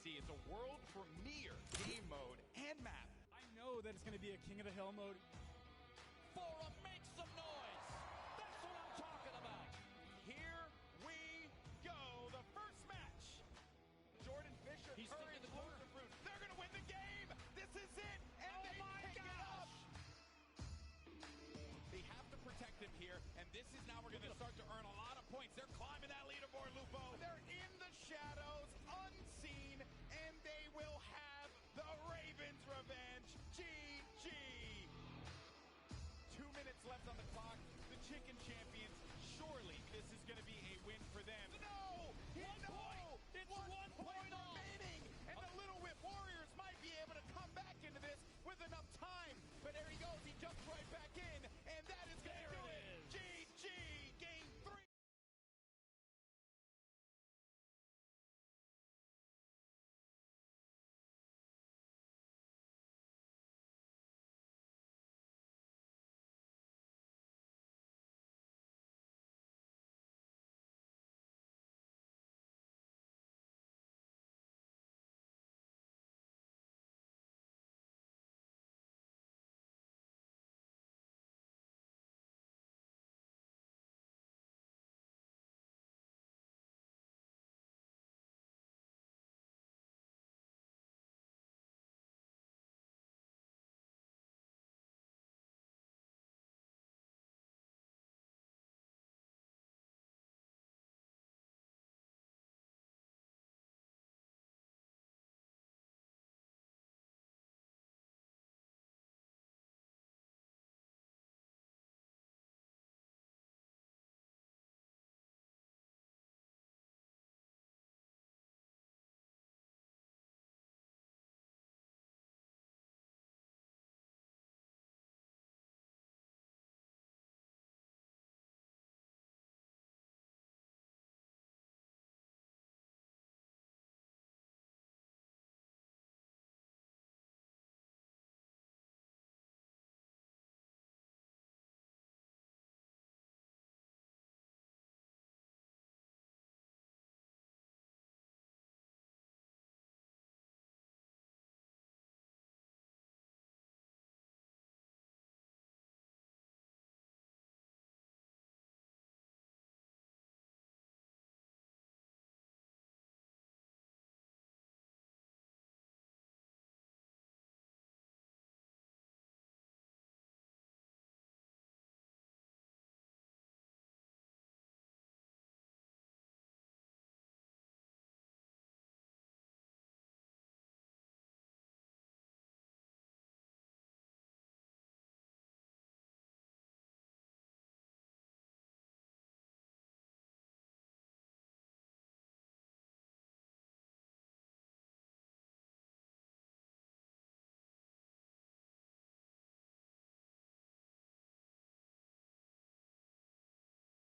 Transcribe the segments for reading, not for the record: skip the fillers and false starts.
see. It's a world premiere game mode and map. I know that it's going to be a King of the Hill mode. Forum, make some noise! That's what I'm talking about! Here we go. The first match. Jordan Fisher, He's Curry, thinking the the corner. route. They're going to win the game. This is it. And Oh they my pick it up. gosh! They have to protect him here, and this is now we're going to start to earn a lot of points. They're climbing that leaderboard, Lupo. They're in the shadows, unseen, and they will have the Ravens' revenge. GG. 2 minutes left on the clock. The Chicken Champions, surely this is going to be a win for them. No! It's 1 1 point point all. remaining, and the Little Whip Warriors might be able to come back into this with enough time. But there he goes, he jumps right back in, and that is going to do it. GG, game 3.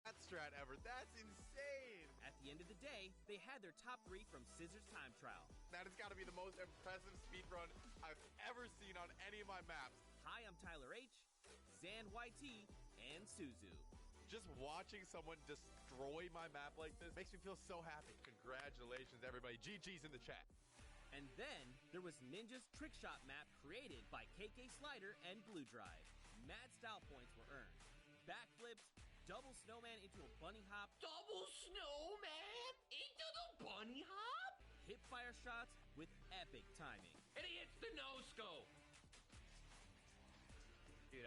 That strat ever. That's insane. At the end of the day, they had their top 3 from Scissors Time Trial. That has got to be the most impressive speedrun I've ever seen on any of my maps. Hi, I'm Tyler H, Zan YT, and Suzu. Just watching someone destroy my map like this makes me feel so happy. Congratulations, everybody. GG's in the chat. And then there was Ninja's trick shot map created by KK Slider and Blue Drive. Mad style points were earned. Backflips, double snowman into a bunny hop, Double snowman into the bunny hop? hip fire shots with epic timing. And he hits the no-scope. Dude,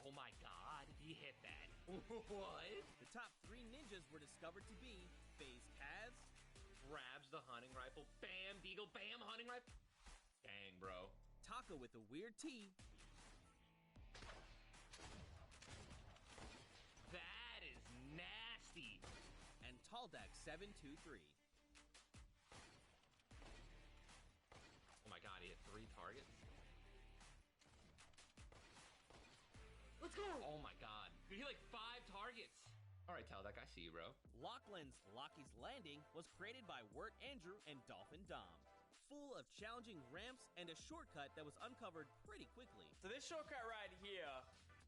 oh my god, he hit that. What? The top 3 ninjas were discovered to be FaZe Kaz, Grabs the hunting rifle, bam, deagle, bam, hunting rifle. Dang, bro. Taka with a weird T, That is nasty. and Taldak 723. Oh my god, he hit 3 targets. Let's go! Oh my god. He hit like 5 targets. Alright, Taldak, I see you, bro. Lachlan's Lockie's Landing was created by Wirt Andrew and Dolphin Dom. Full of challenging ramps and a shortcut that was uncovered pretty quickly. So this shortcut right here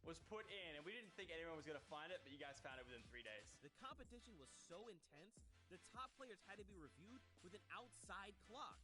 was put in, and we didn't think anyone was going to find it, but you guys found it within 3 days. The competition was so intense, the top players had to be reviewed with an outside clock.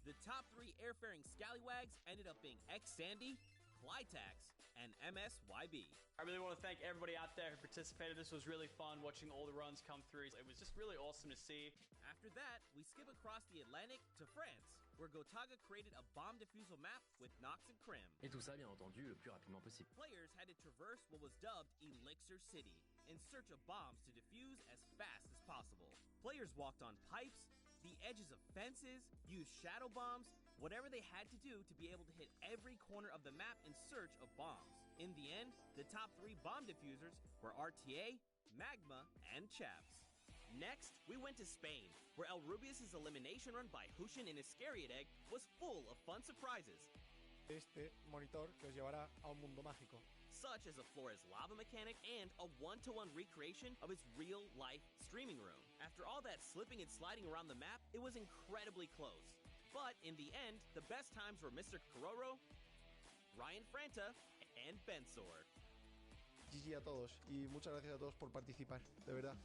The top 3 airfaring scallywags ended up being X-Sandy, Clytax, and MSYB. I really want to thank everybody out there who participated. This was really fun watching all the runs come through. It was just really awesome to see. After that, we skip across the Atlantic to France, where Gotaga created a bomb defusal map with Nox and Krim. Et tout ça, bien entendu, le plus rapidement possible. Players had to traverse what was dubbed Elixir City in search of bombs to defuse as fast as possible. Players walked on pipes, the edges of fences, used shadow bombs, whatever they had to do to be able to hit every corner of the map in search of bombs. In the end, the top 3 bomb diffusers were RTA, Magma, and Chaps. Next, we went to Spain, where El Rubius' elimination run by Hushin in Iscariot Egg was full of fun surprises. Este monitor que os llevará a un mundo mágico. Such as a Flores lava mechanic and a one-to-one recreation of his real-life streaming room. After all that slipping and sliding around the map, it was incredibly close. But in the end, the best times were Mr. Kororo, Ryan Franta, and Bensor. GG a todos y muchas gracias a todos por participar, de verdad.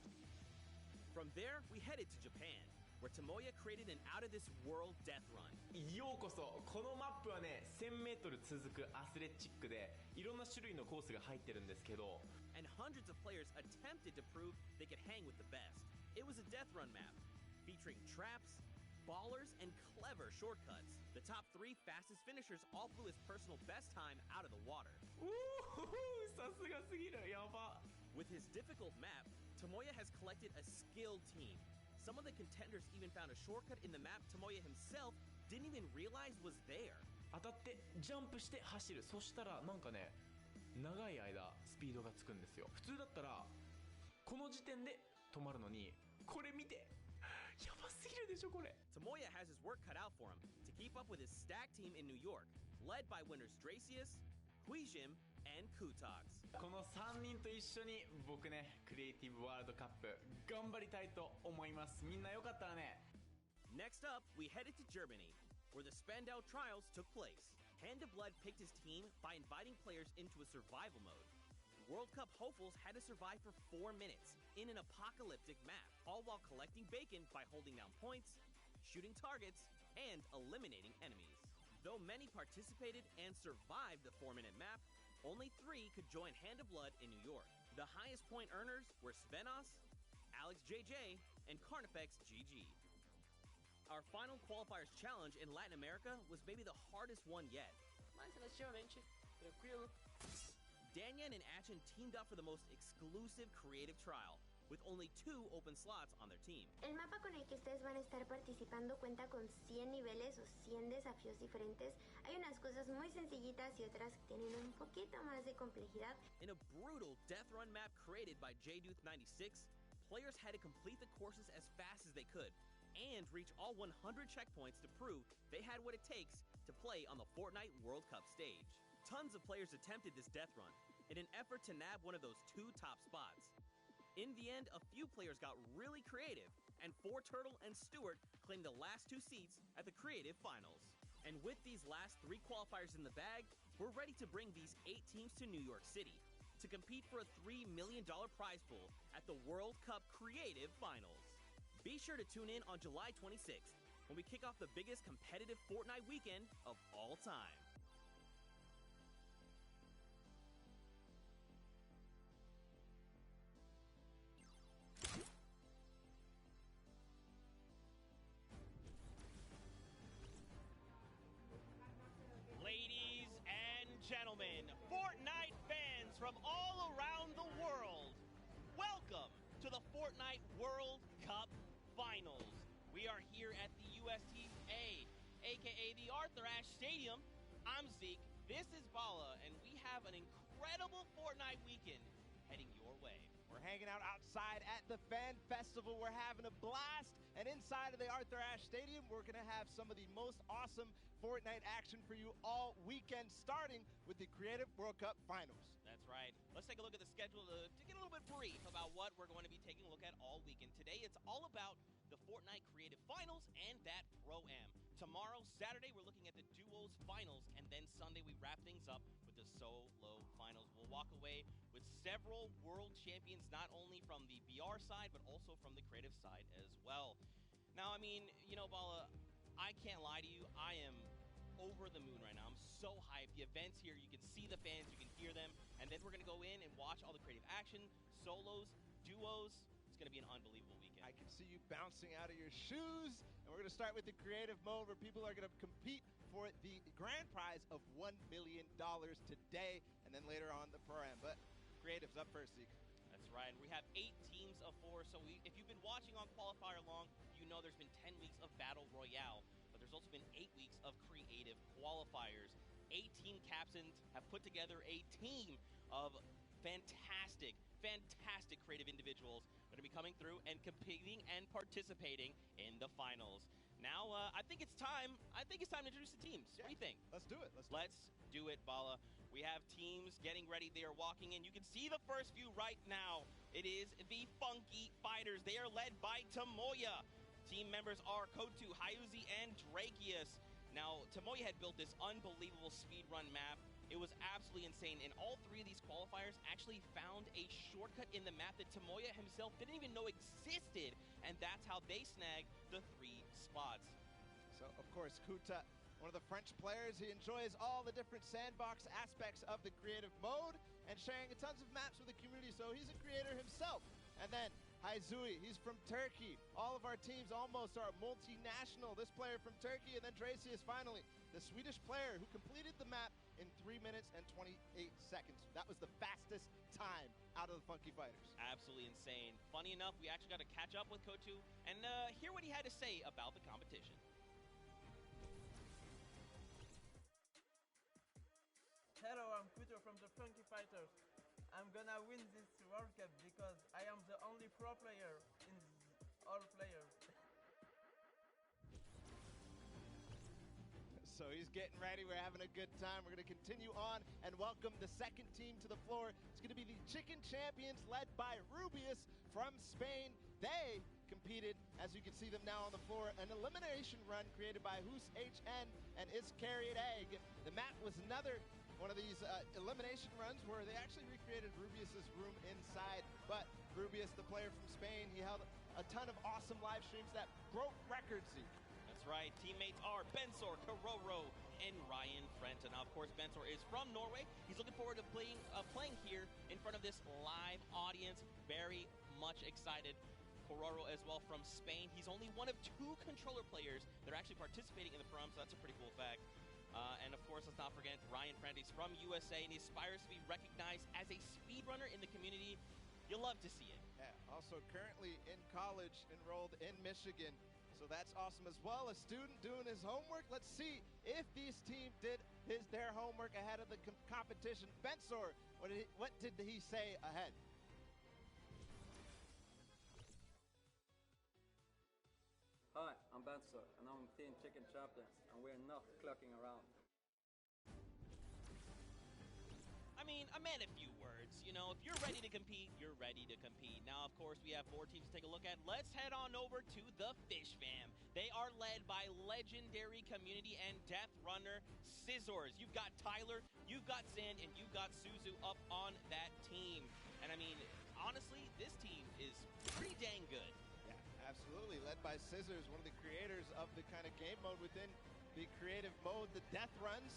From there, we headed to Japan, where Tomoya created an out-of-this-world death run. ようこそ。このマップはね、1000m 続くアスレチックでいろんな種類のコースが入ってるんですけど、 And hundreds of players attempted to prove they could hang with the best. It was a death run map, featuring traps, ballers, and clever shortcuts. The top 3 fastest finishers all blew his personal best time out of the water. さすがすぎる。やば。 With his difficult map, Tomoya has collected a skilled team. Some of the contenders even found a shortcut in the map Tomoya himself didn't even realize was there. 当たってジャンプして走る。そしたらなんかね、長い間スピードがつくんですよ。普通だったらこの時点で止まるのに、これ見て。やばすぎるでしょこれ。 Tomoya has his work cut out for him to keep up with his stack team in New York, led by winners Dracius, Huijim, and Kutax. この3人と一緒に僕ね、クリエイティブワールドカップ頑張りたいと思います。みんなよかったらね。 Next up, we headed to Germany, where the Spandau trials took place. Hand of Blood picked his team by inviting players into a survival mode. World Cup hopefuls had to survive for 4 minutes in an apocalyptic map, all while collecting bacon by holding down points, shooting targets, and eliminating enemies. Though many participated and survived the 4-minute map, only 3 could join Hand of Blood in New York. The highest point earners were Svenos, Alex JJ, and Carnifex GG. Our final qualifiers challenge in Latin America was maybe the hardest one yet. Danyan and Achin teamed up for the most exclusive creative trial, with only 2 open slots on their team. El mapa con el que ustedes van a estar participando cuenta con 100 niveles o 100 desafíos diferentes. Hay unas cosas muy sencillitas y otras que tienen un poquito más de complejidad. In a brutal death run map created by JDuth96, players had to complete the courses as fast as they could and reach all 100 checkpoints to prove they had what it takes to play on the Fortnite World Cup stage. Tons of players attempted this death run in an effort to nab one of those 2 top spots. In the end, a few players got really creative, and 4Turtle and Stewart claimed the last 2 seats at the creative finals. And with these last 3 qualifiers in the bag, we're ready to bring these 8 teams to New York City to compete for a $3 million prize pool at the World Cup Creative Finals. Be sure to tune in on July 26th when we kick off the biggest competitive Fortnite weekend of all time. Ladies and gentlemen, Fortnite fans from all around the world, welcome to the Fortnite World Cup Finals. We are here at the USTA, aka the Arthur Ashe Stadium. I'm Zeke, this is Bala, and we have an incredible Fortnite weekend heading your way. We're hanging out outside at the Fan Festival. We're having a blast. And inside of the Arthur Ashe Stadium, we're going to have some of the most awesome Fortnite action for you all weekend, starting with the Creative World Cup Finals. That's right. Let's take a look at the schedule to get a little bit brief about what we're going to be taking a look at all weekend. Today, it's all about the Fortnite Creative Finals and that Pro-Am. Tomorrow, Saturday, we're looking at the duos finals, and then Sunday we wrap things up with the solo finals. We'll walk away with several world champions, not only from the BR side, but also from the creative side as well. Now, I mean, you know, Bala, I can't lie to you. I am over the moon right now. I'm so hyped. The event's here. You can see the fans. You can hear them. And then we're going to go in and watch all the creative action, solos, duos. It's going to be an unbelievable weekend. I can see you bouncing out of your shoes. And we're going to start with the creative mode where people are going to compete for the grand prize of $1 million today. And then later on the pro-am. But creative's up first, Zeke. That's right. We have 8 teams of 4. So if you've been watching on Qualifier long, you know there's been 10 weeks of Battle Royale. But there's also been 8 weeks of creative qualifiers. 8 team captains have put together a team of fantastic creative individuals that are going to be coming through and competing and participating in the finals. Now, I think it's time to introduce the teams. Yeah. What do you think? Let's do it. Let's do it, Bala. We have teams getting ready. They are walking in. You can see the first few right now. It is the Funky Fighters. They are led by Tomoya. Team members are Kotu, Hayuzi, and Drakius. Now, Tomoya had built this unbelievable speedrun map. It was absolutely insane, and all 3 of these qualifiers actually found a shortcut in the map that Tomoya himself didn't even know existed, and that's how they snagged the 3 spots. So, of course, Kuta, one of the French players, he enjoys all the different sandbox aspects of the creative mode and sharing tons of maps with the community, so he's a creator himself. And then Hayzui, he's from Turkey. All of our teams almost are multinational. This player from Turkey, and then Dracius finally, the Swedish player who completed the map in 3 minutes and 28 seconds. That was the fastest time out of the Funky Fighters. Absolutely insane. Funny enough, we actually got to catch up with Kotu and hear what he had to say about the competition. Hello, I'm Kotu from the Funky Fighters. I'm gonna win this World Cup because I am the only pro player in all players. So he's getting ready. We're having a good time. We're going to continue on and welcome the second team to the floor. It's going to be the Chicken Champions led by Rubius from Spain. They competed, as you can see them now on the floor, an elimination run created by Hus HN and Iscariot Egg. The map was another one of these elimination runs where they actually recreated Rubius's room inside. But Rubius, the player from Spain, he held a ton of awesome live streams that broke records. That's right. Teammates are Bensor, Karoro, and Ryan Frenton. Now, of course, Bensor is from Norway. He's looking forward to playing here in front of this live audience. Very much excited. Karoro as well from Spain. He's only one of 2 controller players that are actually participating in the prom, so that's a pretty cool fact. And of course, let's not forget Ryan Frenton. He's from USA, and he aspires to be recognized as a speedrunner in the community. You'll love to see it. Yeah, also currently in college, enrolled in Michigan. So that's awesome as well. A student doing his homework. Let's see if these teams did their homework ahead of the competition. Bensor, what did he say ahead? Hi, I'm Bensor, and I'm Team Chicken Champions, and we're not clocking around. I mean, I meant a few words. You know, if you're ready to compete, you're ready to compete. Now, of course, we have more teams to take a look at. Let's head on over to the Fish Fam. They are led by legendary community and death runner Scissors. You've got Tyler, you've got Zan, and you've got Suzu up on that team. And I mean, honestly, this team is pretty dang good. Yeah, absolutely. Led by Scissors, one of the creators of the kind of game mode within the creative mode, the death runs.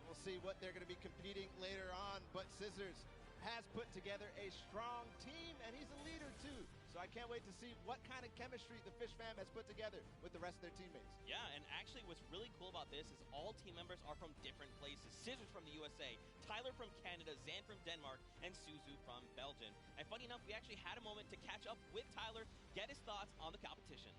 We'll see what they're going to be competing later on, but Scissors has put together a strong team, and he's a leader too. So I can't wait to see what kind of chemistry the Fish Fam has put together with the rest of their teammates. Yeah, and actually what's really cool about this is all team members are from different places. Scissors from the USA, Tyler from Canada, Zan from Denmark, and Suzu from Belgium. And funny enough, we actually had a moment to catch up with Tyler, get his thoughts on the competition.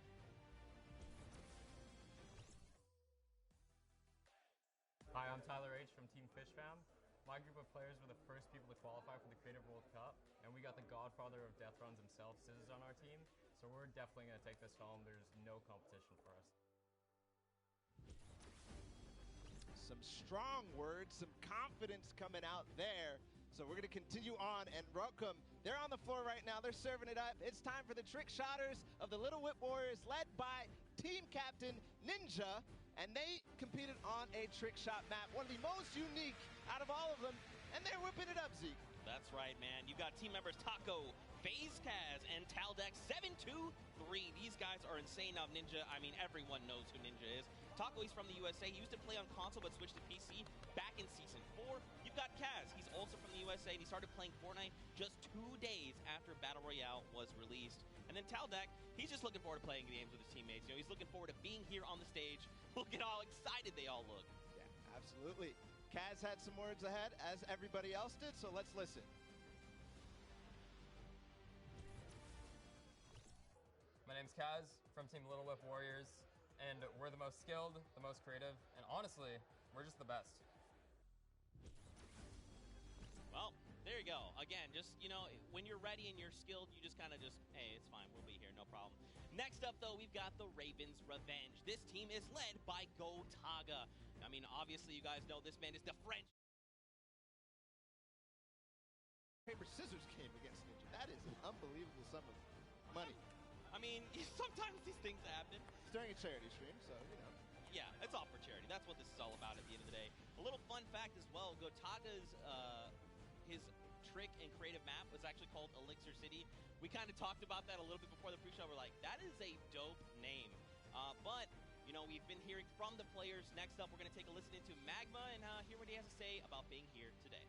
Hi, I'm Tyler H. from Team Fish Fam. My group of players were the first people to qualify for the Creative World Cup, and we got the godfather of death runs himself, Scissors, on our team, so we're definitely going to take this home. There's no competition for us. Some strong words, some confidence coming out there. So we're going to continue on and welcome. They're on the floor right now. They're serving it up. It's time for the trick shotters of the Little Whip Warriors, led by team captain Ninja. and they competed on a trick shot map, one of the most unique out of all of them, and they're whipping it up, Zeke. That's right, man. You got team members Taco, FaZe Kaz, and Taldex 723. These guys are insane. Now, Ninja, I mean, everyone knows who Ninja is. Taco, he's from the USA. He used to play on console but switched to PC back in Season 4. You've got Kaz. He's also from the USA, and he started playing Fortnite just 2 days after Battle Royale was released. And then Taldex, he's just looking forward to playing games with his teammates. You know, he's looking forward to being here on the stage. Look at how excited they all look. Yeah, absolutely. Kaz had some words ahead, as everybody else did, so let's listen. My name's Kaz from Team Little Whip Warriors, and we're the most skilled, the most creative, and honestly, we're just the best. Well, there you go. Again, just, you know, when you're ready and you're skilled, you just kind of just, hey, it's fine, we'll be here, no problem. Next up, though, we've got the Ravens Revenge. This team is led by Gotaga. I mean, obviously, you guys know this man is the French. Paper scissors game against Ninja. That is an unbelievable sum of money. I mean, sometimes these things happen. It's during a charity stream, so, you know. Yeah, it's all for charity. That's what this is all about at the end of the day. A little fun fact as well, Gotaga's, his trick and creative map was actually called Elixir City. We kind of talked about that a little bit before the pre-show. We're like, that is a dope name. But, you know, we've been hearing from the players. Next up, we're going to take a listen into Magma and hear what he has to say about being here today.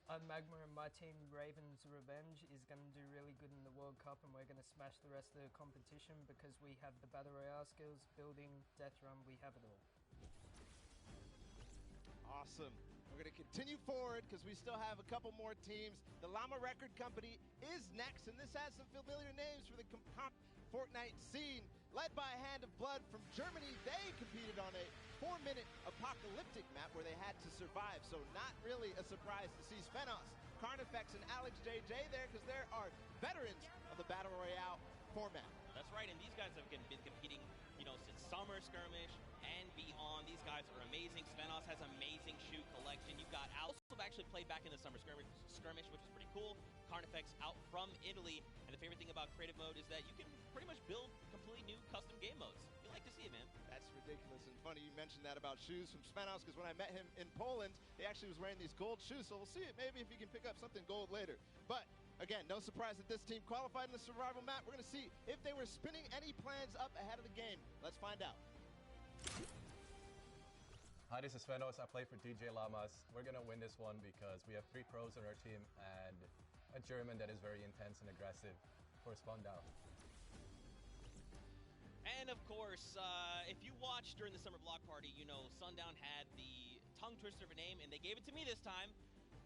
I'm Magma, and my team, Ravens Revenge, is going to do really good in the World Cup, and we're going to smash the rest of the competition because we have the Battle Royale skills, building, death run, we have it all. Awesome. We're going to continue forward because we still have a couple more teams. The Llama Record Company is next, and this has some familiar names for the comp Fortnite scene. Led by a Hand of Blood from Germany, they competed on a 4-minute apocalyptic map where they had to survive, so not really a surprise to see Svenos, Carnifex, and Alex JJ there because there are veterans of the Battle Royale format. That's right, and these guys have been competing, you know, since Summer Skirmish and beyond. These guys are amazing. Svenos has amazing shoe collection. You've got also actually played back in the Summer Skirmish, which is pretty cool. Carnifex out from Italy, and the favorite thing about creative mode is that you can pretty much build completely new custom game modes. You like to see it, man. That's ridiculous and funny you mentioned that about shoes from Svenos, because when I met him in Poland, he actually was wearing these gold shoes, so we'll see it maybe if he can pick up something gold later. But again, no surprise that this team qualified in the survival map. We're going to see if they were spinning any plans up ahead of the game. Let's find out. Hi, this is Svenos. I play for DJ Llamas. We're going to win this one because we have 3 pros on our team and a German that is very intense and aggressive for Sundown. And of course, if you watched during the summer block party, you know Sundown had the tongue twister of a name, and they gave it to me this time.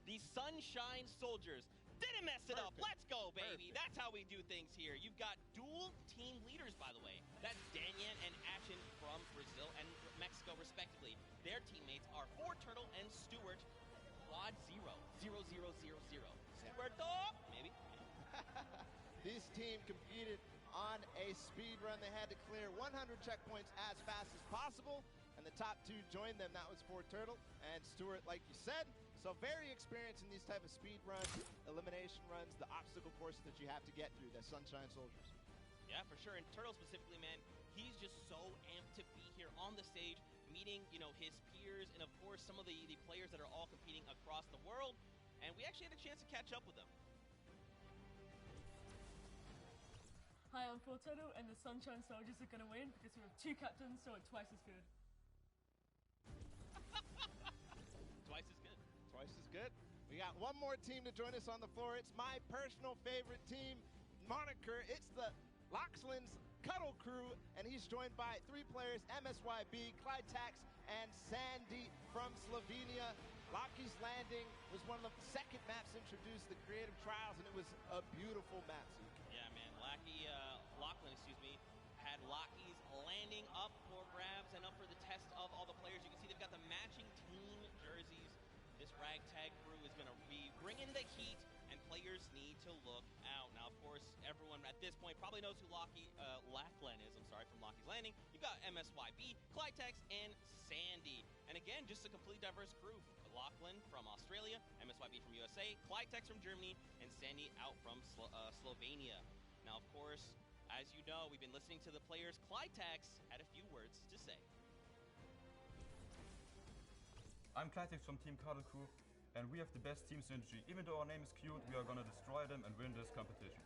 The Sunshine Soldiers. Didn't mess it up. Let's go, baby. Perfect. That's how we do things here. You've got dual team leaders, by the way. That's Danyan and Ashen from Brazil and Mexico, respectively. Their teammates are Turtle and Stuart. Quad 0. 0, 0, 0, 0. Stuart, maybe. This team competed on a speed run. They had to clear 100 checkpoints as fast as possible, and the top 2 joined them. That was Turtle and Stuart, like you said. So very experienced in these type of speed runs, elimination runs, the obstacle courses that you have to get through, the Sunshine Soldiers. Yeah, for sure. And Turtle specifically, man, he's just so amped to be here on the stage, meeting, you know, his peers, and of course some of the players that are all competing across the world. And we actually had a chance to catch up with them. Hi, I'm Fortnite, and the Sunshine Soldiers are going to win because we have 2 captains, so it's twice as good. Twice as good. Twice as good. We got one more team to join us on the floor. It's my personal favorite team moniker. It's the Loxland's Cuddle Crew, and he's joined by 3 players, MSYB, Clytax, and Sandy from Slovenia. Lockie's Landing was one of the second maps introduced, the creative trials, and it was a beautiful map. Yeah, man. Lachlan, had Lockie's Landing up for grabs and up for the test of all the players. You can see they've got the matching team jerseys. This ragtag crew is going to be bringing the heat, and players need to look out. Now, of course, everyone at this point probably knows who Lachlan is. I'm sorry, from Lockie's Landing. You've got MSYB, Clytax, and Sandy. And again, just a completely diverse crew. Lachlan from Australia, MSYB from USA, Clytax from Germany, and Sandy out from Slovenia. Now, of course, As you know, we've been listening to the players. Clytex had a few words to say. I'm Clytex from Team Cuddle Crew, and we have the best team synergy. Even though our name is cute, we are gonna destroy them and win this competition.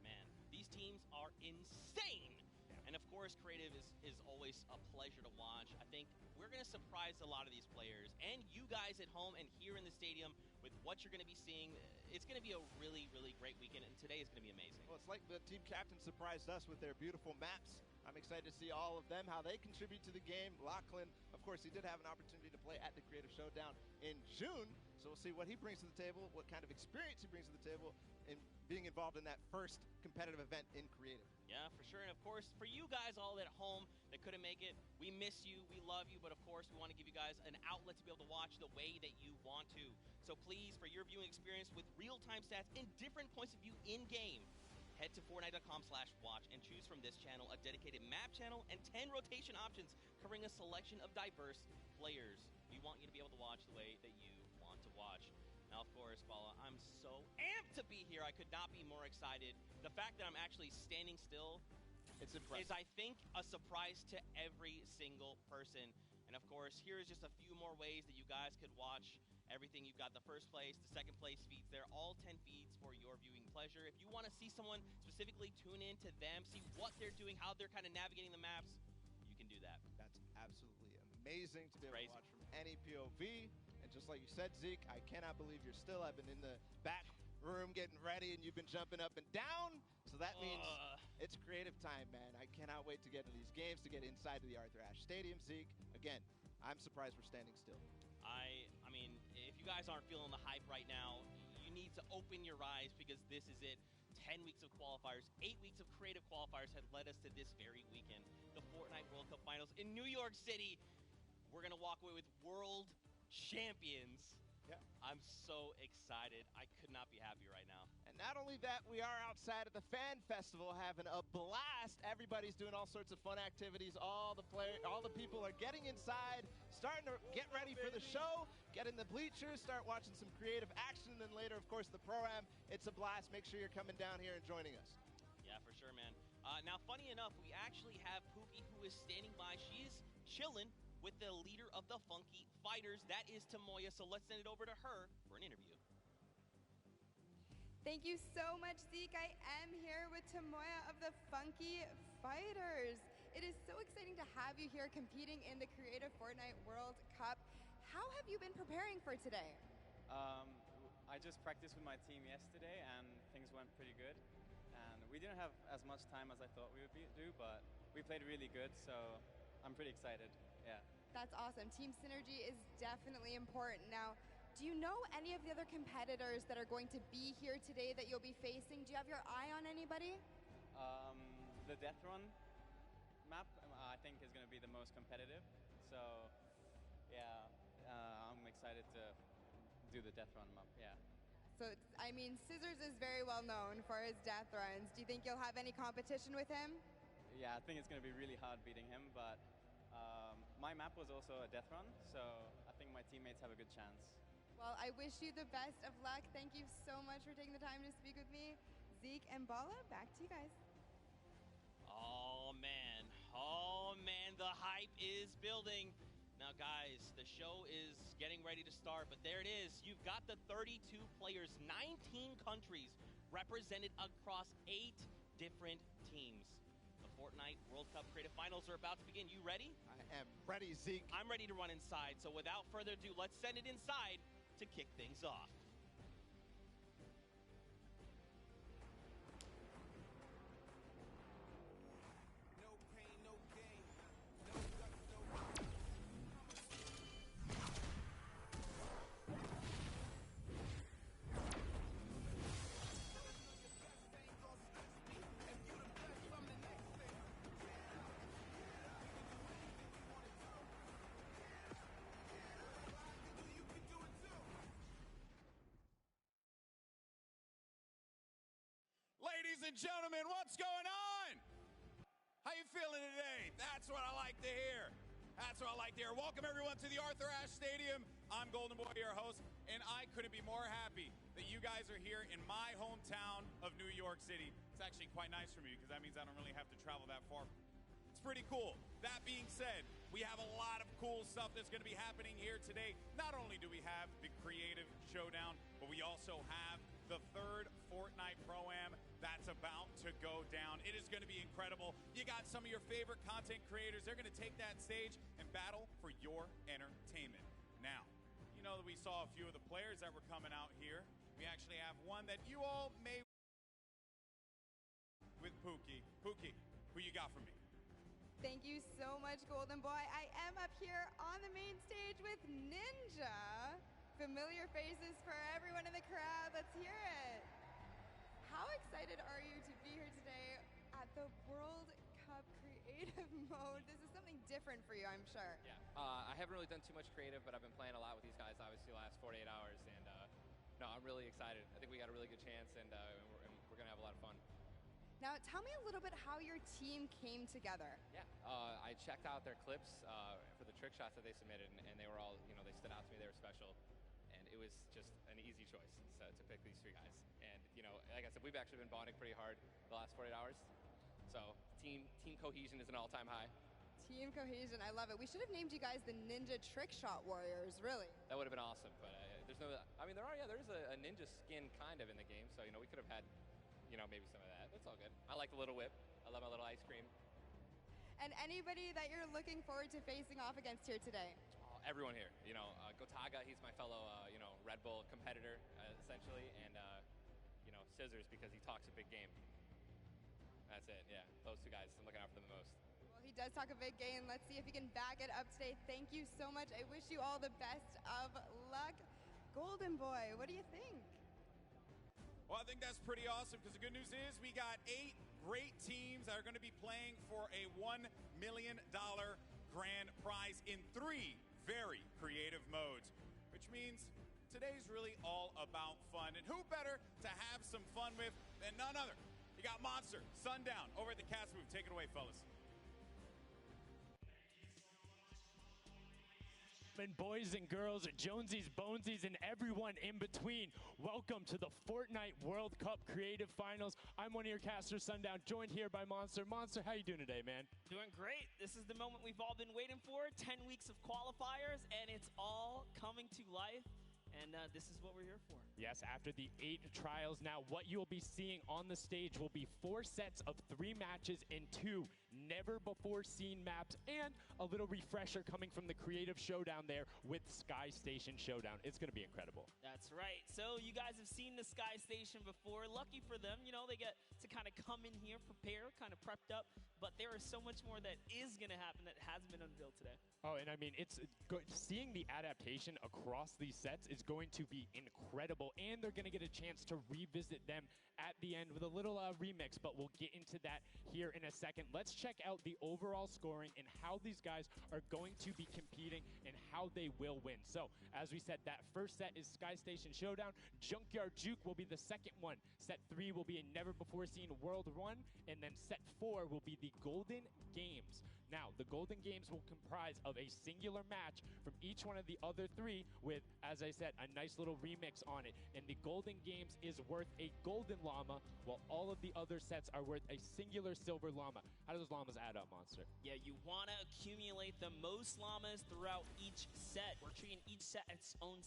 Man, these teams are insane! And of course, creative is always a pleasure to watch. I think we're going to surprise a lot of these players and you guys at home and here in the stadium with what you're going to be seeing. It's going to be a really, really great weekend, and today is going to be amazing. Well, it's like the team captain surprised us with their beautiful maps. I'm excited to see all of them, how they contribute to the game. Lachlan, of course, he did have an opportunity to play at the Creative Showdown in June, so we'll see what he brings to the table, what kind of experience he brings to the table in being involved in that first competitive event in Creative. Yeah, for sure. And of course, for you guys all at home that couldn't make it, we miss you, we love you, but of course, we want to give you guys an outlet to be able to watch the way that you want to. So please, for your viewing experience with real-time stats and different points of view in-game, head to Fortnite.com/watch and choose from this channel a dedicated map channel and 10 rotation options covering a selection of diverse players. We want you to be able to watch the way that you want to watch. Now, of course, Bala, I'm so amped to be here. I could not be more excited. The fact that I'm actually standing still is, I think, a surprise to every single person. And of course, here is just a few more ways that you guys could watch everything. You've got the first place, the second place feeds there, all 10 feeds for your viewing pleasure. If you want to see someone specifically, tune in to them, see what they're doing, how they're kind of navigating the maps, you can do that. That's absolutely amazing to be able to watch from any POV. And just like you said, Zeke, I cannot believe you're still. I've been in the back room getting ready, and you've been jumping up and down. So that means it's creative time, man. I cannot wait to get to these games, to get inside to the Arthur Ashe Stadium, Zeke. Again, I'm surprised we're standing still. I mean, if you guys aren't feeling the hype right now, you need to open your eyes because this is it. 10 weeks of qualifiers, 8 weeks of creative qualifiers had led us to this very weekend. The Fortnite World Cup Finals in New York City. We're going to walk away with world champions. Yeah. I'm so excited. I could not be happier right now. And not only that, we are outside at the Fan Festival having a blast. Everybody's doing all sorts of fun activities. All the people are getting inside, starting to get ready for the show, get in the bleachers, start watching some creative action, and then later, of course, the pro-am. It's a blast. Make sure you're coming down here and joining us. Yeah, for sure, man. Now, funny enough, we actually have Pookie who is standing by. She is chilling with the leader of the Funky Fighters. That is Tamoya, so let's send it over to her for an interview. Thank you so much, Zeke. I am here with Tamoya of the Funky Fighters. It is so exciting to have you here competing in the Creative Fortnite World Cup. How have you been preparing for today? I just practiced with my team yesterday and things went pretty good. And we didn't have as much time as I thought we would do, but we played really good, so I'm pretty excited. Yeah. That's awesome. Team synergy is definitely important. Now, do you know any of the other competitors that are going to be here today that you'll be facing? Do you have your eye on anybody? The Death Run map, I think, is going to be the most competitive. So, yeah, I'm excited to do the Death Run map, yeah. So, I mean, Scissors is very well known for his death runs. Do you think you'll have any competition with him? Yeah, I think it's going to be really hard beating him, but my map was also a death run, so I think my teammates have a good chance. Well, I wish you the best of luck. Thank you so much for taking the time to speak with me. Zeke and Bala, back to you guys. Oh, man, the hype is building. Now, guys, the show is getting ready to start, but there it is. You've got the 32 players, 19 countries represented across 8 different teams. The Fortnite World Cup Creative Finals are about to begin. You ready? I am ready, Zeke. I'm ready to run inside, so without further ado, let's send it inside to kick things off. Ladies and gentlemen, what's going on? How you feeling today? That's what I like to hear. That's what I like to hear. Welcome everyone to the Arthur Ashe Stadium. I'm Golden Boy, your host, and I couldn't be more happy that you guys are here in my hometown of New York City. It's actually quite nice for me because that means I don't really have to travel that far. It's pretty cool. That being said, we have a lot of cool stuff that's going to be happening here today. Not only do we have the Creative Showdown, but we also have the third Fortnite Pro-Am that's about to go down. It is going to be incredible. You got some of your favorite content creators. They're going to take that stage and battle for your entertainment. Now, you know that we saw a few of the players that were coming out here. We actually have one that you all may with Pookie. Pookie, who you got for me? Thank you so much, Golden Boy. I am up here on the main stage with Ninja. Familiar faces for everyone in the crowd. Let's hear it. How excited are you to be here today at the World Cup Creative Mode? This is something different for you, I'm sure. Yeah, I haven't really done too much creative, but I've been playing a lot with these guys, obviously, the last 48 hours, and no, I'm really excited. I think we got a really good chance, and we're going to have a lot of fun. Now, tell me a little bit how your team came together. Yeah, I checked out their clips for the trick shots that they submitted, and they were all, you know, they stood out to me, they were special, and it was just an easy choice to pick these three guys. And, you know, like I said, we've actually been bonding pretty hard the last 48 hours, so team cohesion is an all-time high. Team cohesion, I love it. We should have named you guys the Ninja Trick Shot Warriors, really. That would have been awesome, but there's no, I mean, there's a ninja skin kind of in the game, so, you know, we could have had, you know, maybe some of that. That's all good. I like the little whip. I love my little ice cream. And anybody that you're looking forward to facing off against here today? Everyone here. You know, Gotaga, he's my fellow, you know, Red Bull competitor, essentially, and, you know, Scissors because he talks a big game. That's it, yeah. Those two guys, I'm looking out for them the most. Well, he does talk a big game. Let's see if he can back it up today. Thank you so much. I wish you all the best of luck. Golden Boy, what do you think? Well, I think that's pretty awesome because the good news is we got 8 great teams that are going to be playing for a $1 million grand prize in 3 very creative modes, which means today's really all about fun. And who better to have some fun with than none other? You got Monster, Sundown over at the cast booth. Take it away, fellas. And boys and girls, Jonesies, Bonesies, and everyone in between, welcome to the Fortnite World Cup Creative Finals. I'm one of your casters, Sundown, joined here by Monster. Monster, how you doing today, man? Doing great. This is the moment we've all been waiting for. 10 weeks of qualifiers, and it's all coming to life. And this is what we're here for. Yes, after the 8 trials now, what you will be seeing on the stage will be 4 sets of 3 matches in 2 never-before-seen maps, and a little refresher coming from the Creative Showdown there with Sky Station Showdown. It's going to be incredible. That's right. So you guys have seen the Sky Station before. Lucky for them, you know, they get to kind of come in here, prepare, kind of prepped up, but there is so much more that is going to happen that hasn't been unveiled today. Oh, and I mean, it's seeing the adaptation across these sets is going to be incredible, and they're going to get a chance to revisit them at the end with a little remix, but we'll get into that here in a second. Let's check out the overall scoring and how these guys are going to be competing and how they will win. So, as we said, that first set is Sky Station Showdown. Junkyard Juke will be the second one. Set 3 will be a never-before-seen World 1, and then set 4 will be the Golden Games. Now, the Golden Games will comprise of a singular match from each one of the other 3 with, as I said, a nice little remix on it. And the Golden Games is worth a golden llama, while all of the other sets are worth a singular silver llama. How do those llamas add up, Monster? Yeah, you want to accumulate the most llamas throughout each set. We're treating each set as its own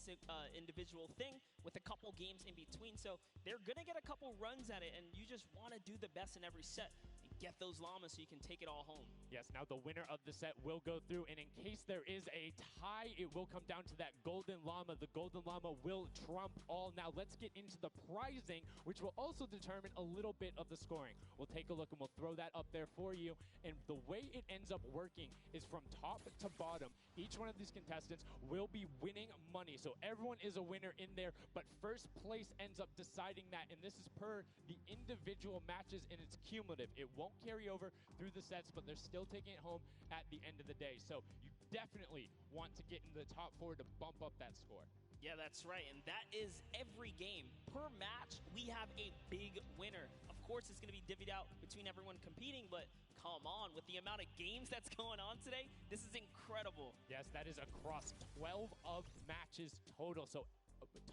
individual thing with a couple games in between. So they're going to get a couple runs at it, and you just want to do the best in every set. Get those llamas so you can take it all home. Yes, now the winner of the set will go through, and in case there is a tie, it will come down to that golden llama. The golden llama will trump all. Now let's get into the prizing, which will also determine a little bit of the scoring. We'll take a look and we'll throw that up there for you. And the way it ends up working is from top to bottom. Each one of these contestants will be winning money. So everyone is a winner in there, but first place ends up deciding that. And this is per the individual matches, and it's cumulative. It won't carry over through the sets, but they're still taking it home at the end of the day. So you definitely want to get in the top 4 to bump up that score. Yeah, that's right, and that is every game. Per match, we have a big winner. Of course, it's going to be divvied out between everyone competing, but come on, with the amount of games that's going on today, this is incredible. Yes, that is across 12 of matches total. So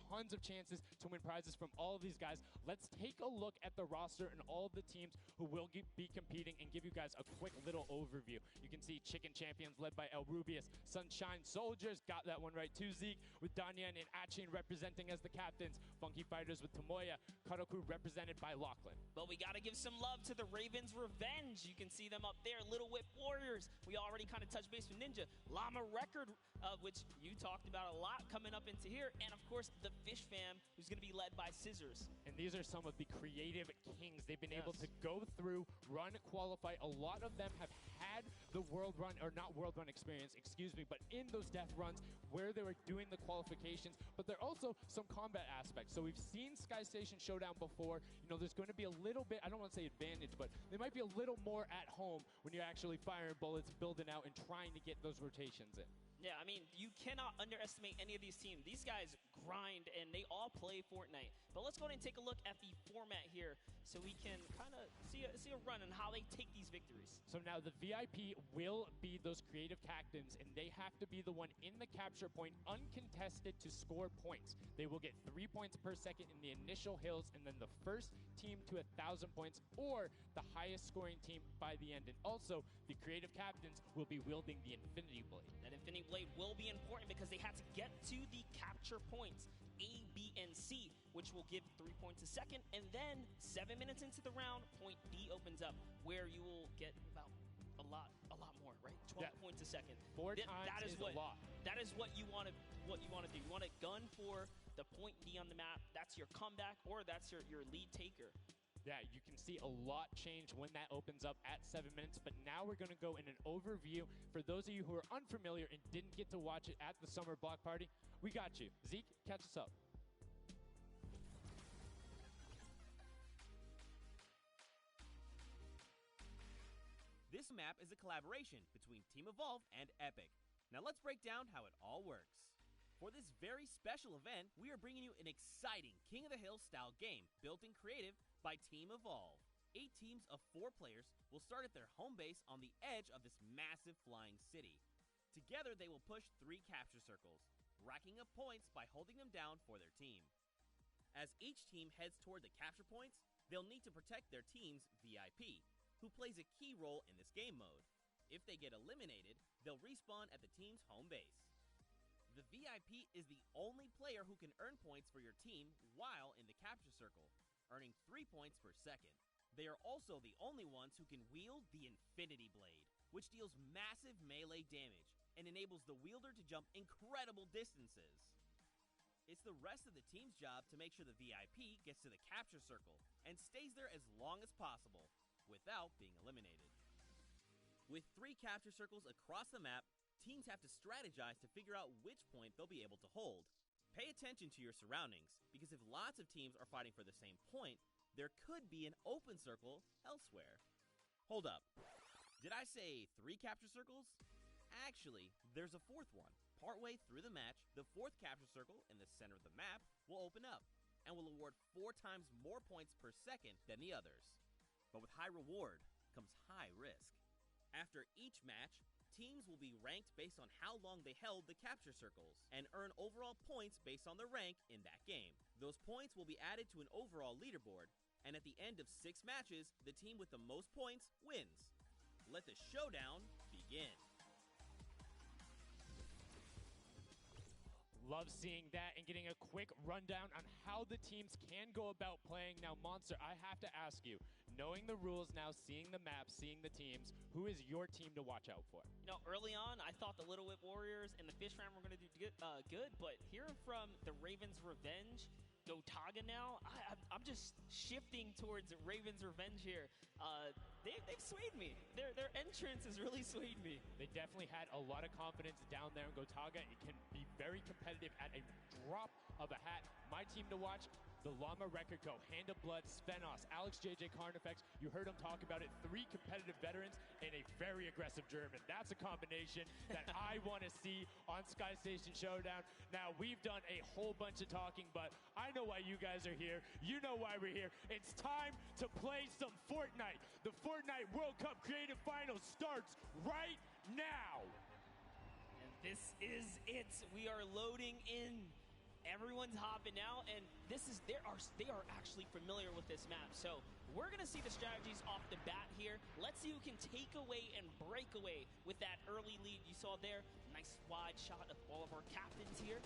tons of chances to win prizes from all of these guys. Let's take a look at the roster and all of the teams who will be competing and give you guys a quick little overview. You can see Chicken Champions led by El Rubius, Sunshine Soldiers, got that one right too, Zeke, with Danyan and Achin representing as the captains, Funky Fighters with Tomoya, Karoku represented by Lachlan. But we gotta give some love to the Ravens Revenge. You can see them up there, Little Whip Warriors. We already kind of touched base with Ninja. Llama Record, which you talked about a lot, coming up into here. And of course, the Fish Fam, who's gonna be led by Scissors. And these are some of the creative kings. They've been able to go through, run, qualify. A lot of them have had the world run, or not world run experience, excuse me, but in those death runs where they were doing the qualifications, but there are also some combat aspects. So we've seen Sky Station Showdown before. You know, there's going to be a little bit, I don't want to say advantage, but they might be a little more at home when you're actually firing bullets, building out, and trying to get those rotations in. Yeah, I mean, you cannot underestimate any of these teams. These guys grind, and they all play Fortnite. But let's go ahead and take a look at the format here so we can kind of see a run on how they take these victories. So now the VIP will be those creative captains, and they have to be the one in the capture point uncontested to score points. They will get 3 points per second in the initial hills, and then the first team to 1,000 points or the highest scoring team by the end. And also, the creative captains will be wielding the Infinity Blade. That Infinity Blade will be important because they had to get to the capture points, A, B, and C, which will give 3 points a second. And then 7 minutes into the round, point D opens up, where you will get about a lot more, right? 12 points a second. Four times is a lot. That is what you want to do. You want to gun for the point D on the map. That's your comeback, or that's your lead taker. Yeah, you can see a lot change when that opens up at 7 minutes, but now we're going to go in an overview. For those of you who are unfamiliar and didn't get to watch it at the summer block party, we got you. Zeke, catch us up. This map is a collaboration between Team Evolve and Epic. Now let's break down how it all works. For this very special event, we are bringing you an exciting King of the Hill style game built in creative by Team Evolve. 8 teams of 4 players will start at their home base on the edge of this massive flying city. Together they will push 3 capture circles, racking up points by holding them down for their team. As each team heads toward the capture points, they'll need to protect their team's VIP, who plays a key role in this game mode. If they get eliminated, they'll respawn at the team's home base. The VIP is the only player who can earn points for your team while in the capture circle, earning 3 points per second. They are also the only ones who can wield the Infinity Blade, which deals massive melee damage and enables the wielder to jump incredible distances. It's the rest of the team's job to make sure the VIP gets to the capture circle and stays there as long as possible without being eliminated. With 3 capture circles across the map, teams have to strategize to figure out which point they'll be able to hold. Pay attention to your surroundings, because if lots of teams are fighting for the same point, there could be an open circle elsewhere. Hold up. Did I say 3 capture circles? Actually, there's a 4th one. Partway through the match, the 4th capture circle in the center of the map will open up and will award 4 times more points per second than the others. But with high reward comes high risk. After each match, teams will be ranked based on how long they held the capture circles and earn overall points based on their rank in that game. Those points will be added to an overall leaderboard, and at the end of 6 matches, the team with the most points wins. Let the showdown begin. Love seeing that and getting a quick rundown on how the teams can go about playing. Now, Monster, I have to ask you, knowing the rules now, seeing the map, seeing the teams, who is your team to watch out for? You know, early on, I thought the Little Whip Warriors and the Fish Fam were going to do good, but hearing from the Ravens Revenge, Gotaga now, I'm just shifting towards Ravens Revenge here. They've swayed me. Their entrance has really swayed me. They definitely had a lot of confidence down there in Gotaga. It can be very competitive at a drop of a hat. My team to watch, the Llama Record Co, Hand of Blood, Svenos, Alex JJ Carnifex. You heard him talk about it. 3 competitive veterans and a very aggressive German. That's a combination that I want to see on Sky Station Showdown. Now, we've done a whole bunch of talking, but I know why you guys are here. You know why we're here. It's time to play some Fortnite. The Fortnite World Cup Creative Finals starts right now. And this is it. We are loading in Everyone's hopping out, and they are actually familiar with this map. So we're gonna see the strategies off the bat here. Let's see who can take away and break away with that early lead you saw there. Nice wide shot of all of our captains here.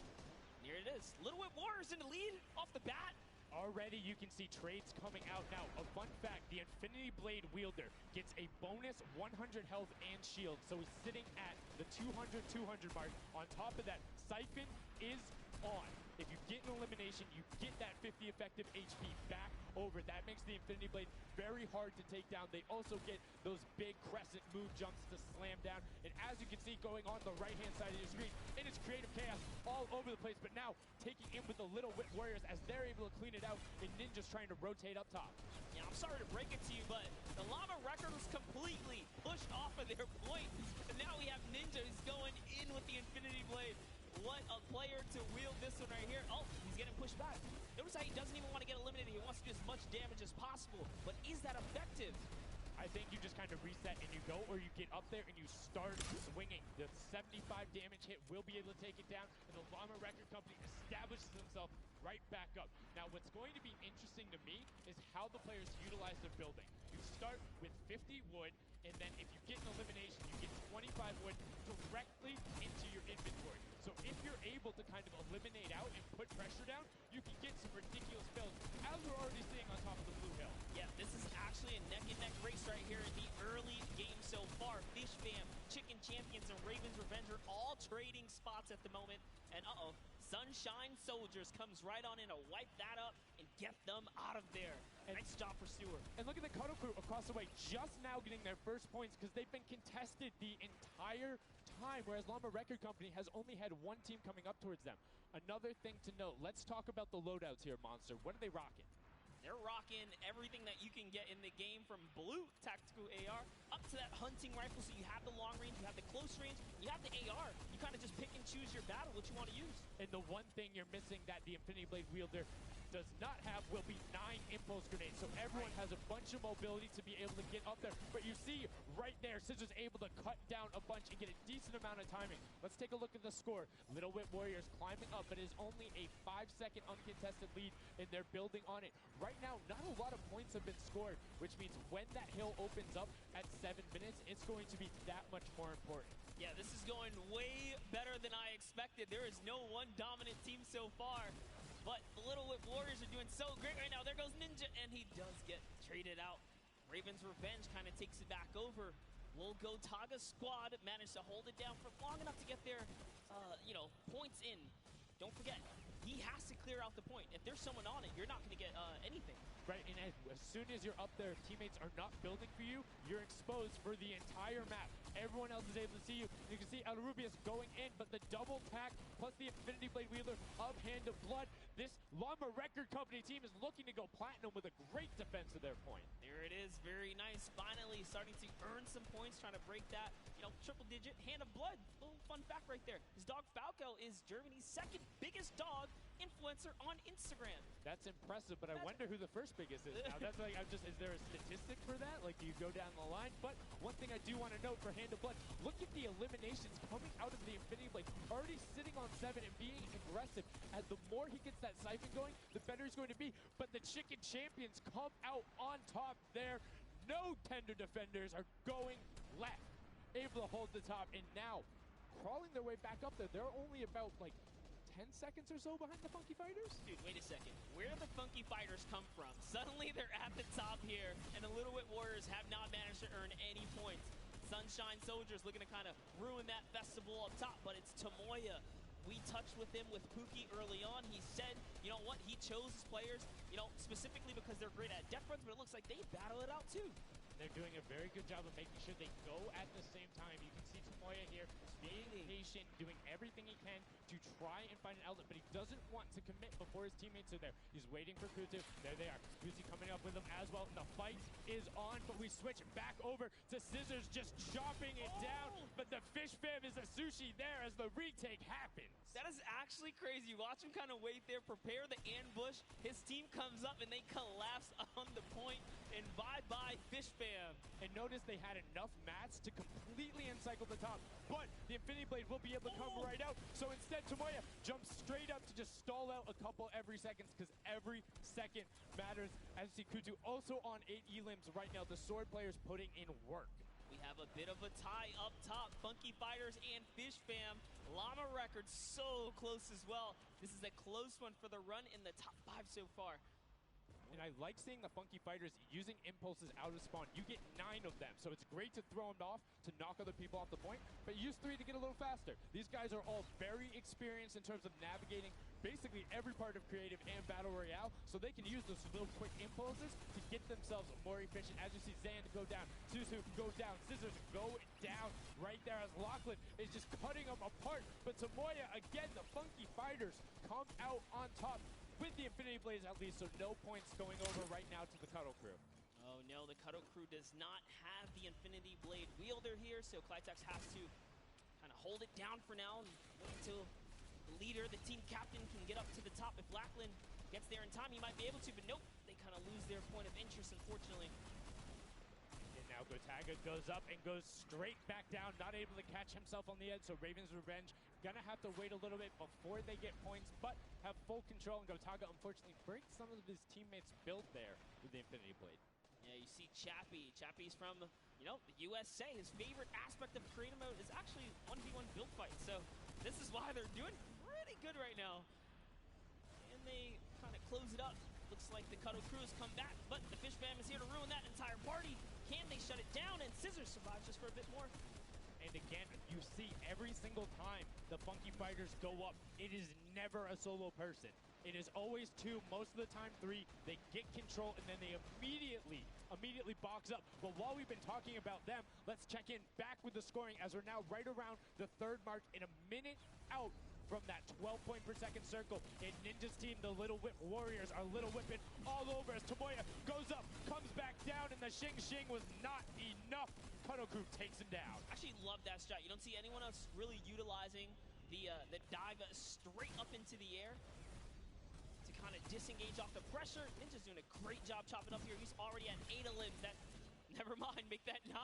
Here it is. Little Whip Warriors in the lead off the bat. Already you can see trades coming out now. A fun fact, the Infinity Blade wielder gets a bonus 100 health and shield, so he's sitting at the 200 mark. On top of that, Siphon is on. If you get an elimination, you get that 50 effective HP back over. That makes the Infinity Blade very hard to take down. They also get those big crescent move jumps to slam down. And as you can see going on the right-hand side of your screen, it is creative chaos all over the place. But now taking in with the Little Whip Warriors as they're able to clean it out, and Ninja's trying to rotate up top. Yeah, I'm sorry to break it to you, but the Llama record was completely pushed off of their point. And now we have Ninja who's going in with the Infinity Blade. What a player to wield this one right here. Oh, he's getting pushed back. Notice how he doesn't even want to get eliminated. He wants to do as much damage as possible. But is that effective? I think you just kind of reset and you go, or you get up there and you start swinging. The 75 damage hit will be able to take it down, and the Llama Record Company establishes himself right back up. Now, what's going to be interesting to me is how the players utilize their building. You start with 50 wood, and then if you get an elimination, you get 25 wood directly into your inventory. So if you're able to kind of eliminate out and put pressure down, you can get some ridiculous builds, as we're already seeing on top of the Blue Hill. Yeah, this is actually a neck-and-neck race right here in the early game so far. Fish Fam, Chicken Champions, and Raven's Revenge are all trading spots at the moment. And Sunshine Soldiers comes right on in to wipe that up and get them out of there. And nice job for Stewart. And look at the Cuddle Crew across the way, just now getting their first points because they've been contested the entire time, whereas Llama Record Company has only had one team coming up towards them. Another thing to note, let's talk about the loadouts here, Monster. What are they rocking? They're rocking everything that you can get in the game, from blue tactical AR up to that hunting rifle. So you have the long range, you have the close range, you have the AR. You kind of just pick and choose your battle, what you want to use. And the one thing you're missing that the Infinity Blade wielder does not have will be 9 impulse grenades. So everyone has a bunch of mobility to be able to get up there. But you see right there, Scissors able to cut down a bunch and get a decent amount of timing. Let's take a look at the score. Little Whip Warriors climbing up, but it is only a 5-second uncontested lead, and they're building on it. Right now, not a lot of points have been scored, which means when that hill opens up at 7 minutes, it's going to be that much more important. Yeah, this is going way better than I expected. There is no one dominant team so far. But the Little Whip Warriors are doing so great right now. There goes Ninja, and he does get traded out. Raven's Revenge kind of takes it back over. We'll go Taga squad managed to hold it down for long enough to get their, points in. Don't forget, he has to clear out the point. If there's someone on it, you're not going to get anything. Right, and as soon as you're up there, teammates are not building for you. You're exposed for the entire map. Everyone else is able to see you. You can see Rubius going in, but the double tack plus the Infinity Blade wielder of Hand of Blood. This Llama Record Company team is looking to go platinum with a great defense of their point. There it is, very nice. Finally starting to earn some points, trying to break that, triple digit. Hand of Blood, little fun fact right there. His dog Falco is Germany's second biggest dog influencer on Instagram. That's impressive, but I wonder who the first biggest is now. That's like, is there a statistic for that? Like, do you go down the line? But one thing I do want to note for Hand of Blood, look at the eliminations coming out of the Infinity Blade. Already sitting on 7 and being aggressive. And the more he gets that siphon going, the better he's going to be. But the Chicken Champions come out on top there. No tender defenders are going left. Able to hold the top, and now crawling their way back up there. They're only about, 10 seconds or so behind the Funky Fighters? Dude, wait a second. Where do the Funky Fighters come from? Suddenly they're at the top here, and the Little Whip Warriors have not managed to earn any points. Sunshine Soldiers looking to kind of ruin that festival up top, but it's Tomoya. We touched with him with Pookie early on. He said, you know what, he chose his players, specifically because they're great at death runs, but it looks like they battle it out too. They're doing a very good job of making sure they go at the same time. You can see Tomoya here being patient, doing everything he can to try and find an outlet, but he doesn't want to commit before his teammates are there. He's waiting for Kutu. There they are. Kutu coming up with him as well. The fight is on, but we switch back over to Scissors just chopping it down, but the Fish Fam is a sushi there as the retake happens. That is actually crazy. Watch him kind of wait there, prepare the ambush. His team comes up and they collapse on the point, and bye-bye Fish Fam. Fam. And notice they had enough mats to completely encircle the top, but the Infinity Blade will be able to come right out. So instead, Tomoya jumps straight up to just stall out a couple every seconds, because every second matters. As you see, Kutu also on 8 elims right now. The sword players putting in work. We have a bit of a tie up top. Funky Fighters and Fish Fam. Llama record so close as well. This is a close one for the run in the top 5 so far. And I like seeing the Funky Fighters using impulses out of spawn. You get 9 of them, so it's great to throw them off to knock other people off the point, but use 3 to get a little faster. These guys are all very experienced in terms of navigating basically every part of creative and battle royale, so they can use those little quick impulses to get themselves more efficient. As you see Zan go down, Susu go down, Scissors go down right there as Lachlan is just cutting them apart. But Tomoya, again, the Funky Fighters come out on top with the Infinity Blades at least, so no points going over right now to the Cuddle Crew. Oh no, the Cuddle Crew does not have the Infinity Blade wielder here, so Clitex has to kind of hold it down for now and wait until the leader, the team captain, can get up to the top. If Lachlan gets there in time, he might be able to, but nope, they kind of lose their point of interest, unfortunately. And now Gotaga goes up and goes straight back down, not able to catch himself on the edge, so Raven's Revenge gonna have to wait a little bit before they get points, but have full control, and Gotaga unfortunately breaks some of his teammates' build there with the Infinity Blade. Yeah, you see Chappie. Chappie's from, you know, the USA. His favorite aspect of creative mode is actually 1v1 build fights, so this is why they're doing pretty good right now. And they kind of close it up. Looks like the Cuddle Crew has come back, but the Fish Fam is here to ruin that entire party. Can they shut it down? And Scissors survives just for a bit more. And again, you see every single time the Funky Fighters go up, it is never a solo person. It is always 2, most of the time 3. They get control and then they immediately box up. But while we've been talking about them, let's check in back with the scoring as we're now right around the 3rd mark in a minute out from that 12 point per second circle. And Ninja's team, the Little Whip Warriors, are Little Whipping all over as Tomoya goes up, comes back down, and the Shing Shing was not enough. Cuddle Crew takes him down. I actually love that strat. You don't see anyone else really utilizing the dive straight up into the air to kind of disengage off the pressure. Ninja's doing a great job chopping up here. He's already at 8 elims. That, never mind, make that 9.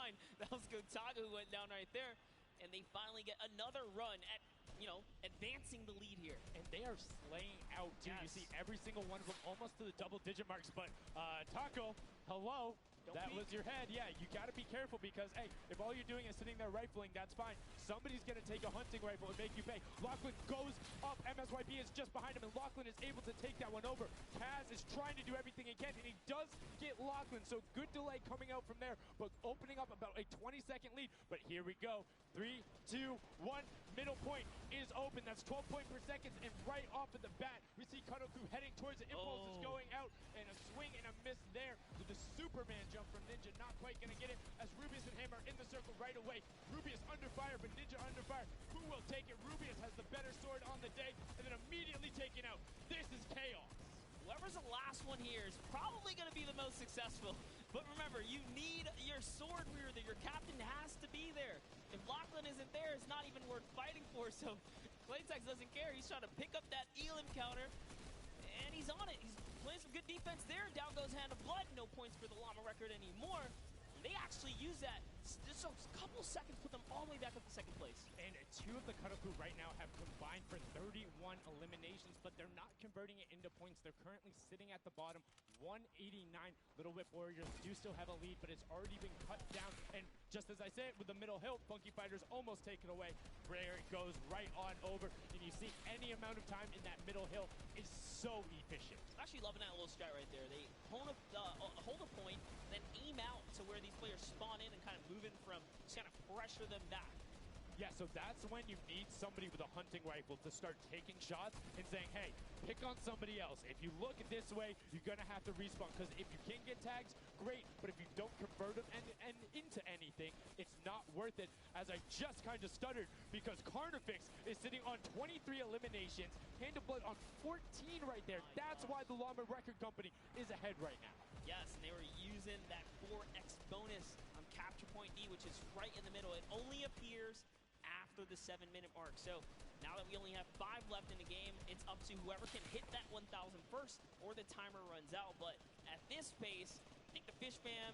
That was Gotaga who went down right there. And they finally get another run at, you know, advancing the lead here. And they are slaying out, too. Yes. You see every single one of them almost to the double-digit marks. But Taco, hello. That was your head. Yeah, you got to be careful because, hey, if all you're doing is sitting there rifling, that's fine. Somebody's going to take a hunting rifle and make you pay. Lachlan goes up. MSYP is just behind him, and Lachlan is able to take that one over. Kaz is trying to do everything he can, and he does get Lachlan, so good delay coming out from there, but opening up about a 20-second lead. But here we go. 3, 2, 1. Middle point is open. That's 12 point per second, and right off of the bat, we see Cuddle Crew heading towards it. Impulse is going out, and a swing and a miss there with the Superman jump from Ninja. Not quite going to get it as Rubius and Hammer in the circle right away. Rubius under fire, but Ninja under fire. Who will take it? Rubius has the better sword on the day, and then immediately taken out. This is chaos. Whoever's the last one here is probably going to be the most successful. But remember, you need your sword wielder. Your captain has to be there. If Lachlan isn't there, it's not even worth fighting for. So Claytex doesn't care. He's trying to pick up that elim counter, and he's on it. He's playing some good defense there. Down goes Hand of Blood. No points for the Llama record anymore. They actually use that. Just a couple seconds put them all the way back up to 2nd place. And 2 of the Cuddle Crew right now have combined for 31 eliminations, but they're not converting it into points. They're currently sitting at the bottom, 189. Little Whip Warriors do still have a lead, but it's already been cut down. And just as I said, with the middle hill, Funky Fighters almost take it away. There it goes right on over, and you see any amount of time in that middle hill is so efficient. I'm actually loving that little strat right there. They hold a point, then aim out to where these players spawn in and kind of move in from, just kind of pressure them back. Yeah, so that's when you need somebody with a hunting rifle to start taking shots and saying, hey, pick on somebody else. If you look this way, you're going to have to respawn, because if you can get tags, great, but if you don't convert them and into anything, it's not worth it. As I just kind of stuttered, because Carnifex is sitting on 23 eliminations, Hand of Blood on 14 right there. That's why the Llama Record Company is ahead right now. Yes, and they were using that 4x bonus on Capture Point D, which is right in the middle. It only appears after the 7-minute mark. So now that we only have 5 left in the game, it's up to whoever can hit that 1,000 first or the timer runs out. But at this pace, I think the Fish Fam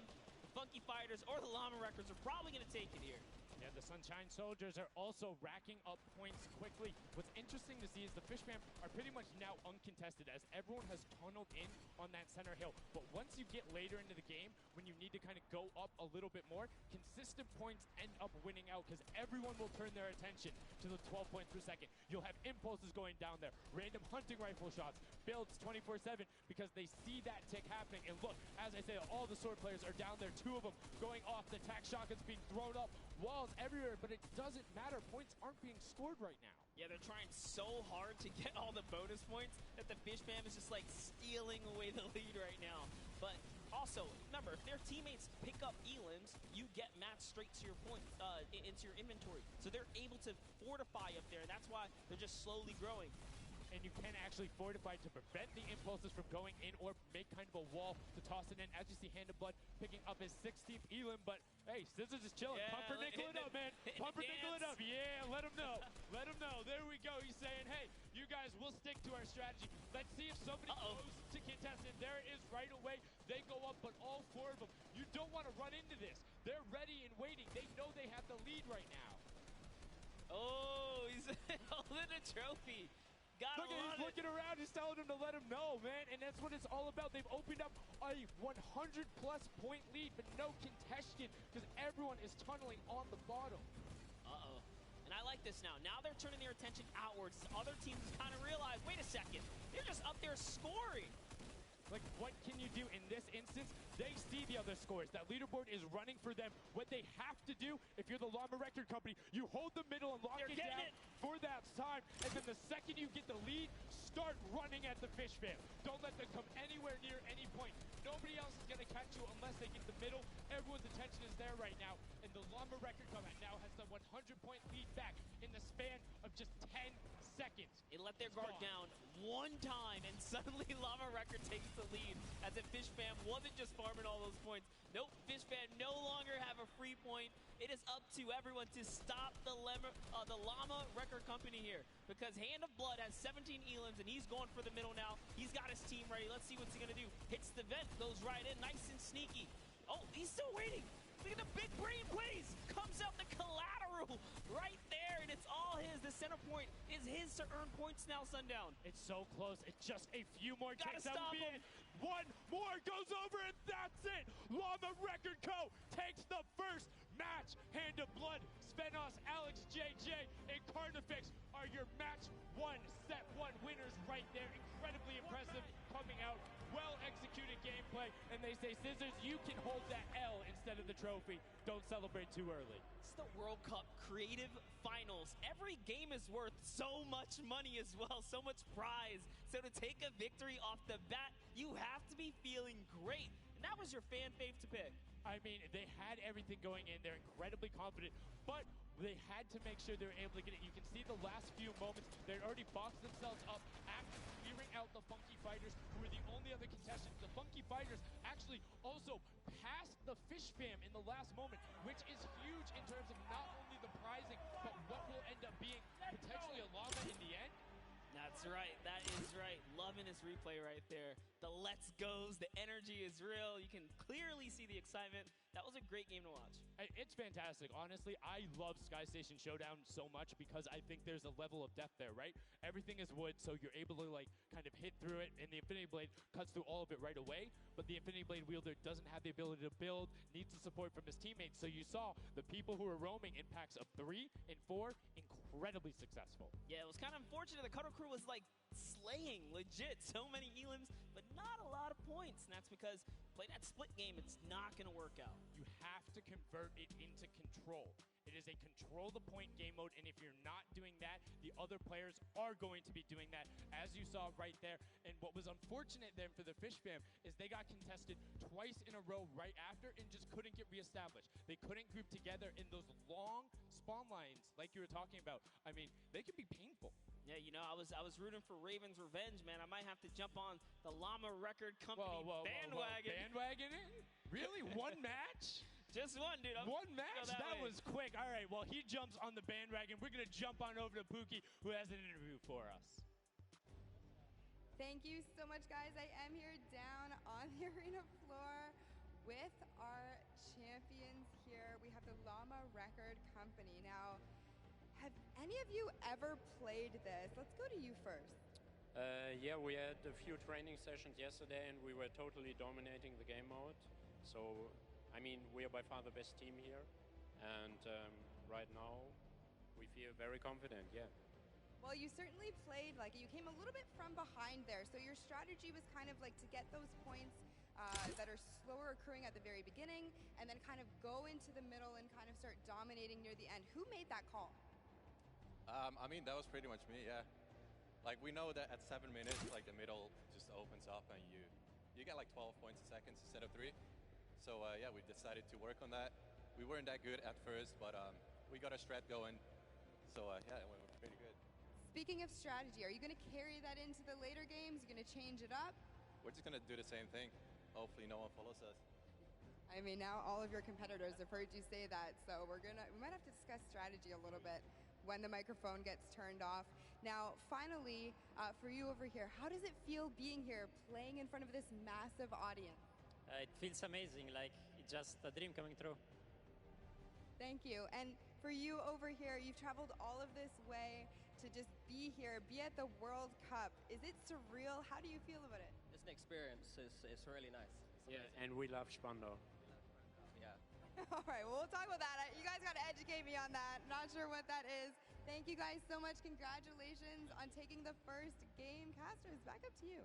Funky Fighters or the Llama Records are probably going to take it here. Yeah, the Sunshine Soldiers are also racking up points quickly. What's interesting to see is the Fish Fam are pretty much now uncontested as everyone has tunneled in on that center hill. But once you get later into the game, when you need to kind of go up a little bit more, consistent points end up winning out because everyone will turn their attention to the 12 points per second. You'll have impulses going down there, random hunting rifle shots, builds 24/7 because they see that tick happening. And look, as I say, all the sword players are down there, 2 of them going off, the tac shotguns being thrown up, walls everywhere, but it doesn't matter. Points aren't being scored right now. Yeah, they're trying so hard to get all the bonus points that the Fish Fam is just like stealing away the lead right now. But also, remember, if their teammates pick up elims, you get matched straight to your point, into your inventory. So they're able to fortify up there, and that's why they're just slowly growing. And you can actually fortify to prevent the impulses from going in or make kind of a wall to toss it in. As you see, Hand of Blood picking up his 16th elim, but hey, Scissors is chilling. Yeah, Pumpernickel it up, man. Pumpernickel it up. Yeah, let him know. Let him know. There we go. He's saying, hey, you guys will stick to our strategy. Let's see if somebody goes to contest it. There it is right away. They go up, but all 4 of them. You don't want to run into this. They're ready and waiting. They know they have the lead right now. Oh, he's holding a trophy. Look at he's looking around, he's telling him to let him know, man, and that's what it's all about. They've opened up a 100-plus point lead, but no contention because everyone is tunneling on the bottom. Uh-oh. And I like this now. Now they're turning their attention outwards. Other teams kind of realize, wait a second, they're just up there scoring. Like, what can you do in this instance? They see the other scores. That leaderboard is running for them. What they have to do, if you're the Llama Record Company, you hold the middle and lock it down for that time. And then the second you get the lead, start running at the Fish Fam. Don't let them come anywhere near any point. Nobody else is going to catch you unless they get the middle. Everyone's attention is there right now. And the Llama Record Company now has the 100-point lead back in the span of just 10 seconds. They let their guard down one time, and suddenly Llama Record takes the lead as if Fish Fam wasn't just farming all those points. Nope, Fish Fam no longer have a free point. It is up to everyone to stop the Llama Record Company here because Hand of Blood has 17 elims, and he's going for the middle now. He's got his team ready. Let's see what's he going to do. Hits the vent, goes right in, nice and sneaky. Oh, he's still waiting. Look at the big brain plays. Comes out the collateral right there, and it's all his. The center point is his to earn points now, Sundown. It's so close. It's just a few more ticks. Gotta stop him. One more goes over, and that's it. Llama Record Co. takes the first match. Hand of Blood, Spenos, Alex JJ, and Carnifex are your match 1, set 1 winners right there. Incredibly impressive coming out. Well-executed gameplay, and they say, Scissors, you can hold that L instead of the trophy. Don't celebrate too early. It's the World Cup Creative Finals. Every game is worth so much money as well, so much prize. So to take a victory off the bat, you have to be feeling great. And that was your fan fave to pick. I mean, they had everything going in. They're incredibly confident, but they had to make sure they were able to get it. You can see the last few moments, they'd already boxed themselves up after clearing out the Funky Fighters, who were the only other contestants. The Funky Fighters actually also passed the Fish Fam in the last moment, which is huge in terms of not only the prizing, but what will end up being potentially a llama in the end. That's right. That is right. Loving this replay right there. The let's goes, the energy is real. You can clearly see the excitement. That was a great game to watch. It's fantastic. Honestly, I love Sky Station Showdown so much because I think there's a level of depth there, right? Everything is wood, so you're able to like kind of hit through it, and the Infinity Blade cuts through all of it right away, but the Infinity Blade wielder doesn't have the ability to build, needs the support from his teammates. So you saw the people who were roaming in packs of 3 and 4, incredibly successful. Yeah, it was kind of unfortunate. The Cutter Crew was like slaying, legit, so many elims, but not a lot of points, and that's because play that split game, it's not going to work out. You have to convert it into control. It is a control the point game mode, and if you're not doing that, the other players are going to be doing that, as you saw right there. And what was unfortunate then for the Fish Fam is they got contested twice in a row right after and just couldn't get reestablished. They couldn't group together in those long spawn lines like you were talking about. I mean, they could be painful. Yeah, you know, I was rooting for Raven's Revenge, man. I might have to jump on the Llama Record Company bandwagon. Bandwagon it? Really? One match? Just one, dude. One match? That was quick. All right, well, he jumps on the bandwagon. We're going to jump on over to Pookie, who has an interview for us. Thank you so much, guys. I am here down on the arena floor with our champions here. We have the Llama Record Company. Now, have any of you ever played this? Let's go to you first. Yeah, we had a few training sessions yesterday and we were totally dominating the game mode. So, I mean, we are by far the best team here. And right now, we feel very confident, yeah. Well, you certainly played, like, you came a little bit from behind there. So your strategy was kind of like to get those points that are slower occurring at the very beginning and then kind of go into the middle and kind of start dominating near the end. Who made that call? I mean, that was pretty much me, yeah. Like, we know that at 7 minutes, like, the middle just opens up and you get like 12 points a second instead of 3. So, yeah, we decided to work on that. We weren't that good at first, but we got a strat going. So, yeah, it went pretty good. Speaking of strategy, are you going to carry that into the later games? Are you going to change it up? We're just going to do the same thing. Hopefully no one follows us. I mean, now all of your competitors have heard you say that, so we might have to discuss strategy a little bit when the microphone gets turned off. Now, finally, for you over here, how does it feel being here, playing in front of this massive audience? It feels amazing, like it's just a dream coming true. Thank you. And for you over here, you've traveled all of this way to just be here, be at the World Cup. Is it surreal? How do you feel about it? It's an experience. It's really nice. Yeah, and we love Spandau. Yeah. All right, well, we'll talk about that. You guys got to educate me on that. Not sure what that is. Thank you guys so much. Congratulations on taking the first game. Casters, back up to you.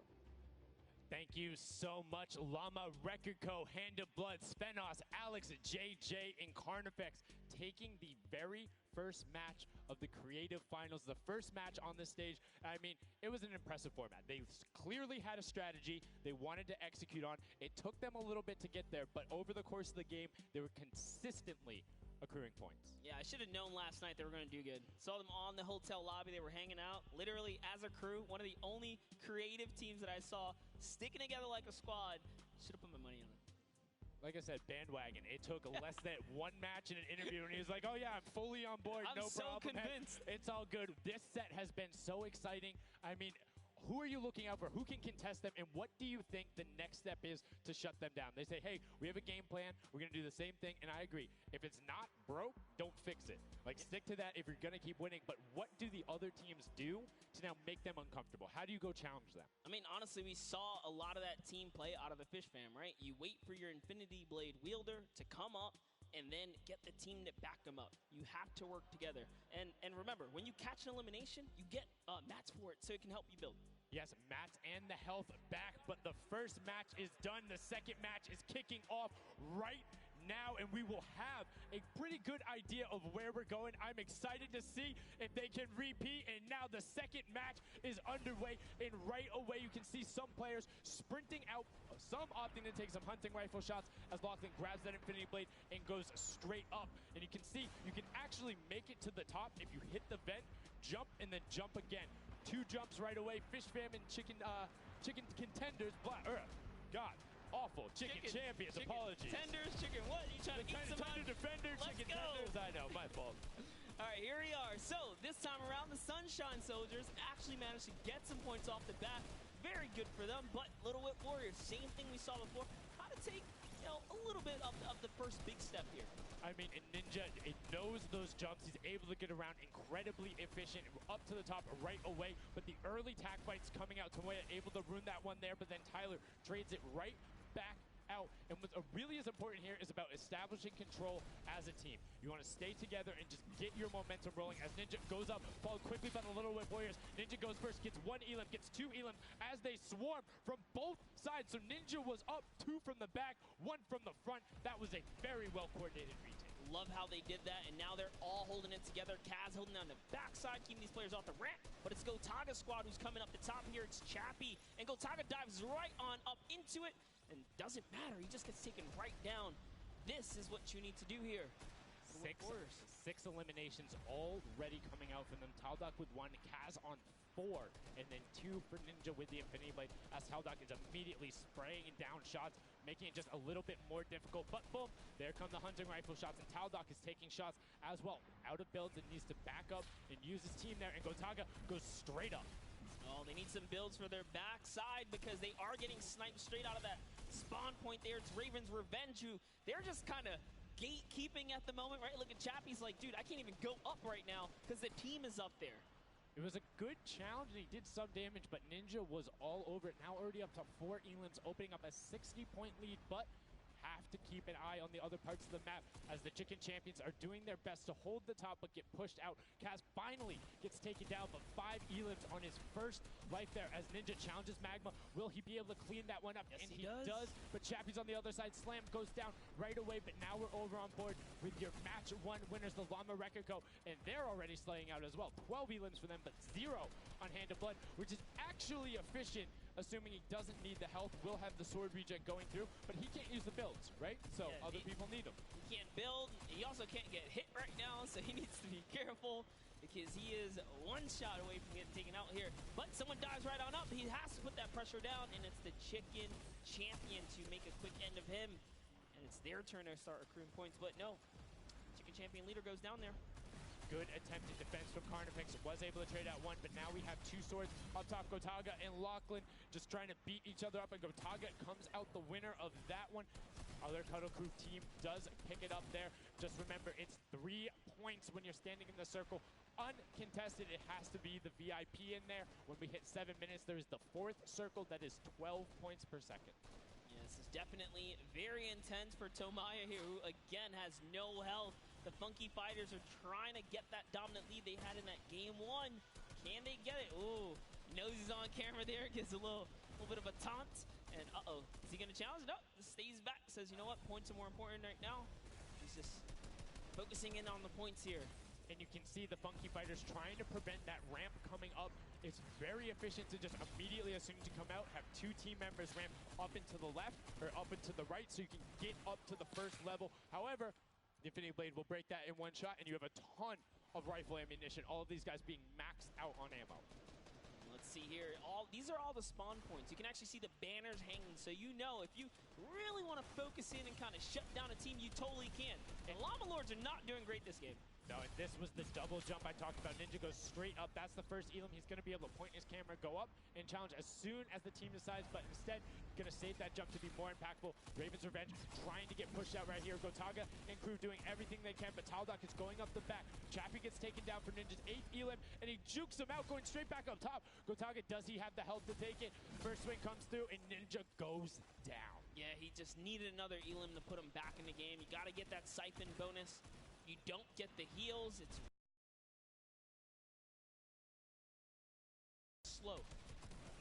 Thank you so much, Llama, Record Co., Hand of Blood, Spenos, Alex, JJ, and Carnifex taking the very first match of the creative finals, the first match on this stage. I mean, it was an impressive format. They clearly had a strategy they wanted to execute on. It took them a little bit to get there, but over the course of the game, they were consistently accruing points. Yeah, I should have known last night they were going to do good. Saw them on the hotel lobby. They were hanging out, literally as a crew. One of the only creative teams that I saw sticking together like a squad. Should have put my money on it. Like I said, bandwagon. It took less than one match in an interview, and he was like, oh yeah, I'm fully on board, no problem. I'm so convinced. It's all good. This set has been so exciting. I mean, who are you looking out for? Who can contest them? And what do you think the next step is to shut them down? They say, hey, we have a game plan. We're going to do the same thing. And I agree. If it's not broke, don't fix it. Like, stick to that if you're going to keep winning. But what do the other teams do to now make them uncomfortable? How do you go challenge them? I mean, honestly, we saw a lot of that team play out of the Fish Fam, right? You wait for your Infinity Blade wielder to come up and then get the team that back them up. You have to work together. And remember, when you catch an elimination, you get mats for it so it can help you build. Yes, mats and the health back, but the first match is done. The second match is kicking off right now, and we will have a pretty good idea of where we're going. I'm excited to see if they can repeat, and now the second match is underway, and right away you can see some players sprinting out, some opting to take some hunting rifle shots as Lachlan grabs that Infinity Blade and goes straight up. And you can see you can actually make it to the top if you hit the vent, jump, and then jump again. 2 jumps right away. Fish Fam and chicken contenders. God, awful. Chicken champions. Apologies. Tenders, chicken what? You trying to eat some Tender defender, chicken tenders. I know, my fault. All right, here we are. So this time around, the Sunshine Soldiers actually managed to get some points off the bat. Very good for them, but Little Whip Warriors, same thing we saw before. How to take, a little bit of the first big step here. I mean, Ninja, it knows those jumps. He's able to get around incredibly efficient, up to the top right away. But the early tack fights coming out, Tomoya able to ruin that one there, but then Tyler trades it right back out. And what really is important here is about establishing control as a team. You want to stay together and just get your momentum rolling as Ninja goes up, followed quickly by the Little Whip Warriors. Ninja goes first, gets 1 elim, gets 2 elim as they swarm from both sides. So Ninja was up 2 from the back, 1 from the front. That was a very well-coordinated retake. Love how they did that, and now they're all holding it together. Kaz holding on the backside, keeping these players off the ramp. But it's Gotaga squad who's coming up the top here. It's Chappie, and Gotaga dives right on up into it. And doesn't matter, he just gets taken right down. This is what you need to do here. 6 eliminations already coming out from them. Taldock with 1, Kaz on 4, and then 2 for Ninja with the Infinity Blade, as Taldock is immediately spraying down shots, making it just a little bit more difficult. But boom, there come the hunting rifle shots, and Taldock is taking shots as well. Out of builds and needs to back up and use his team there, and Gotaga goes straight up. Oh, they need some builds for their backside because they are getting sniped straight out of that spawn point there. It's Raven's Revenge, who they're just kind of gatekeeping at the moment, right? Look at Chappie's like, dude, I can't even go up right now because the team is up there. It was a good challenge, and he did some damage, but Ninja was all over it. Now already up to 4 elims, opening up a 60-point lead, but have to keep an eye on the other parts of the map as the Chicken Champions are doing their best to hold the top but get pushed out. Kaz finally gets taken down, but 5 elims on his first life there as Ninja challenges Magma. Will he be able to clean that one up? Yes, and he does. But Chappie's on the other side. Slam goes down right away, but now we're over on board with your match 1 winners, the Llama Rekiko, and they're already slaying out as well. 12 elims for them, but 0 on Hand of Blood, which is actually efficient, assuming he doesn't need the health. Will have the sword regen going through, but he can't use the builds, right? So Yeah, other people need them. He can't build. He also can't get hit right now, so he needs to be careful because he is 1 shot away from getting taken out here. But someone dives right on up. He has to put that pressure down, and it's the Chicken Champion to make a quick end of him. And it's their turn to start accruing points, but no. Chicken Champion leader goes down there. Good attempted defense from Carnifex. Was able to trade out 1, but now we have 2 swords up top. Gotaga and Lachlan just trying to beat each other up, and Gotaga comes out the winner of that one. Other Cuddle Crew team does pick it up there. Just remember, it's 3 points when you're standing in the circle. Uncontested, it has to be the VIP in there. When we hit 7 minutes, there is the 4th circle that is 12 points per second. Yeah, this is definitely very intense for Tomaya here, who again has no health. The Funky Fighters are trying to get that dominant lead they had in that game 1. Can they get it? Ooh, knows he's on camera there, gives a little bit of a taunt. And uh-oh, is he gonna challenge? No, stays back, says, you know what, points are more important right now. He's just focusing in on the points here. And you can see the Funky Fighters trying to prevent that ramp coming up. It's very efficient to just immediately, as soon as you come out, have 2 team members ramp up and to the left or up and to the right so you can get up to the first level. However, the Infinity Blade will break that in 1 shot, and you have a ton of rifle ammunition. All of these guys being maxed out on ammo. Let's see here. These are all the spawn points. You can actually see the banners hanging, so you know if you really want to focus in and kind of shut down a team, you totally can. And Llama Lords are not doing great this game. No, and this was the double jump I talked about. Ninja goes straight up. That's the first elim. He's going to be able to point his camera, go up, and challenge as soon as the team decides, but instead, going to save that jump to be more impactful. Raven's Revenge trying to get pushed out right here. Gotaga and crew doing everything they can, but Taldock is going up the back. Chappie gets taken down for Ninja's 8th elim, and he jukes him out, going straight back up top. Gotaga, does he have the health to take it? First swing comes through, and Ninja goes down. Yeah, he just needed another elim to put him back in the game. You got to get that siphon bonus. You don't get the heals. It's slow.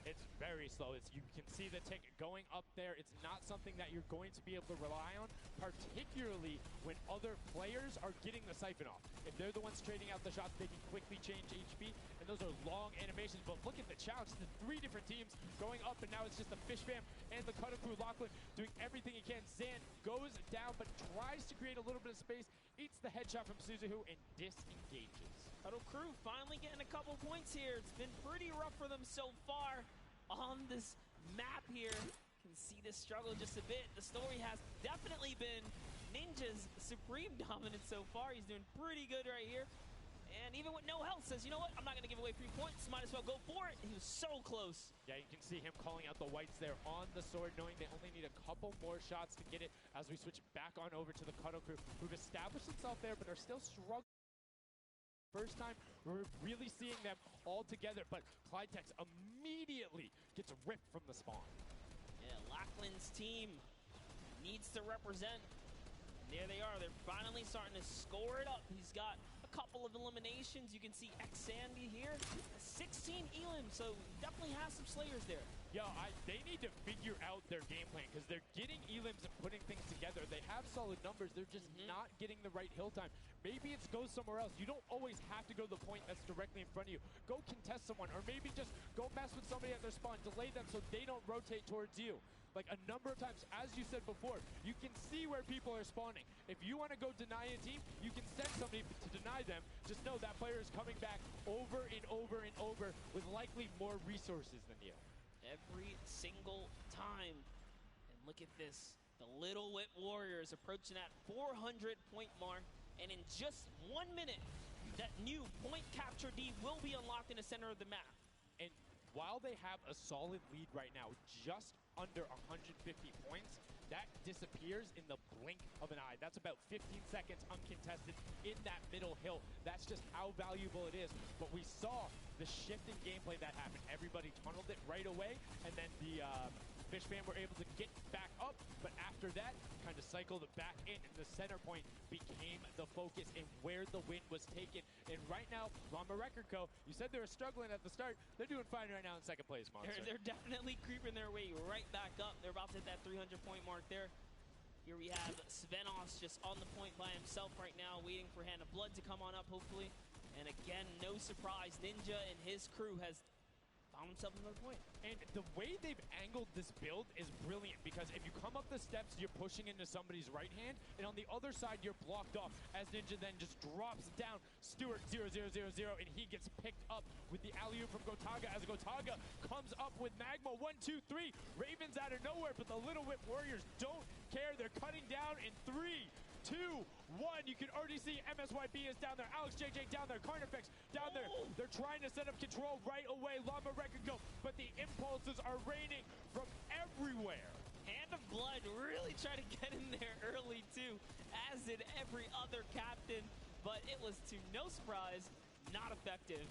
It's very slow. You can see the tick going up there. It's not something that you're going to be able to rely on, particularly when other players are getting the siphon off. If they're the ones trading out the shots, they can quickly change HP, and those are long animations. But look at the challenge. The 3 different teams going up, and now it's just the Fish Fam and the Cuddle Crew. Lachlan doing everything he can. Zan goes down, but tries to create a little bit of space, eats the headshot from Suzuhu, and disengages. Cuddle Crew finally getting a couple points here. It's been pretty rough for them so far on this map here. Can see this struggle just a bit. The story has definitely been Ninja's supreme dominance so far. He's doing pretty good right here. And even with no health, says, you know what, I'm not going to give away 3 points. Might as well go for it. He was so close. Yeah, you can see him calling out the whites there on the sword, knowing they only need a couple more shots to get it as we switch back on over to the Cuddle Crew, who've established themselves there, but are still struggling. First time we're really seeing them all together, but Clytex immediately gets ripped from the spawn. Yeah, Lachlan's team needs to represent. And there they are. They're finally starting to score it up. He's got a couple of eliminations. You can see X-Sandy here. 16 elim, so definitely has some slayers there. Yo, they need to figure out their game plan because they're getting elims and putting things together. They have solid numbers. They're just not getting the right hill time. Maybe it's go somewhere else. You don't always have to go to the point that's directly in front of you. Go contest someone, or maybe just go mess with somebody at their spawn. Delay them so they don't rotate towards you. Like a number of times, as you said before, you can see where people are spawning. If you want to go deny a team, you can send somebody to deny them. Just know that player is coming back over and over and over with likely more resources than you. Every single time. And look at this. The Little Whip Warriors approaching that 400-point mark. And in just 1 minute, that new point capture D will be unlocked in the center of the map. And while they have a solid lead right now, just under 150 points, that disappears in the blink of an eye. That's about 15 seconds uncontested in that middle hill. That's just how valuable it is. But we saw the shift in gameplay that happened. Everybody tunneled it right away, and then the Fish fam were able to get back up, but after that, kind of cycled it back in, and the center point became the focus and where the win was taken. And right now, Llama Record Co., you said they were struggling at the start. They're doing fine right now in second place, Monster. They're definitely creeping their way right back up. They're about to hit that 300-point mark there. Here we have Svenos just on the point by himself right now, waiting for Hand of Blood to come on up, hopefully. And again, no surprise, Ninja and his crew has found himself another point. And the way they've angled this build is brilliant, because if you come up the steps, you're pushing into somebody's right hand, and on the other side, you're blocked off, as Ninja then just drops down Stewart 0-0-0-0, and he gets picked up with the alley-oop from Gotaga, as Gotaga comes up with Magma. 1, 2, 3, Ravens out of nowhere, but the Little Whip Warriors don't care. They're cutting down in 3, 2, 1. You can already see MSYB is down there. Alex JJ down there. Carnifex down there. They're trying to set up control right away. Llama Record go, but the impulses are raining from everywhere. Hand of Blood really tried to get in there early too, as did every other captain, but it was to no surprise, not effective.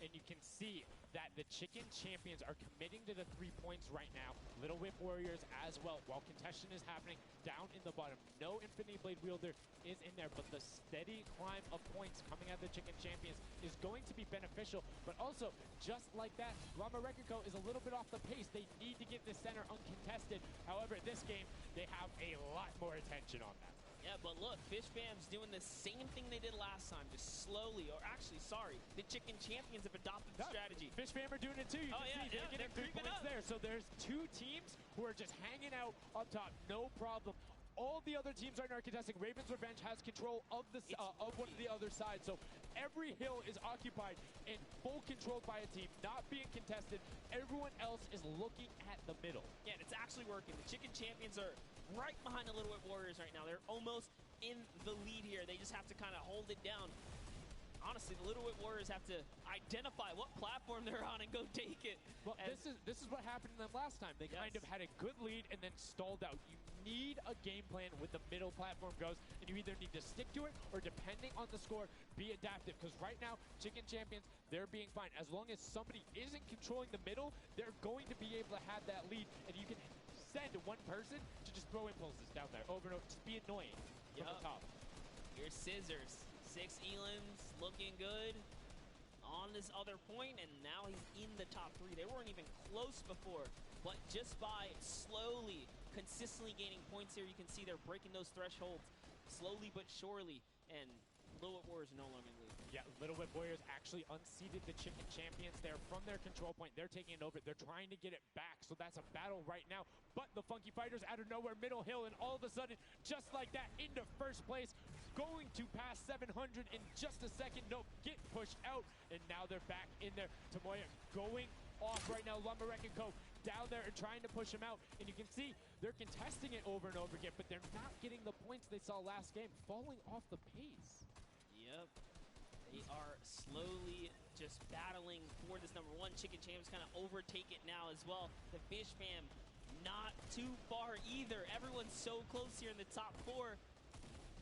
And you can see that the Chicken Champions are committing to the 3 points right now. Little Whip Warriors as well, while contention is happening down in the bottom. No Infinity Blade Wielder is in there, but the steady climb of points coming out of the Chicken Champions is going to be beneficial. But also, just like that, Llama Record Co. is a little bit off the pace. They need to get the center uncontested. However, this game, they have a lot more attention on that. Yeah, but look, Fish Fam's doing the same thing they did last time, just slowly, or actually, sorry, the Chicken Champions have adopted the strategy. Fish Fam are doing it too. You can see they're getting 3 points there. So there's 2 teams who are just hanging out up top, no problem. All the other teams right now are contesting. Raven's Revenge has control of the of one of the other side. So every hill is occupied and full controlled by a team, not being contested. Everyone else is looking at the middle. Yeah, and it's actually working. The Chicken Champions are right behind the Little Whip Warriors right now. They're almost in the lead here. They just have to kind of hold it down. Honestly, the Little Whip Warriors have to identify what platform they're on and go take it. Well, this is what happened to them last time. They kind of had a good lead and then stalled out. You need a game plan with the middle platform goes, and you either need to stick to it or, depending on the score, be adaptive. Because right now, Chicken Champions, they're being fine. As long as somebody isn't controlling the middle, they're going to be able to have that lead, and you can send one person to just throw impulses down there over and over. Just be annoying from the top. Here's Scissors. 6 Elans looking good on this other point, and now he's in the top 3. They weren't even close before, but just by slowly, consistently gaining points here, you can see they're breaking those thresholds slowly but surely, and Little Whip Warriors are no longer in the lead. Yeah, Little Whip Warriors actually unseated the Chicken Champions there from their control point. They're taking it over. They're trying to get it back, so that's a battle right now. But the Funky Fighters out of nowhere, middle hill, and all of a sudden, just like that, into first place, going to pass 700 in just a second. Nope, get pushed out, and now they're back in there. Tomoya going off right now. Llama Record Co. down there and trying to push him out, and you can see they're contesting it over and over again, but they're not getting the points they saw last game, falling off the pace. Yep. They are slowly just battling for this number 1. Chicken Champs kind of overtake it now as well. The Fish Fam not too far either. Everyone's so close here in the top 4.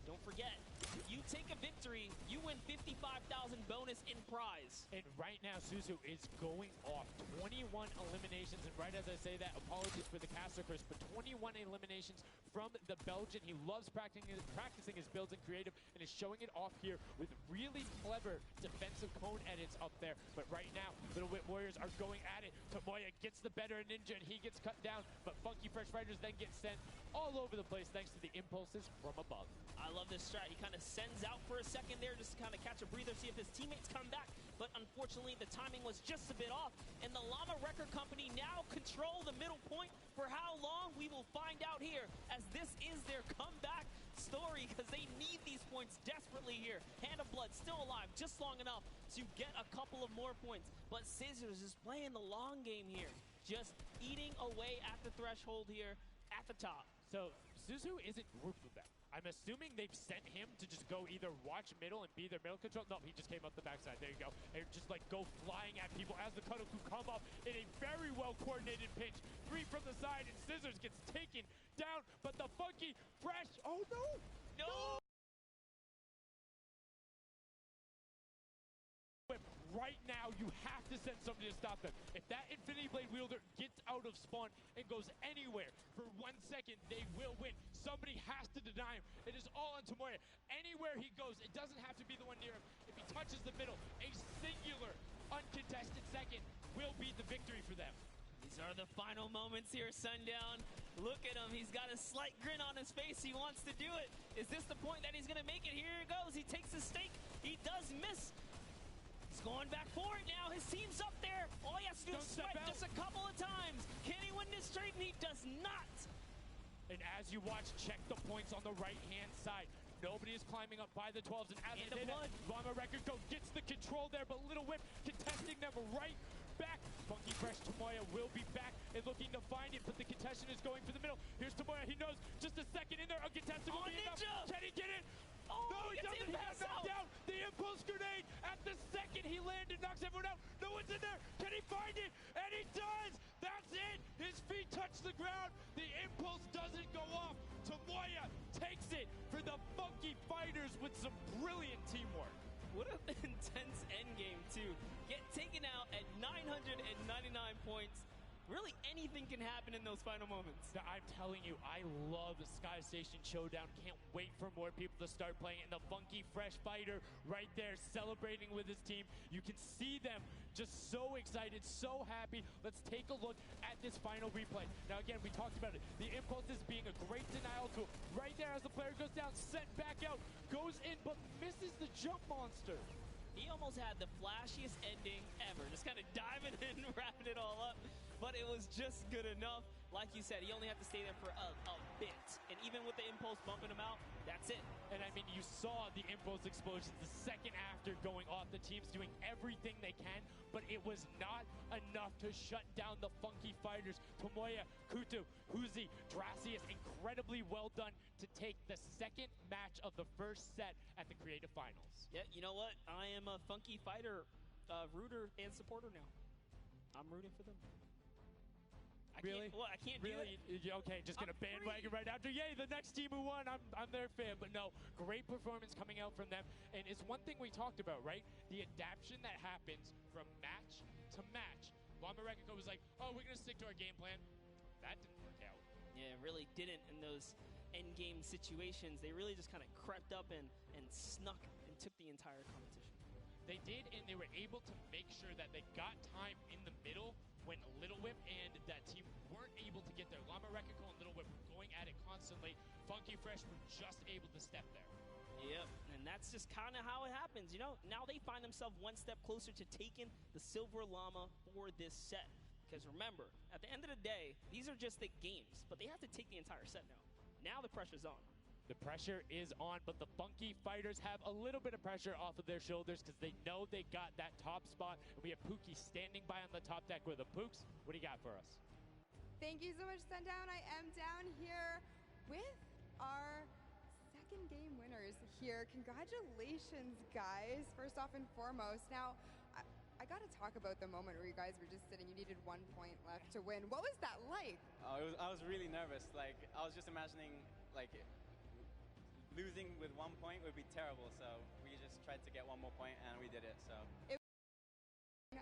Don't forget, you take a victory, you win 55,000 bonus in prize. And right now, Suzu is going off. 21 eliminations, and right as I say that, apologies for the caster curse, but 21 eliminations from the Belgian. He loves practicing his builds in creative, and is showing it off here with really clever defensive cone edits up there. But right now, Little Whip Warriors are going at it. Tomoya gets the better of Ninja, and he gets cut down, but Funky Fresh Fighters then get sent all over the place thanks to the impulses from above. I love this strat. He kind of sends out for a second there just to kind of catch a breather, see if his teammates come back. But unfortunately, the timing was just a bit off. And the Llama Record Company now control the middle point. For how long, we will find out here, as this is their comeback story, because they need these points desperately here. Hand of Blood still alive just long enough to get a couple of more points. But Scissors is playing the long game here, just eating away at the threshold here at the top. So Suzu isn't grouped with them. I'm assuming they've sent him to just go either watch middle and be their middle control. No, he just came up the backside. There you go. And just like go flying at people as the Kadoku come up in a very well coordinated pinch. 3 from the side, and Scissors gets taken down, but the Funky Fresh, oh no! No! Right now, you have to send somebody to stop them. If that Infinity Blade wielder gets out of spawn and goes anywhere for 1 second, they will win. Somebody has to deny him. It is all on Tomoya. Anywhere he goes, it doesn't have to be the one near him. If he touches the middle, a singular, uncontested second will be the victory for them. These are the final moments here, Sundown. Look at him. He's got a slight grin on his face. He wants to do it. Is this the point that he's going to make it? Here it goes. He takes the stake. He does miss. He's going back for it now. His team's up there. All he has to do is sweat just a couple of times. Can he win this straight? And he does not. And as you watch, check the points on the right-hand side. Nobody is climbing up by the 12s. And as they did, Llama Record Go gets the control there, but Little Whip contesting them right back. Funky Fresh Tomoya will be back and looking to find it, but the contestant is going for the middle. Here's Tomoya. He knows just a second in there. Uncontested will be enough. Can he get it? Oh, no, he doesn't. He got knocked down. The impulse grenade at the second he landed knocks everyone out. No one's in there. Can he find it? And he does. That's it. His feet touch the ground. The impulse doesn't go off. Tomoya takes it for the Funky Fighters with some brilliant teamwork. What an intense endgame, too. Get taken out at 999 points. Really, anything can happen in those final moments. I'm telling you, I love the Sky Station Showdown. Can't wait for more people to start playing it. And the Funky Fresh Fighter right there celebrating with his team. You can see them just so excited, so happy. Let's take a look at this final replay. Now, again, we talked about it. The impulse is being a great denial tool. Right there as the player goes down, sent back out, goes in, but misses the jump monster. He almost had the flashiest ending ever. Just kind of diving in, wrapping it all up. But it was just good enough. Like you said, he only had to stay there for a bit. And even with the impulse bumping him out, that's it. And I mean, you saw the impulse explosions the second after going off. The team's doing everything they can, but it was not enough to shut down the Funky Fighters. Tomoya, Kutu, Huzi, Dracius, incredibly well done to take the second match of the first set at the Creative Finals. Yeah, you know what? I am a Funky Fighter rooter and supporter now. I'm rooting for them. Really? I can't really? do it. Okay, just gonna bandwagon right after. Yay, the next team who won. I'm their fan. But no, great performance coming out from them. And it's one thing we talked about, right? The adaptation that happens from match to match. Llama Record was like, oh, we're gonna stick to our game plan. That didn't work out. Yeah, it really didn't in those end game situations. They really just kind of crept up and snuck and took the entire competition. They did, and they were able to make sure that they got time in the middle when Little Whip and that team weren't able to get there. Llama Record and Little Whip were going at it constantly. Funky Fresh were just able to step there. Yep, and that's just kind of how it happens, you know? Now they find themselves one step closer to taking the Silver Llama for this set. Because remember, at the end of the day, these are just the games, but they have to take the entire set now. Now the pressure's on. The pressure is on, but the Funky Fighters have a little bit of pressure off of their shoulders because they know they got that top spot. And we have Pookie standing by on the top deck with the Pooks. What do you got for us? Thank you so much, Sundown. I am down here with our second game winners here. Congratulations, guys, first off and foremost. Now, I got to talk about the moment where you guys were just sitting. You needed 1 point left to win. What was that like? I was really nervous. Like, I was just imagining, like, losing with 1 point would be terrible, so we just tried to get 1 more point, and we did it, so.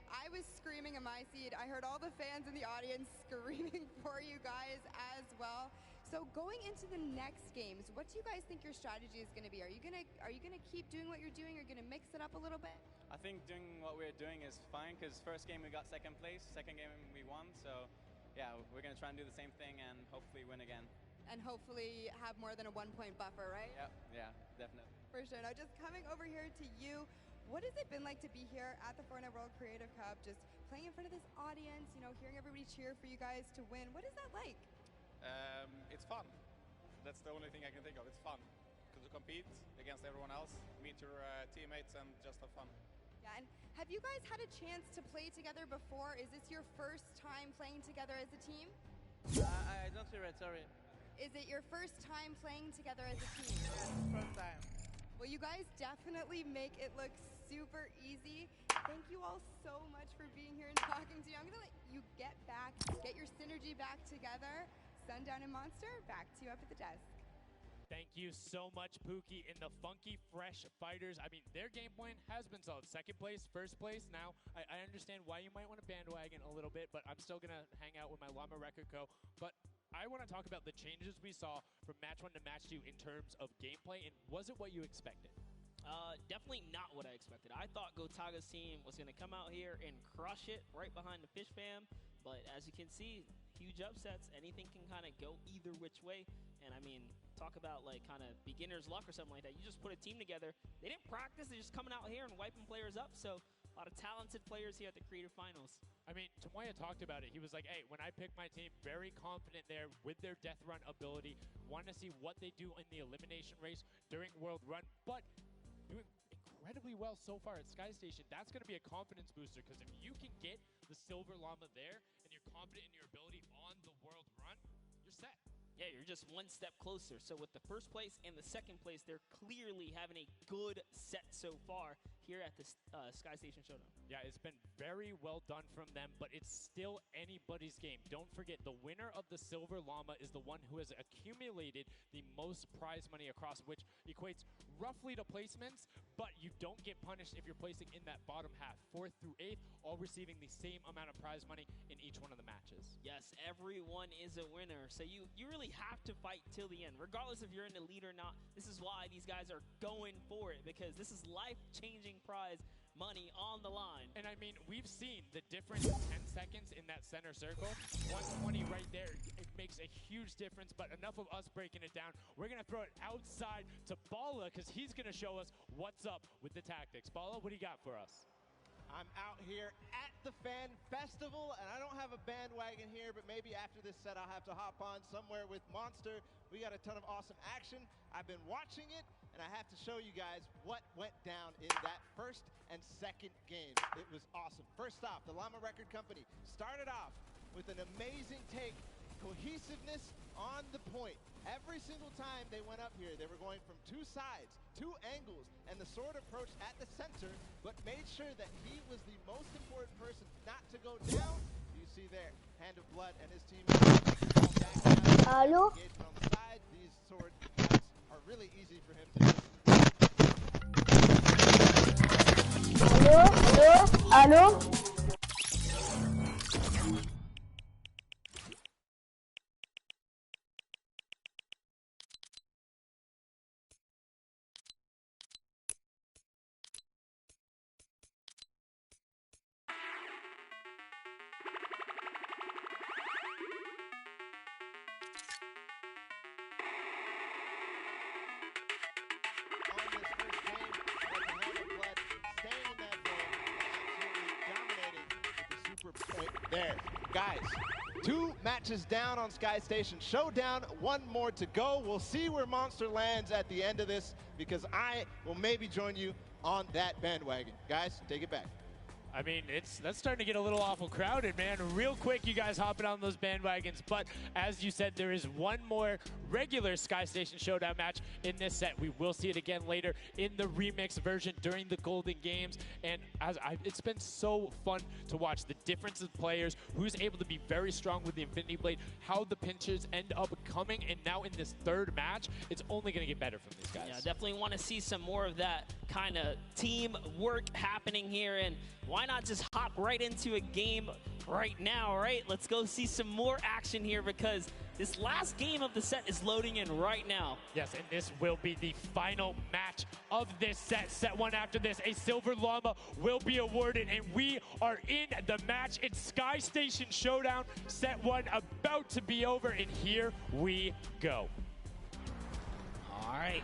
I was screaming in my seat. I heard all the fans in the audience screaming for you guys as well. So going into the next games, what do you guys think your strategy is going to be? Are you going to keep doing what you're doing? Are you going to mix it up a little bit? I think doing what we're doing is fine, because first game we got second place, second game we won, so yeah, we're going to try and do the same thing and hopefully win again. And hopefully have more than a 1 point buffer, right? Yep, yeah, definitely. For sure. Now, just coming over here to you, what has it been like to be here at the Fortnite World Creative Cup, just playing in front of this audience, you know, hearing everybody cheer for you guys to win? What is that like? It's fun. That's the only thing I can think of. It's fun to compete against everyone else, meet your teammates, and just have fun. Yeah, and have you guys had a chance to play together before? Is this your first time playing together as a team? I don't hear it, sorry. Is it your first time playing together as a team? First time. Well, you guys definitely make it look super easy. Thank you all so much for being here and talking to me. I'm gonna let you get back, get your synergy back together. Sundown and Monster, back to you up at the desk. Thank you so much, Pookie. And the Funky Fresh Fighters, I mean, their game plan has been solid. Second place, first place. Now, I understand why you might want to bandwagon a little bit, but I'm still going to hang out with my Llama Record Co. But I want to talk about the changes we saw from match 1 to match 2 in terms of gameplay, and was it what you expected? Definitely not what I expected. I thought Gotaga's team was going to come out here and crush it right behind the Fish Fam, but as you can see, huge upsets. Anything can kind of go either which way, and I mean, talk about like kind of beginner's luck or something like that. You just put a team together. They didn't practice. They're just coming out here and wiping players up, so a lot of talented players here at the Creative Finals. I mean, Tomoya talked about it. He was like, hey, when I pick my team, very confident there with their death run ability. Want to see what they do in the elimination race during World Run, but doing incredibly well so far at Sky Station. That's going to be a confidence booster, because if you can get the Silver Llama there and you're confident in your ability on the World Run, you're set. Yeah, you're just one step closer. So with the first place and the second place, they're clearly having a good set so far here at the Sky Station Showdown. Yeah, it's been very well done from them, but it's still anybody's game. Don't forget, the winner of the Silver Llama is the one who has accumulated the most prize money across, which equates roughly to placements, but you don't get punished if you're placing in that bottom half. 4th through 8th, all receiving the same amount of prize money in each one of the matches. Yes, everyone is a winner. So you really have to fight till the end. Regardless if you're in the lead or not, this is why these guys are going for it, because this is life-changing prize money on the line. And I mean, we've seen the difference in 10 seconds in that center circle. 120 right there, it makes a huge difference, but enough of us breaking it down. We're going to throw it outside to Bala, because he's going to show us what's up with the tactics. Bala, what do you got for us? I'm out here at the Fan Festival, and I don't have a bandwagon here, but maybe after this set I'll have to hop on somewhere with Monster. We got a ton of awesome action. I've been watching it, and I have to show you guys what went down in that first and second game. It was awesome. First off, the Llama Record Company started off with an amazing take, cohesiveness on the point. Every single time they went up here, they were going from 2 sides, 2 angles, and the sword approached at the center, but made sure that he was the most important person not to go down. You see there, Hand of Blood and his team. Hello? On the side, these sword attacks are really easy for him to do. Hello? Hello? There, guys, 2 matches down on Sky Station Showdown, 1 more to go. We'll see where Monster lands at the end of this, because I will maybe join you on that bandwagon. Guys, take it back. I mean, that's starting to get a little awful crowded, man. Real quick, you guys hopping on those bandwagons. But as you said, there is 1 more regular Sky Station Showdown match in this set. We will see it again later in the remix version during the Golden Games. And it's been so fun to watch the difference of players, who's able to be very strong with the Infinity Blade, how the pinches end up coming. And now in this 3rd match, it's only going to get better from these guys. Yeah, definitely want to see some more of that kind of team work happening here. And why not just hop right into a game right now, right? Let's go see some more action here, because this last game of the set is loading in right now. Yes, and this will be the final match of this set. Set 1 after this, a Silver Llama will be awarded, and we are in the match. It's Sky Station Showdown, set 1 about to be over, and here we go. All right,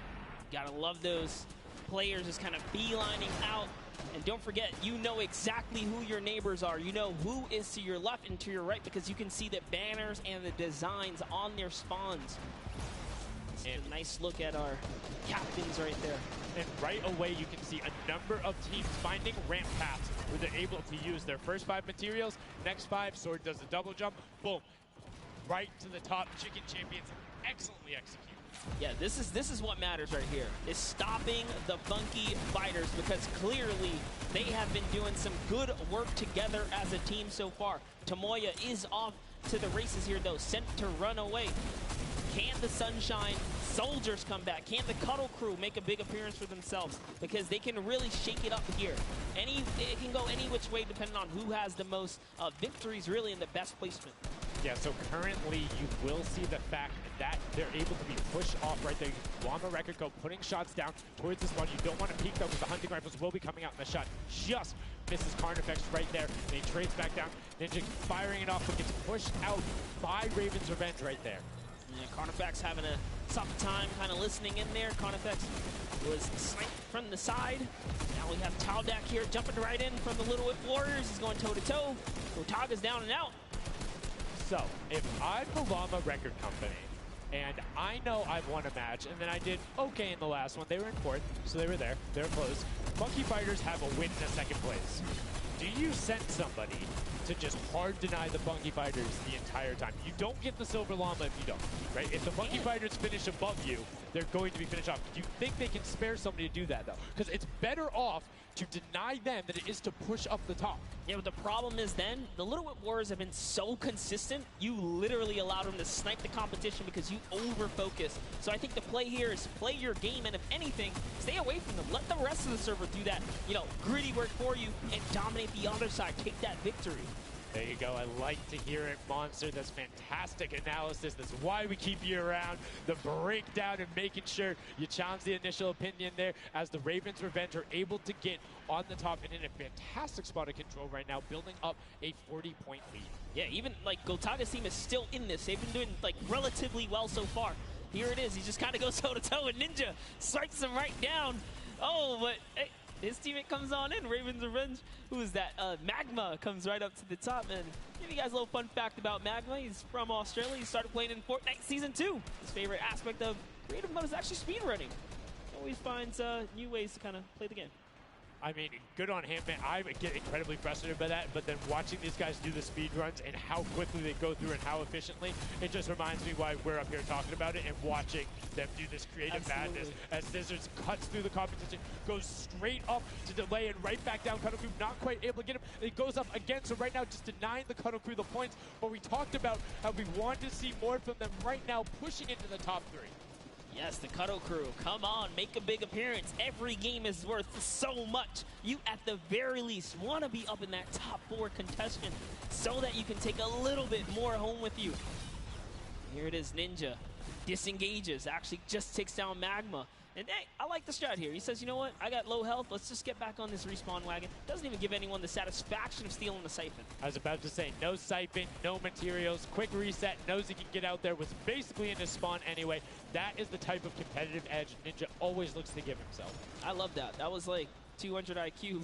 gotta love those players just kind of beelining out. And don't forget, you know exactly who your neighbors are. You know who is to your left and to your right, because you can see the banners and the designs on their spawns. And a nice look at our captains right there. And right away, you can see a number of teams finding ramp paths where they're able to use their first 5 materials. Next 5, sword does the double jump. Boom. right to the top. Chicken Champions excellently executed. Yeah, this is what matters right here, is stopping the Funky Fighters, because clearly they have been doing some good work together as a team so far. Tomoya is off to the races here, though, sent to run away. Can the Sunshine Soldiers come back? Can the Cuddle Crew make a big appearance for themselves? Because they can really shake it up here. It can go any which way depending on who has the most victories, really, in the best placement. Yeah, so currently you will see the fact that they're able to be pushed off right there. Llama Record Co. putting shots down towards the spawn. You don't want to peek though, because the hunting rifles will be coming out, and the shot just misses Carnifex right there. And he trades back down. Ninja firing it off, but gets pushed out by Raven's Revenge right there. Yeah, Carnifex having a tough time kind of listening in there. Carnifex was sniped from the side. Now we have Taldak here jumping right in from the Little Whip Warriors. He's going toe-to-toe. Gotaga's down and out. So, if I'm the Llama Record Company, and I know I've won a match, and then I did okay in the last one, they were in fourth, so they were there, they were close. Funky Fighters have a win in a second place. Do you send somebody to just hard deny the Funky Fighters the entire time? You don't get the Silver Llama if you don't, right? If the Funky Fighters finish above you, they're going to be finished off. Do you think they can spare somebody to do that, though? Because it's better off to deny them than it is to push up the top. Yeah, but the problem is then, the Little Whip Warriors have been so consistent, you literally allowed them to snipe the competition because you over-focus. So I think the play here is play your game, and if anything, stay away from them. Let the rest of the server do that, gritty work for you and dominate the other side. Take that victory. There you go. I like to hear it, Monster. That's fantastic analysis. That's why we keep you around. The breakdown and making sure you challenge the initial opinion there as the Ravens Revenge are able to get on the top and in a fantastic spot of control right now, building up a 40-point lead. Yeah, even Gotaga's team is still in this. They've been doing relatively well so far. Here it is. He just kind of goes toe-to-toe and Ninja strikes him right down. Oh, but hey, his teammate comes on in, Ravens Revenge. Who is that? Magma comes right up to the top. And give you guys a little fun fact about Magma. He's from Australia. He started playing in Fortnite Season 2. His favorite aspect of creative mode is actually speedrunning. Always finds new ways to kind of play the game. I mean, good on him, man. I get incredibly frustrated by that, but then watching these guys do the speed runs and how quickly they go through and how efficiently, it just reminds me why we're up here talking about it and watching them do this creative madness as Scissors cuts through the competition, goes straight up to delay and right back down. Cuddle Crew not quite able to get him. It goes up again, so right now just denying the Cuddle Crew the points, but we talked about how we want to see more from them right now, pushing into the top three. Yes, the Cuddle Crew, come on, make a big appearance. Every game is worth so much. You, at the very least, want to be up in that top 4 contention so that you can take a little bit more home with you. Here it is, Ninja. Disengages, actually just takes down Magma. And hey, I like the strat here. He says, you know what, I got low health, let's just get back on this respawn wagon. Doesn't even give anyone the satisfaction of stealing the siphon. I was about to say, no siphon, no materials, quick reset, knows he can get out there, was basically in his spawn anyway. That is the type of competitive edge Ninja always looks to give himself. I love that. That was like 200 IQ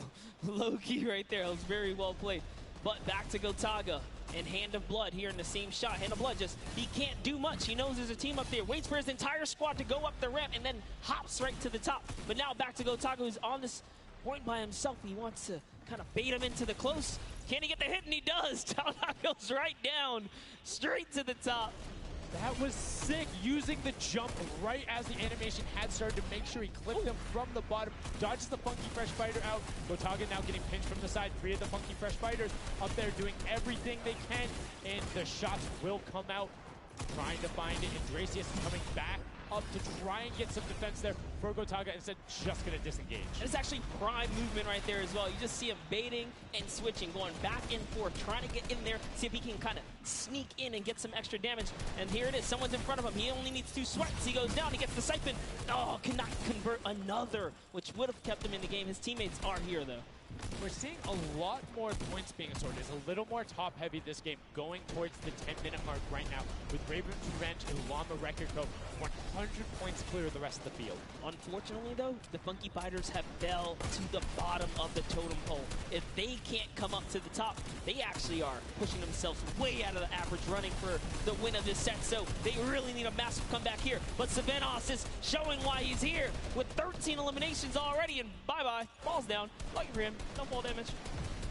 low-key right there. It was very well played. But back to Gotaga and Hand of Blood here in the same shot. Hand of Blood he can't do much. He knows there's a team up there. Waits for his entire squad to go up the ramp and then hops right to the top. But now back to Gotaga, who's on this point by himself. He wants to kind of bait him into the close. Can he get the hit? And he does. Taldak goes right down, straight to the top. That was sick, using the jump right as the animation had started to make sure he clipped him from the bottom, dodges the Funky Fresh Fighter out. Gotaga now getting pinched from the side. 3 of the Funky Fresh Fighters up there doing everything they can, and the shots will come out. Trying to find it, and Dracius is coming back up to try and get some defense there for Gotaga, instead just going to disengage. And it's actually prime movement right there as well. You just see him baiting and switching, going back and forth, trying to get in there, see if he can kind of sneak in and get some extra damage. And here it is, someone's in front of him. He only needs 2 swipes. He goes down, he gets the siphon. Oh, cannot convert another, which would have kept him in the game. His teammates are here, though. We're seeing a lot more points being assorted. It's a little more top-heavy this game, going towards the 10-minute mark right now, with Ravens Revenge and Llama Record Co. 100 points clear of the rest of the field. Unfortunately, though, the Funky Fighters have fell to the bottom of the totem pole. If they can't come up to the top, they actually are pushing themselves way out of the average, running for the win of this set. So they really need a massive comeback here. But Savenos is showing why he's here with 13 eliminations already, and bye-bye. Falls down. Lucky for him. No fall damage.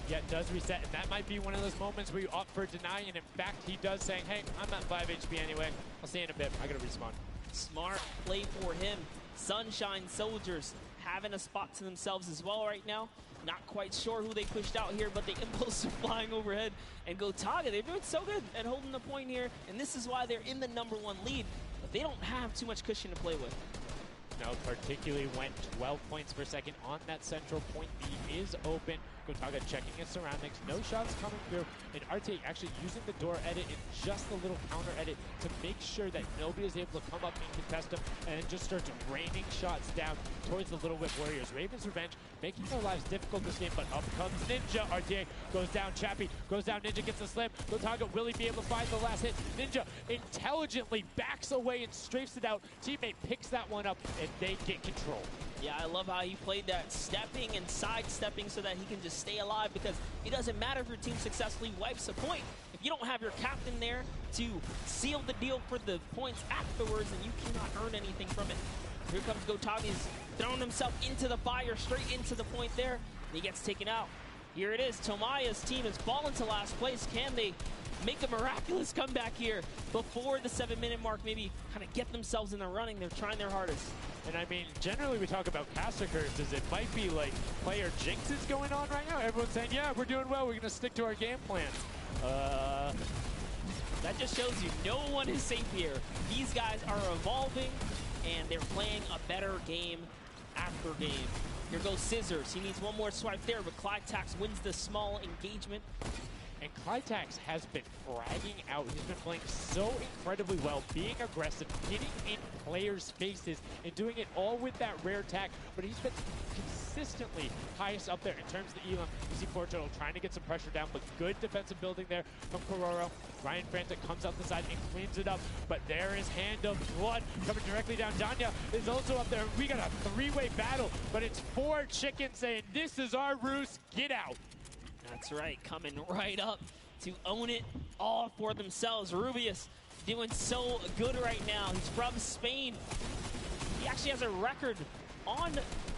yet does reset, and that might be one of those moments where you opt for deny, and in fact, he does saying, hey, I'm at 5 HP anyway. I'll see you in a bit. I gotta respawn. Smart play for him. Sunshine Soldiers having a spot to themselves as well right now. Not quite sure who they pushed out here, but the impulse are flying overhead. And Gotaga, they're doing so good at holding the point here, and this is why they're in the #1 lead. But they don't have too much cushion to play with. No, particularly when 12 points per second on that central point B is open. Gotaga checking his surroundings, no shots coming through, and RTA actually using the door edit and just a little counter edit to make sure that nobody is able to come up and contest him, and just starts raining shots down towards the Little Whip Warriors. Raven's Revenge making their lives difficult this game, but up comes Ninja. RTA goes down, Chappie goes down, Ninja gets the slam. Gotaga, will he be able to find the last hit? Ninja intelligently backs away and strafes it out. Teammate picks that one up, and they get control. Yeah, I love how he played that stepping and sidestepping so that he can just stay alive, because it doesn't matter if your team successfully wipes a point. If you don't have your captain there to seal the deal for the points afterwards, then you cannot earn anything from it. Here comes Gotaga. He's thrown himself into the fire, straight into the point there, and he gets taken out. Here it is. Tomaya's team has fallen to last place. Can they make a miraculous comeback here before the 7-minute mark? Maybe kind of get themselves in the running. They're trying their hardest. And I mean, generally we talk about caster curses. It might be like player jinxes going on right now. Everyone's saying, yeah, we're doing well. We're going to stick to our game plan. That just shows you no one is safe here. These guys are evolving, and they're playing a better game after game. Here goes Scissors. He needs one more swipe there, but Clytax wins the small engagement. And Clytax has been fragging out. He's been playing so incredibly well, being aggressive, getting in players' faces, and doing it all with that rare tag. But he's been consistently highest up there in terms of the elim. You see Portugal trying to get some pressure down, but good defensive building there from Kororo. Ryan Frantic comes out the side and cleans it up, but there is Hand of Blood coming directly down. Danya is also up there. We got a three-way battle, but it's 4 chickens saying, this is our roost, get out. That's right, coming right up to own it all for themselves. Rubius doing so good right now. He's from Spain. He actually has a record on,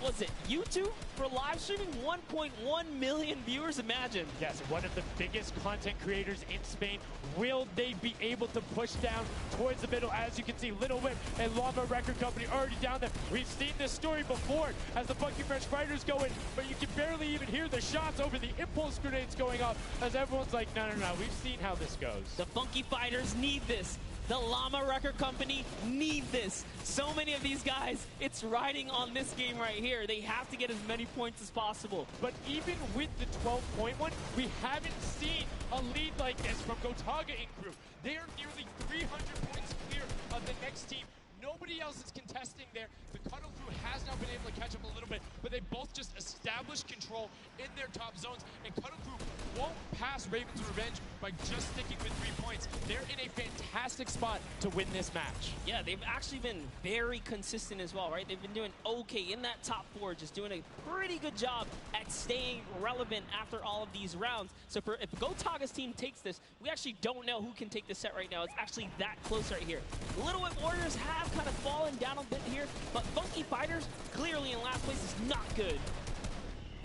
was it YouTube for live streaming? 1.1 million viewers, imagine. Yes, one of the biggest content creators in Spain. Will they be able to push down towards the middle? As you can see, Little Whip and Llama Record Company already down there. We've seen this story before as the Funky Fresh Fighters go in, but you can barely even hear the shots over the impulse grenades going off as everyone's like, no, we've seen how this goes. The Funky Fighters need this. The Llama Record Company need this. So many of these guys, it's riding on this game right here. They have to get as many points as possible. But even with the 12-point one, we haven't seen a lead like this from Gotaga and crew. They are nearly 300 points clear of the next team. Nobody else is contesting there. The Cuddle crew has now been able to catch up a little bit, but they both just established control in their top zones, and Cuddle crew won't pass Raven's Revenge by just sticking with 3 points. They're in a fantastic spot to win this match. Yeah, they've actually been very consistent as well, right? They've been doing okay in that top 4, just doing a pretty good job at staying relevant after all of these rounds. So if Gotaga's team takes this, we actually don't know who can take the set right now. It's actually that close right here. Little Whip Warriors have kind of fallen down a bit here, but Funky Fighters clearly in last place is not good.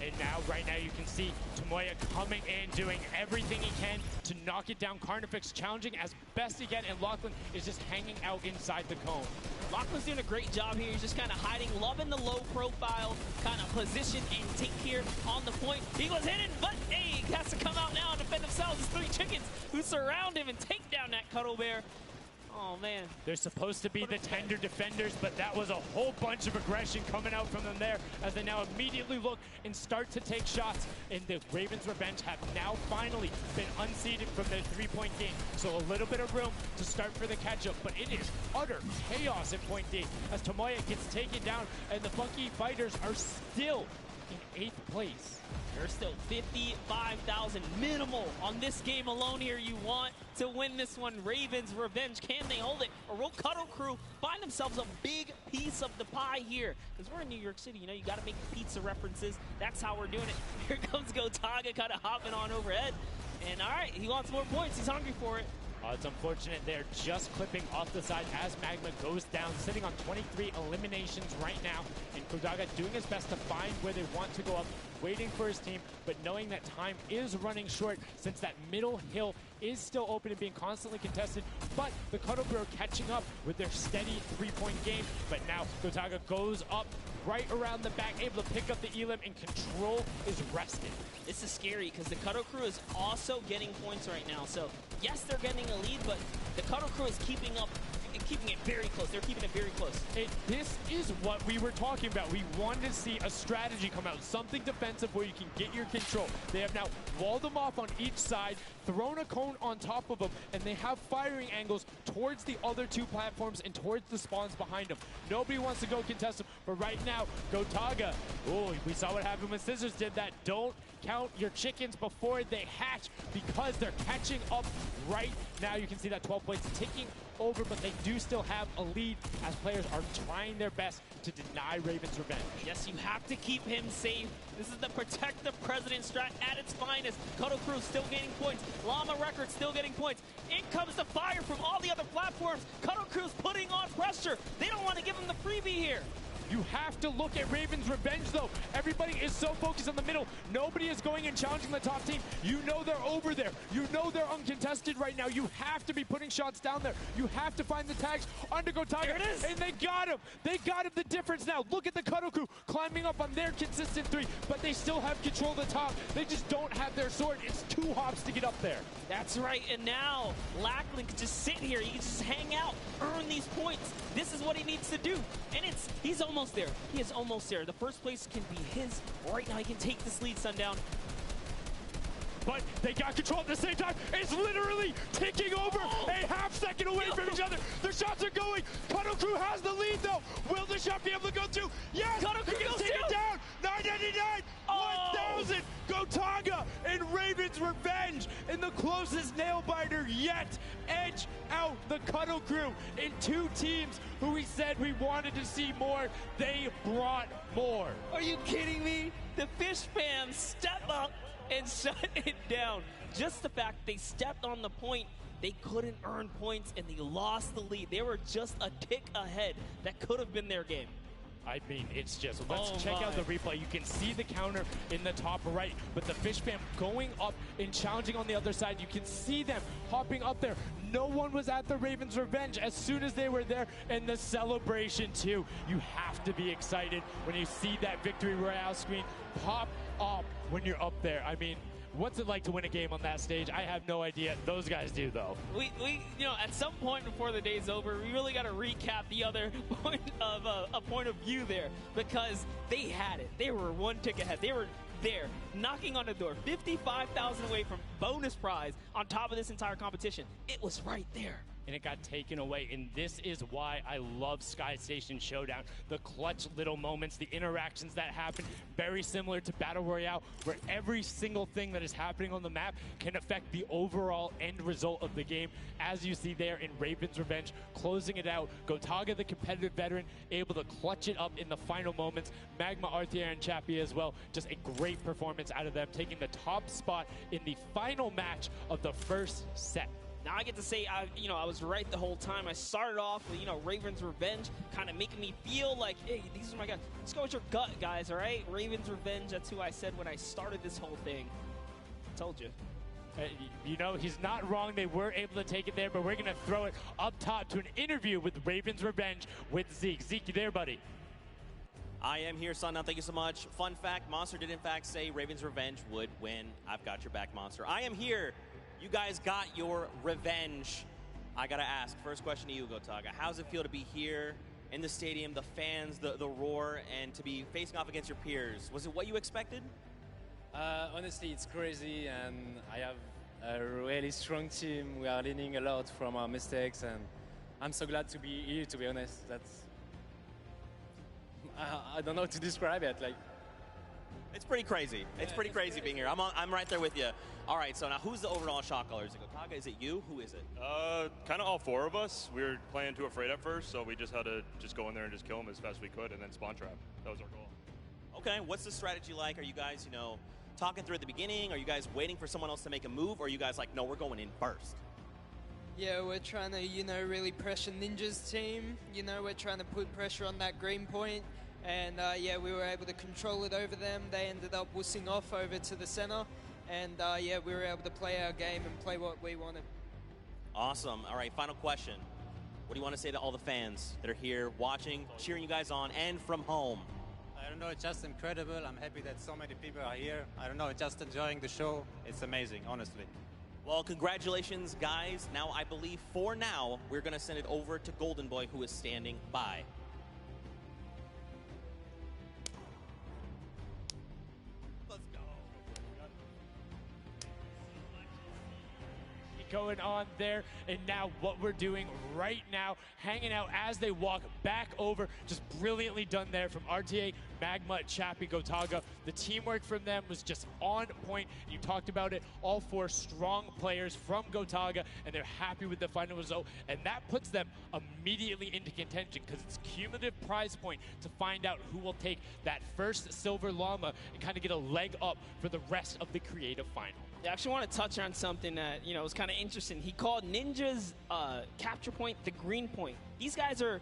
And now, right now, you can see Tomoya coming in, doing everything he can to knock it down. Carnifex challenging as best he can, and Lachlan is just hanging out inside the cone. Lachlan's doing a great job here. He's just kind of hiding, loving the low profile kind of position and take here on the point. He was hidden, but hey, he has to come out now and defend themselves. It's 3 chickens who surround him and take down that Cuddle Bear. Oh, man. They're supposed to be the tender defenders, but that was a whole bunch of aggression coming out from them there as they now immediately look and start to take shots. And the Ravens Revenge have now finally been unseated from their 3-point game. So a little bit of room to start for the catch-up, but it is utter chaos in point D as Tomoya gets taken down, and the Funky Fighters are still in 8th place. There's still 55,000 minimal on this game alone here. You want to win this one. Ravens Revenge, can they hold it? Or will Cuddle crew find themselves a big piece of the pie here? Because we're in New York City, you know, you got to make pizza references. That's how we're doing it. Here comes Gotaga kind of hopping on overhead. And all right, he wants more points. He's hungry for it. It's unfortunate they're just clipping off the side as Magma goes down, sitting on 23 eliminations right now. And Kodaga doing his best to find where they want to go up. waiting for his team, but knowing that time is running short since that middle hill is still open and being constantly contested, but the Cuddle Crew are catching up with their steady three-point game, but now Gotaga goes up right around the back, able to pick up the elim, and control is rested. This is scary because the Cuddle Crew is also getting points right now. So yes, they're getting a lead, but the Cuddle Crew is keeping it very close. They're keeping it very close. This is what we were talking about. We wanted to see a strategy come out, something defensive where you can get your control. They have now walled them off on each side, thrown a cone on top of them, and they have firing angles towards the other two platforms and towards the spawns behind them. Nobody wants to go contest them, but right now, Gotaga, oh, we saw what happened when Scissors did that. Don't count your chickens before they hatch because they're catching up right now. You can see that 12 points ticking over, but they do still have a lead as players are trying their best to deny Raven's revenge. Yes, you have to keep him safe. This is the protect the president strat at its finest. Cuddle Crew still gaining points. Llama Records still getting points. In comes the fire from all the other platforms. Cuddle Crew's putting on pressure. They don't want to give him the freebie here. You have to look at Raven's revenge, though. Everybody is so focused on the middle. Nobody is going and challenging the top team. You know they're over there. You know they're uncontested right now. You have to be putting shots down there. You have to find the tags under Gotaga. There it is. And they got him. They got him the difference now. Look at the Cuddle Crew climbing up on their consistent three, but they still have control of the top. They just don't have their sword. It's 2 hops to get up there. That's right, and now Lackland can just sit here. He can just hang out, earn these points. This is what he needs to do, and he's almost there. He is almost there. The first place can be his. Right now, he can take this lead, Sundown. But they got control at the same time. It's literally ticking over a half second away from each other. The shots are going. Cuddle Crew has the lead, though. Will the shot be able to go through? Yes! Cuddle Crew goes take it down. 999, 1,000. Gotaga and Raven's revenge in the closest nail biter yet. Edge out the Cuddle Crew in 2 teams who we said we wanted to see more. They brought more. Are you kidding me? The Fish fans step up and shut it down. Just the fact they stepped on the point, they couldn't earn points and they lost the lead. They were just a tick ahead. That could have been their game. I mean, it's just, let's check out the replay. You can see the counter in the top right, but the Fish fam going up and challenging on the other side. You can see them hopping up there. No one was at the Ravens' revenge as soon as they were there, and the celebration too. You have to be excited when you see that victory royale screen pop up when you're up there. I mean, what's it like to win a game on that stage? I have no idea. Those guys do, though. We you know, at some point before the day's over, we really got to recap the other point of a point of view there, because they had it. They were 1 tick ahead. They were there, knocking on the door, 55,000 away from bonus prize on top of this entire competition. It was right there. And it got taken away, and this is why I love Sky Station Showdown. The clutch little moments, the interactions that happen, very similar to Battle Royale, where every single thing that is happening on the map can affect the overall end result of the game, as you see there in Raven's Revenge, closing it out. Gotaga, the competitive veteran, able to clutch it up in the final moments. Magma, Arthur, and Chappie as well. Just a great performance out of them, taking the top spot in the final match of the first set. Now I get to say, I was right the whole time. I started off with, Raven's Revenge, kind of making me feel like, hey, these are my guys. Let's go with your gut, guys, all right? Raven's Revenge, that's who I said when I started this whole thing. I told you. He's not wrong. They were able to take it there, but we're going to throw it up top to an interview with Raven's Revenge with Zeke. Zeke, you there, buddy? I am here, Sundown. Thank you so much. Fun fact, Monster did in fact say Raven's Revenge would win. I've got your back, Monster. I am here. You guys got your revenge. I gotta ask, first question to you, Gotaga. How does it feel to be here in the stadium, the fans, the roar, and to be facing off against your peers? Was it what you expected? Honestly, it's crazy, and I have a really strong team. We are learning a lot from our mistakes, and I'm so glad to be here, to be honest. I don't know how to describe it. It's pretty crazy. It's pretty crazy being here. I'm right there with you. All right, so now who's the overall shot caller? Is it Gotaga? Is it you? Who is it? Kind of all 4 of us. We were playing too afraid at first, so we just had to just go in there and just kill them as fast as we could and then spawn trap. That was our goal. Okay, what's the strategy like? Are you guys, talking through at the beginning? Are you guys waiting for someone else to make a move? Or are you guys like, no, we're going in first? Yeah, we're trying to, really pressure Ninja's team. We're trying to put pressure on that green point. and yeah, we were able to control it over them. They ended up wussing off over to the center, and yeah, we were able to play our game and play what we wanted. Awesome. All right, final question. What do you want to say to all the fans that are here watching, cheering you guys on, and from home? I don't know, it's just incredible. I'm happy that so many people are here. I don't know, just enjoying the show. It's amazing, honestly. Well, congratulations, guys. Now, I believe for now, we're going to send it over to Golden Boy, who is standing by. Let's go. Going on there, and now what we're doing right now, hanging out as they walk back over, just brilliantly done there from RTA, Magma, Chappie, Gotaga. The teamwork from them was just on point. You talked about it, all 4 strong players from Gotaga, and they're happy with the final result, and that puts them immediately into contention because it's cumulative prize point to find out who will take that first silver llama and kind of get a leg up for the rest of the creative final. I actually want to touch on something that, you know, was kind of interesting. He called Ninja's capture point the green point. These guys are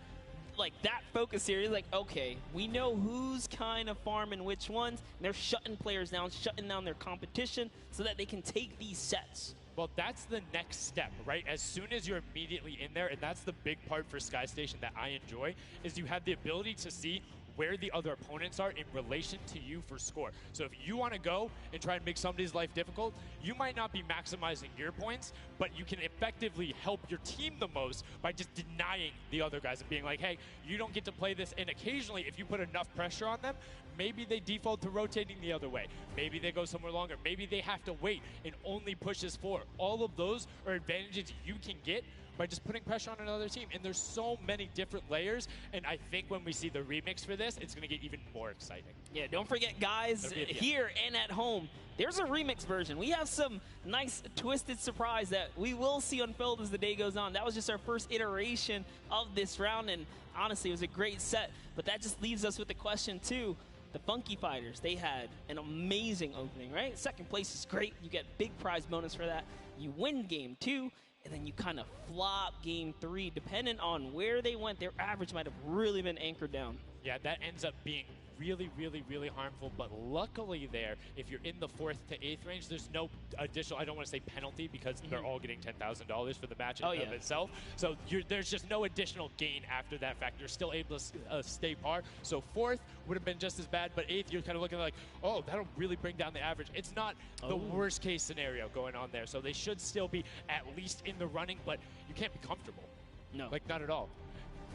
like that focused here. He's like, okay, we know who's kind of farming which ones. And they're shutting players down, shutting down their competition so that they can take these sets. Well, that's the next step, right? As soon as you're immediately in there, and that's the big part for Sky Station that I enjoy, is you have the ability to see where the other opponents are in relation to you for score. So if you want to go and try and make somebody's life difficult, you might not be maximizing your points, but you can effectively help your team the most by just denying the other guys and being like, hey, you don't get to play this. And occasionally, if you put enough pressure on them, maybe they default to rotating the other way. Maybe they go somewhere longer. Maybe they have to wait and only pushes forward. All of those are advantages you can get by just putting pressure on another team. And there's so many different layers, and I think when we see the remix for this, it's gonna get even more exciting. Yeah, don't forget, guys, here and at home, there's a remix version. We have some nice twisted surprise that we will see unfold as the day goes on. That was just our first iteration of this round, and honestly, it was a great set. But that just leaves us with the question, too. The Funky Fighters, they had an amazing opening, right? Second place is great. You get big prize bonus for that. You win game 2, and then you kind of flop game 3. Depending on where they went, their average might have really been anchored down. Yeah, that ends up being really, really, really harmful. But luckily there, if you're in the 4th to 8th range, there's no additional, I don't want to say penalty, because they're all getting $10,000 for the match in of itself. So there's just no additional gain after that fact. You're still able to stay par. So 4th would have been just as bad, but 8th, you're kind of looking like, oh, that'll really bring down the average. It's not the worst case scenario going on there. So they should still be at least in the running, but you can't be comfortable. No. Like, not at all.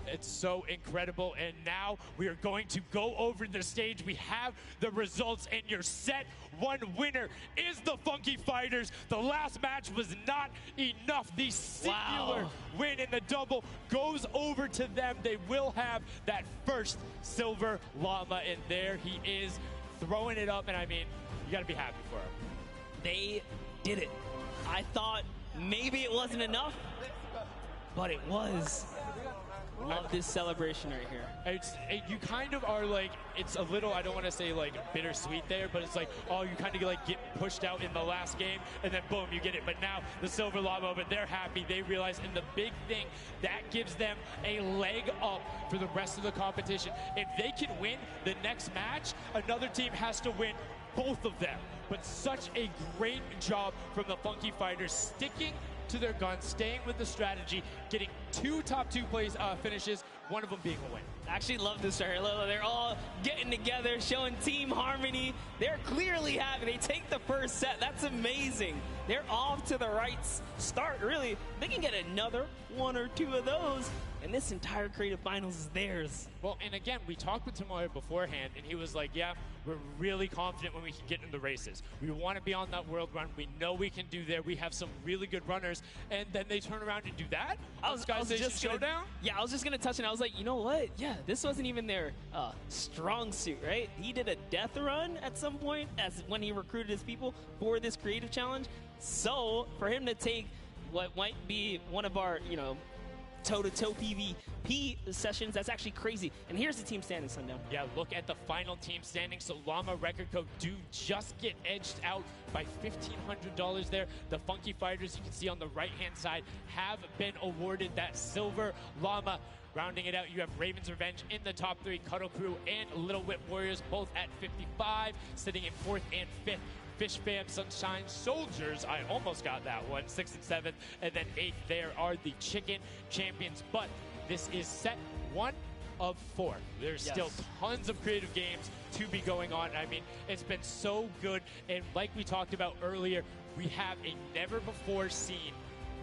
It's so incredible, and now we are going to go over the stage. We have the results, and your set 1 winner is the Funky Fighters. The last match was not enough. The singular win in the double goes over to them. They will have that first silver llama, and there he is throwing it up, and I mean, you gotta be happy for him. They did it. I thought maybe it wasn't enough, but it was. Love this celebration right here. You kind of are like, it's a little, I don't want to say like bittersweet there, but it's like, oh, you kind of like get pushed out in the last game, and then boom, you get it. But now the silver llama, but they're happy. They realize, and the big thing, that gives them a leg up for the rest of the competition. If they can win the next match, another team has to win both of them. But such a great job from the Funky Fighters, sticking to their guns, staying with the strategy, getting 2 top 2 plays finishes, one of them being a win. I actually love this right here. They're all getting together, showing team harmony. They're clearly happy. They take the first set. That's amazing. They're off to the right start, really. They can get another 1 or 2 of those, and this entire creative finals is theirs. Well, and again, we talked with Tomoya beforehand, and he was like, yeah, we're really confident when we can get in the races. We want to be on that world run. We know we can do there. We have some really good runners, and then they turn around and do that? Sky Station Showdown? Yeah, I was just going to touch it. I was like, you know what? Yeah, this wasn't even their strong suit, right? He did a death run at some point as when he recruited his people for this creative challenge. So for him to take what might be one of our, you know, toe-to-toe PvP sessions, that's actually crazy. And here's the team standing, Sundown. Yeah, look at the final team standing. So Llama Record Code do just get edged out by $1,500 there. The Funky Fighters, you can see on the right-hand side, have been awarded that silver llama. Rounding it out, you have Raven's Revenge in the top 3, Cuddle Crew and Little Whip Warriors both at 55, sitting in 4th and 5th. Fish Fam, Sunshine Soldiers, I almost got that one, 6th and 7th, and then 8th there are the Chicken Champions. But this is set 1 of 4. There's still tons of creative games to be going on. I mean, it's been so good, and like we talked about earlier, we have a never-before-seen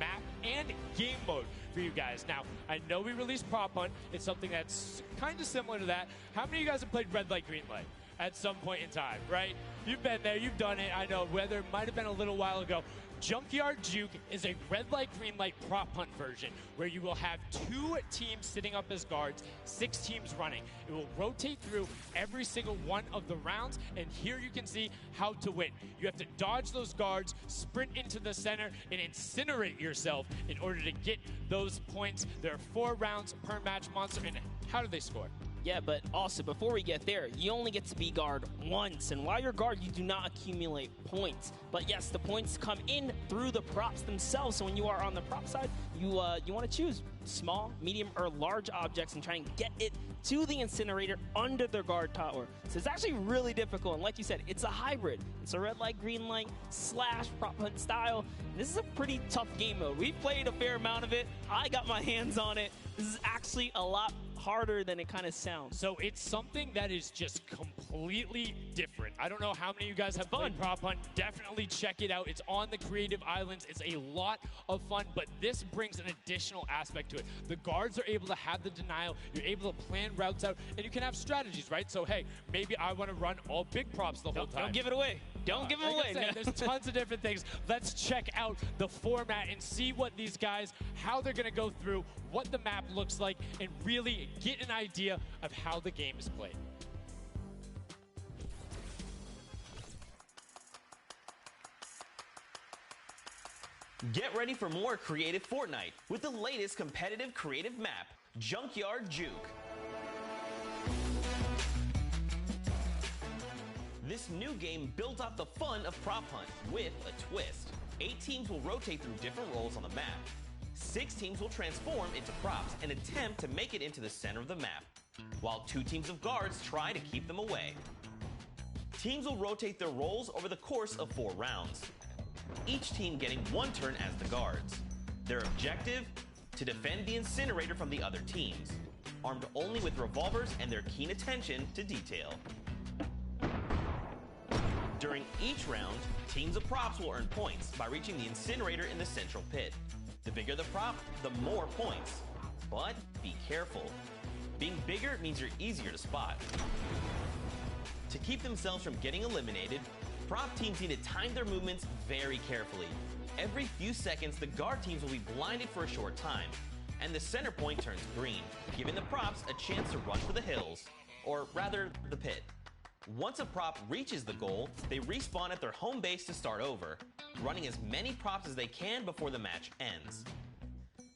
map and game mode for you guys. Now, I know we released Prop Hunt. It's something that's kind of similar to that. How many of you guys have played Red Light, Green Light at some point in time, right? You've been there, you've done it. I know, whether it might have been a little while ago. Junkyard Juke is a red light, green light prop hunt version where you will have 2 teams sitting up as guards, 6 teams running. It will rotate through every single one of the rounds, and here you can see how to win. You have to dodge those guards, sprint into the center, and incinerate yourself in order to get those points. There are 4 rounds per match, Monster, and how do they score? Yeah, but also, before we get there, you only get to be guard once. And while you're guard, you do not accumulate points. But yes, the points come in through the props themselves. So when you are on the prop side, you want to choose small, medium, or large objects and try and get it to the incinerator under the guard tower. So it's actually really difficult. And like you said, it's a hybrid. It's a red light, green light / prop hunt style. And this is a pretty tough game mode. We've played a fair amount of it. I got my hands on it. This is actually a lot harder than it kind of sounds. So it's something that is just completely different. I don't know how many of you guys have played Prop Hunt. Definitely check it out. It's on the Creative Islands. It's a lot of fun, but this brings an additional aspect to it. The guards are able to have the denial. You're able to plan routes out, and you can have strategies, right? So, hey, maybe I want to run all big props the whole time. Don't give it away. Don't give it away. There's tons of different things. Let's check out the format and see what these guys, how they're going to go through, what the map looks like, and really get an idea of how the game is played. Get ready for more creative Fortnite with the latest competitive creative map, Junkyard Juke. This new game built off the fun of Prop Hunt with a twist. 8 teams will rotate through different roles on the map. 6 teams will transform into props and attempt to make it into the center of the map, while 2 teams of guards try to keep them away. Teams will rotate their roles over the course of 4 rounds, each team getting 1 turn as the guards. Their objective? To defend the incinerator from the other teams, armed only with revolvers and their keen attention to detail. During each round, teams of props will earn points by reaching the incinerator in the central pit. The bigger the prop, the more points. But be careful. Being bigger means you're easier to spot. To keep themselves from getting eliminated, prop teams need to time their movements very carefully. Every few seconds, the guard teams will be blinded for a short time, and the center point turns green, giving the props a chance to run for the hills, or rather, the pit. Once a prop reaches the goal, they respawn at their home base to start over, running as many props as they can before the match ends.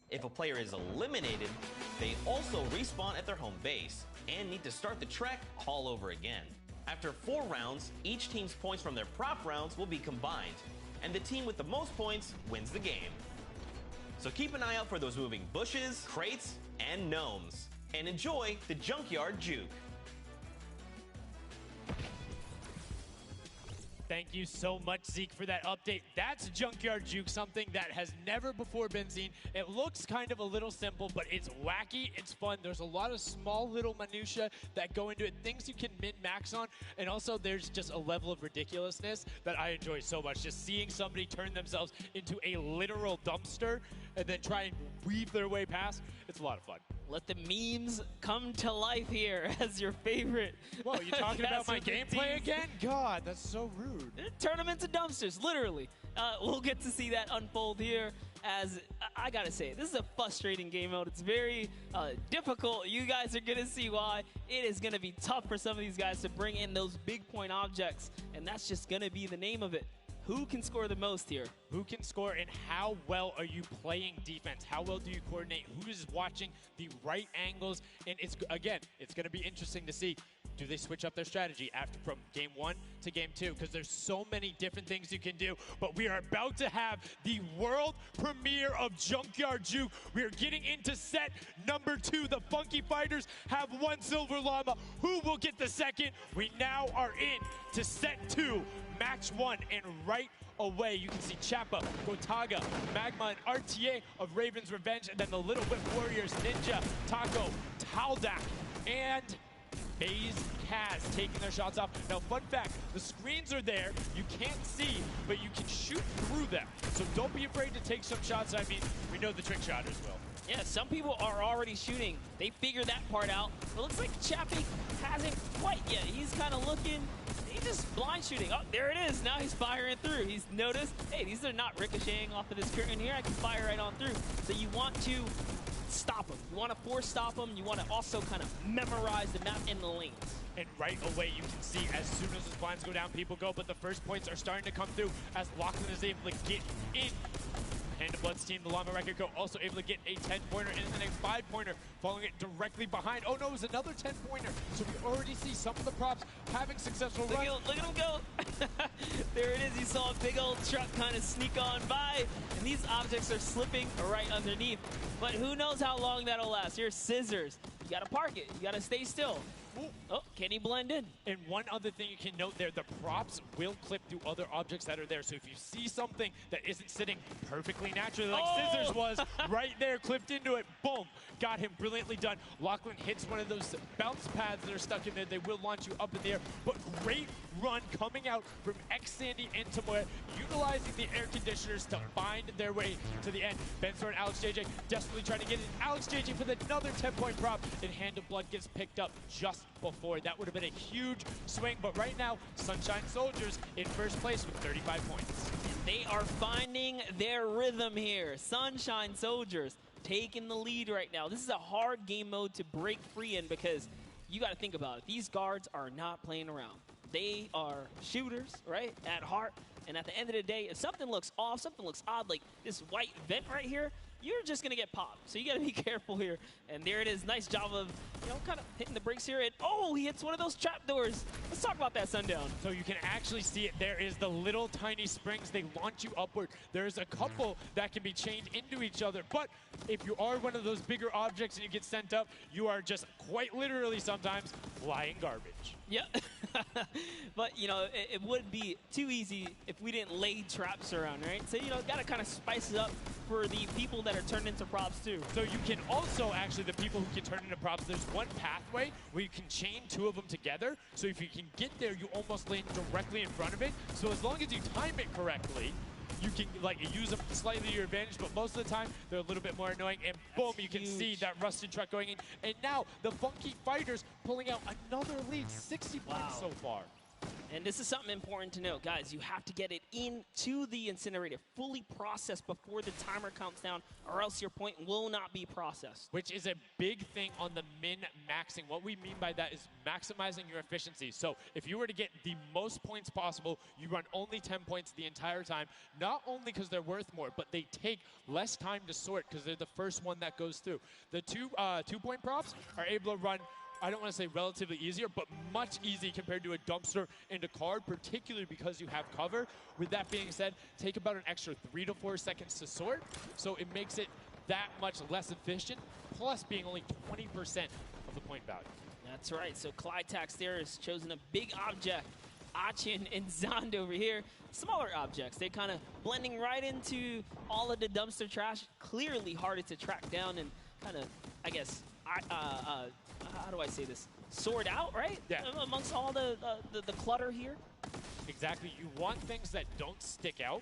If a player is eliminated, they also respawn at their home base and need to start the trek all over again. After 4 rounds, each team's points from their prop rounds will be combined, and the team with the most points wins the game. So keep an eye out for those moving bushes, crates, and gnomes, and enjoy the Junkyard Juke. Thank you so much, Zeke, for that update. That's Junkyard Juke, something that has never before been seen. It looks kind of a little simple, but it's wacky, it's fun. There's a lot of small little minutia that go into it, things you can min-max on, and also there's just a level of ridiculousness that I enjoy so much. Just seeing somebody turn themselves into a literal dumpster and then try and weave their way past, it's a lot of fun. Let the memes come to life here as your favorite. Whoa, you talking about my gameplay again? God, that's so rude. Turn them into dumpsters, literally. We'll get to see that unfold here as, I gotta say, this is a frustrating game mode. It's very difficult. You guys are gonna see why. It is gonna be tough for some of these guys to bring in those big point objects, and that's just gonna be the name of it. Who can score the most here? Who can score, and how well are you playing defense? How well do you coordinate? Who is watching the right angles? And it's, again, it's going to be interesting to see. do they switch up their strategy after from game 1 to game 2? Because there's so many different things you can do. But we are about to have the world premiere of Junkyard Juke. We are getting into set number 2. The Funky Fighters have 1 silver llama. Who will get the second? We now are in to set 2, match 1, and right away you can see Chappa, Gotaga, Magma, and RTA of Raven's Revenge, and then the Little Whip Warriors, Ninja, Taco, Taldak, and FaZe Kaz taking their shots off. Now, fun fact, the screens are there. You can't see, but you can shoot through them. So don't be afraid to take some shots. I mean, we know the trick shotters will. Yeah, some people are already shooting. They figured that part out. It looks like Chappie hasn't quite yet. He's kind of looking. He's just blind shooting. Oh, there it is. Now he's firing through. He's noticed, hey, these are not ricocheting off of this curtain here. I can fire right on through. So you want to stop them. You want to force stop them. You want to also kind of memorize the map and the lanes. And right away you can see as soon as the blinds go down, people go. But the first points are starting to come through as Lachlan is able to get in. Hand of Blood's team, the Llama Record Co. also able to get a 10-pointer and then a 5-pointer, following it directly behind. Oh no, it was another 10-pointer. So we already see some of the props having successful runs. Look at him go. There it is. You saw a big old truck kind of sneak on by, and these objects are slipping right underneath. But who knows how long that'll last. Here's Scissors. You gotta park it. You gotta stay still. Ooh. Oh, can he blend in? And one other thing you can note there, the props will clip through other objects that are there. So if you see something that isn't sitting perfectly naturally like Scissors was, right there, clipped into it, boom, got him, brilliantly done. Lachlan hits one of those bounce pads that are stuck in there. They will launch you up in the air, but great run coming out from X-Sandy and Tamoya, utilizing the air conditioners to find their way to the end. Bensor and Alex JJ desperately trying to get in. Alex JJ with another 10-point prop, and Hand of Blood gets picked up just before. That would have been a huge swing, but right now, Sunshine Soldiers in first place with 35 points. They are finding their rhythm here. Sunshine Soldiers taking the lead right now. This is a hard game mode to break free in because you got to think about it. These guards are not playing around. They are shooters, right, at heart. And at the end of the day, if something looks off, something looks odd, like this white vent right here, you're just going to get popped. So you got to be careful here. And there it is. Nice job of, you know, kind of hitting the brakes here. And, oh, he hits one of those trapdoors. Let's talk about that, Sundown. So you can actually see it. There is the little tiny springs. They launch you upward. There's a couple that can be chained into each other. But if you are one of those bigger objects and you get sent up, you are just quite literally sometimes flying garbage. Yeah. But, you know, it would be too easy if we didn't lay traps around, right? So, you know, got to kind of spice it up for the people that are turned into props, too. So you can also, actually, the people who can turn into props, there's one pathway where you can chain 2 of them together. So if you can get there, you almost land directly in front of it. So as long as you time it correctly, you can like use them slightly to your advantage, but most of the time they're a little bit more annoying. And boom, you can see that rusted truck going in. And now the Funky Fighters pulling out another lead, 60 points so far. And this is something important to note, guys. You have to get it into the incinerator, fully processed before the timer counts down, or else your point will not be processed. Which is a big thing on the min-maxing. What we mean by that is maximizing your efficiency. So if you were to get the most points possible, you run only 10 points the entire time, not only because they're worth more, but they take less time to sort because they're the first one that goes through. The two-point props are able to run, I don't want to say relatively easier, but much easier compared to a dumpster and a card, particularly because you have cover. With that being said, take about an extra 3 to 4 seconds to sort, so it makes it that much less efficient, plus being only 20% of the point value. That's right, so Clytax there has chosen a big object. Achin and Zond over here, smaller objects. They're kind of blending right into all of the dumpster trash, clearly harder to track down and kind of, I guess, how do I say this? Sort out, right? Yeah. Amongst all the clutter here. Exactly. You want things that don't stick out,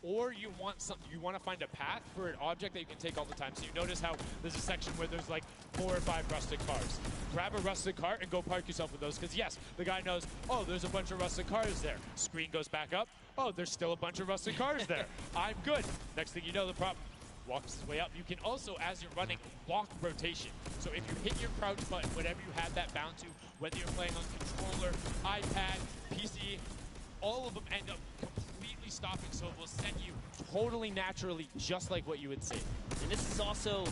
or you want to find a path for an object that you can take all the time. So you notice how there's a section where there's like 4 or 5 rusted cars. Grab a rusted car and go park yourself with those, because yes, the guy knows, oh, there's a bunch of rusted cars there. Screen goes back up. Oh, there's still a bunch of rusted cars there. I'm good. Next thing you know, the prop walks his way up. You can also, as you're running, block rotation. So if you hit your crouch button, whatever you have that bound to, whether you're playing on controller, iPad, PC, all of them end up completely stopping, so it will send you totally naturally, just like what you would see. And this is also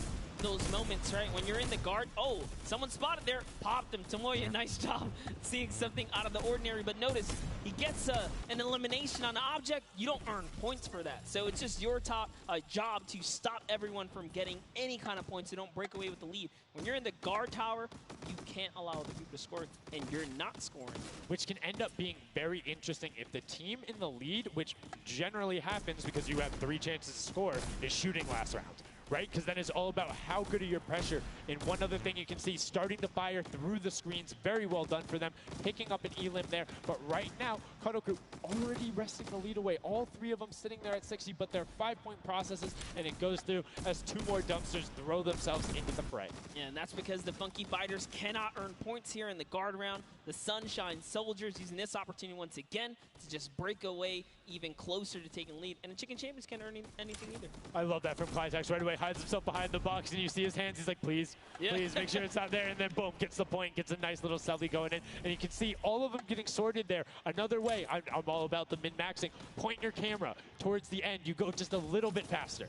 those moments, right? When you're in the guard, oh, someone spotted there, popped him. Tomoya, nice job seeing something out of the ordinary. But notice, he gets an elimination on the object. You don't earn points for that. So it's just your job to stop everyone from getting any kind of points so don't break away with the lead. When you're in the guard tower, you can't allow the group to score, and you're not scoring. Which can end up being very interesting if the team in the lead, which generally happens because you have 3 chances to score, is shooting last round. Right? Because then it's all about how good are your pressure. And one other thing you can see, starting to fire through the screens, very well done for them, picking up an elim there. But right now, Kadoku already wresting the lead away. All 3 of them sitting there at 60, but they're 5-point processes, and it goes through as 2 more dumpsters throw themselves into the fray. Yeah, and that's because the Funky Fighters cannot earn points here in the guard round. The Sunshine Soldiers using this opportunity once again to just break away even closer to taking lead. And the Chicken Champions can't earn anything either. I love that from Clitex right away. Hides himself behind the box, and you see his hands. He's like, please, please make sure it's not there. And then boom, gets the point, gets a nice little selfie going in. And you can see all of them getting sorted there. Another way, I'm all about the min-maxing. Point your camera towards the end. You go just a little bit faster.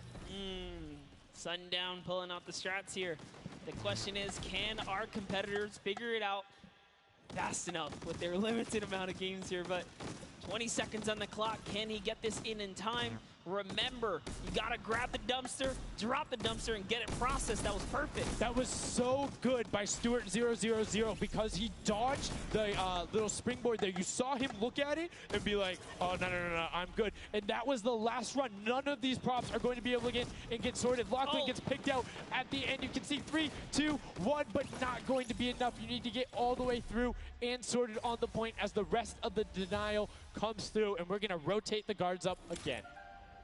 Sundown pulling out the strats here. The question is, can our competitors figure it out fast enough with their limited amount of games here? But 20 seconds on the clock. Can he get this in time? Remember, you gotta grab the dumpster, drop the dumpster, and get it processed. That was perfect. That was so good by Stuart000 because he dodged the little springboard there. You saw him look at it and be like, oh, no, I'm good. And that was the last run. None of these props are going to be able to get sorted. Lachlan gets picked out at the end. You can see 3, 2, 1, but not going to be enough. You need to get all the way through and sorted on the point as the rest of the denial comes through, and we're going to rotate the guards up again.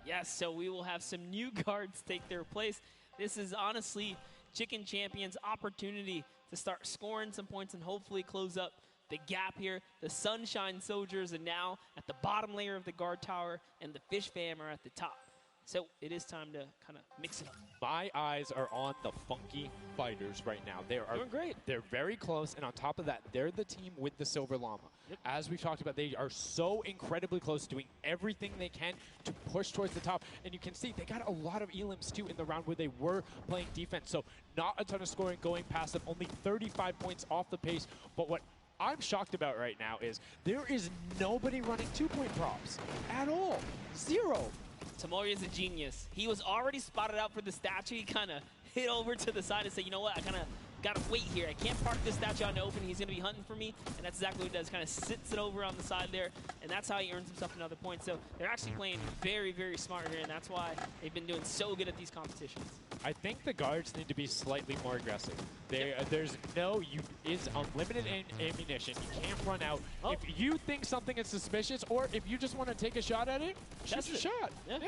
Yes, so we will have some new guards take their place. This is honestly Chicken Champions' opportunity to start scoring some points and hopefully close up the gap here. The Sunshine Soldiers are now at the bottom layer of the guard tower, and the Fish Fam are at the top. So it is time to kind of mix it up. My eyes are on the Funky Fighters right now. They are doing great. They're very close, and on top of that, they're the team with the Silver Llama. As we've talked about, they are so incredibly close, doing everything they can to push towards the top. And you can see they got a lot of elims, too, in the round where they were playing defense. So not a ton of scoring going past them, only 35 points off the pace. But what I'm shocked about right now is there is nobody running 2-point props at all. 0. Tomoya is a genius. He was already spotted out for the statue. He kind of hit over to the side and said, you know what, I kind of got to wait here. I can't park this statue out in the open. He's going to be hunting for me. And that's exactly what he does. Kind of sits it over on the side there. And that's how he earns himself another point. So they're actually playing very, very smart here. And that's why they've been doing so good at these competitions. I think the guards need to be slightly more aggressive. There's unlimited ammunition. You can't run out. If you think something is suspicious, or if you just want to take a shot at it, shoot your shot. Yeah.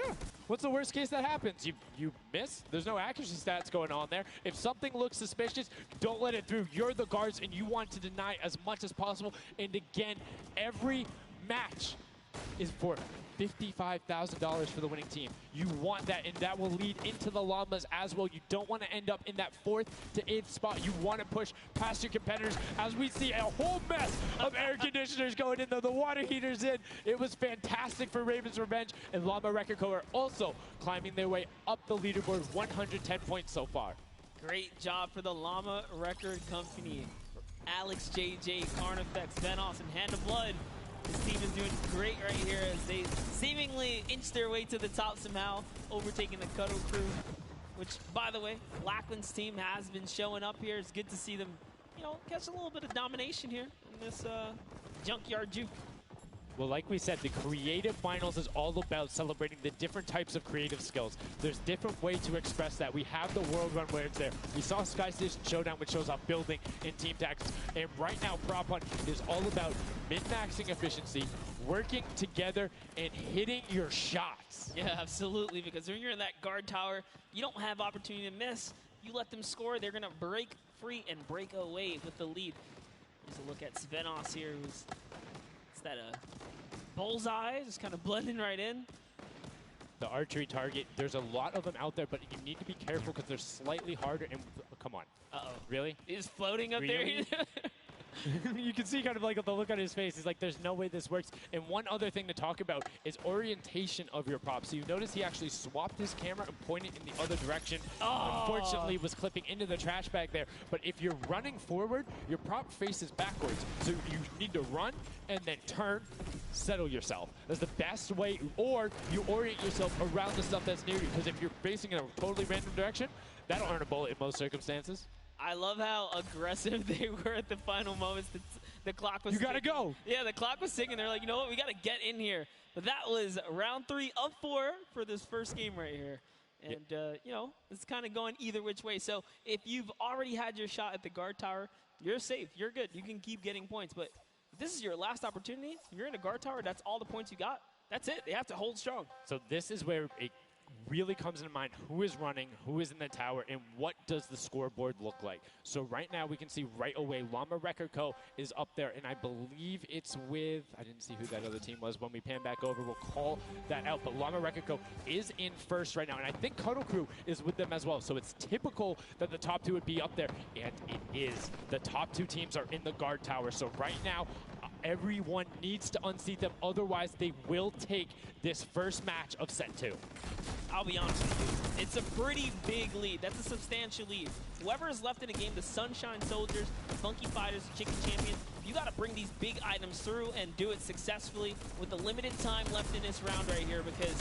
What's the worst case that happens? You miss. There's no accuracy stats going on there. If something looks suspicious, don't let it through. You're the guards, and you want to deny as much as possible. And again, every match is for $55,000 for the winning team. You want that, and that will lead into the Llamas as well. You don't want to end up in that 4th to 8th spot. You want to push past your competitors as we see a whole mess of air conditioners going in there. The water heaters in. It was fantastic for Raven's Revenge, and Llama Record Co. are also climbing their way up the leaderboard, 110 points so far. Great job for the Llama Record Company. Alex, JJ, Carnifex, Venos, and Hand of Blood. This team is doing great right here as they seemingly inch their way to the top somehow, overtaking the Cuddle Crew, which, by the way, Lachlan's team has been showing up here. It's good to see them, catch a little bit of domination here in this Junkyard Juke. Well, like we said, the creative finals is all about celebrating the different types of creative skills. There's different ways to express that. We have the World Run where it's there. We saw Sky Station Showdown, which shows off building in team tactics. And right now, Prop Hunt is all about min-maxing efficiency, working together, and hitting your shots. Yeah, absolutely, because when you're in that guard tower, you don't have opportunity to miss. You let them score, they're going to break free and break away with the lead. Here's a look at Svenos here, who's that bullseye, just kind of blending right in. The archery target, there's a lot of them out there, but you need to be careful because they're slightly harder. And come on. Uh-oh. Really? He's floating up there. You can see kind of like the look on his face. He's like, there's no way this works. And one other thing to talk about is orientation of your prop. So you notice he actually swapped his camera and pointed in the other direction. Unfortunately, was clipping into the trash bag there. But if you're running forward, your prop faces backwards. So you need to run and then turn, settle yourself. That's the best way. Or you orient yourself around the stuff that's near you. Because if you're facing in a totally random direction, that'll earn a bullet in most circumstances. I love how aggressive they were at the final moments. The clock was ticking. You gotta go. Yeah, the clock was ticking. They're like, you know what, we gotta get in here. But that was round 3 of 4 for this first game right here. And, you know, it's kind of going either which way. So if you've already had your shot at the guard tower, you're safe. You're good. You can keep getting points. But if this is your last opportunity, you're in a guard tower, that's all the points you got. That's it. They have to hold strong. So this is where it really comes into mind who is running, who is in the tower, and what does the scoreboard look like. So right now we can see right away Llama Record Co. is up there, and I believe it's with, I didn't see who that other team was. When we pan back over, we'll call that out. But Llama Record Co. is in first right now, and I think Cuddle Crew is with them as well. So it's typical that the top 2 would be up there, and it is. The top 2 teams are in the guard tower. So right now, everyone needs to unseat them. Otherwise, they will take this first match of set 2. I'll be honest with you, it's a pretty big lead. That's a substantial lead. Whoever is left in the game, the Sunshine Soldiers, the Funky Fighters, the Chicken Champions, you got to bring these big items through and do it successfully with the limited time left in this round right here, because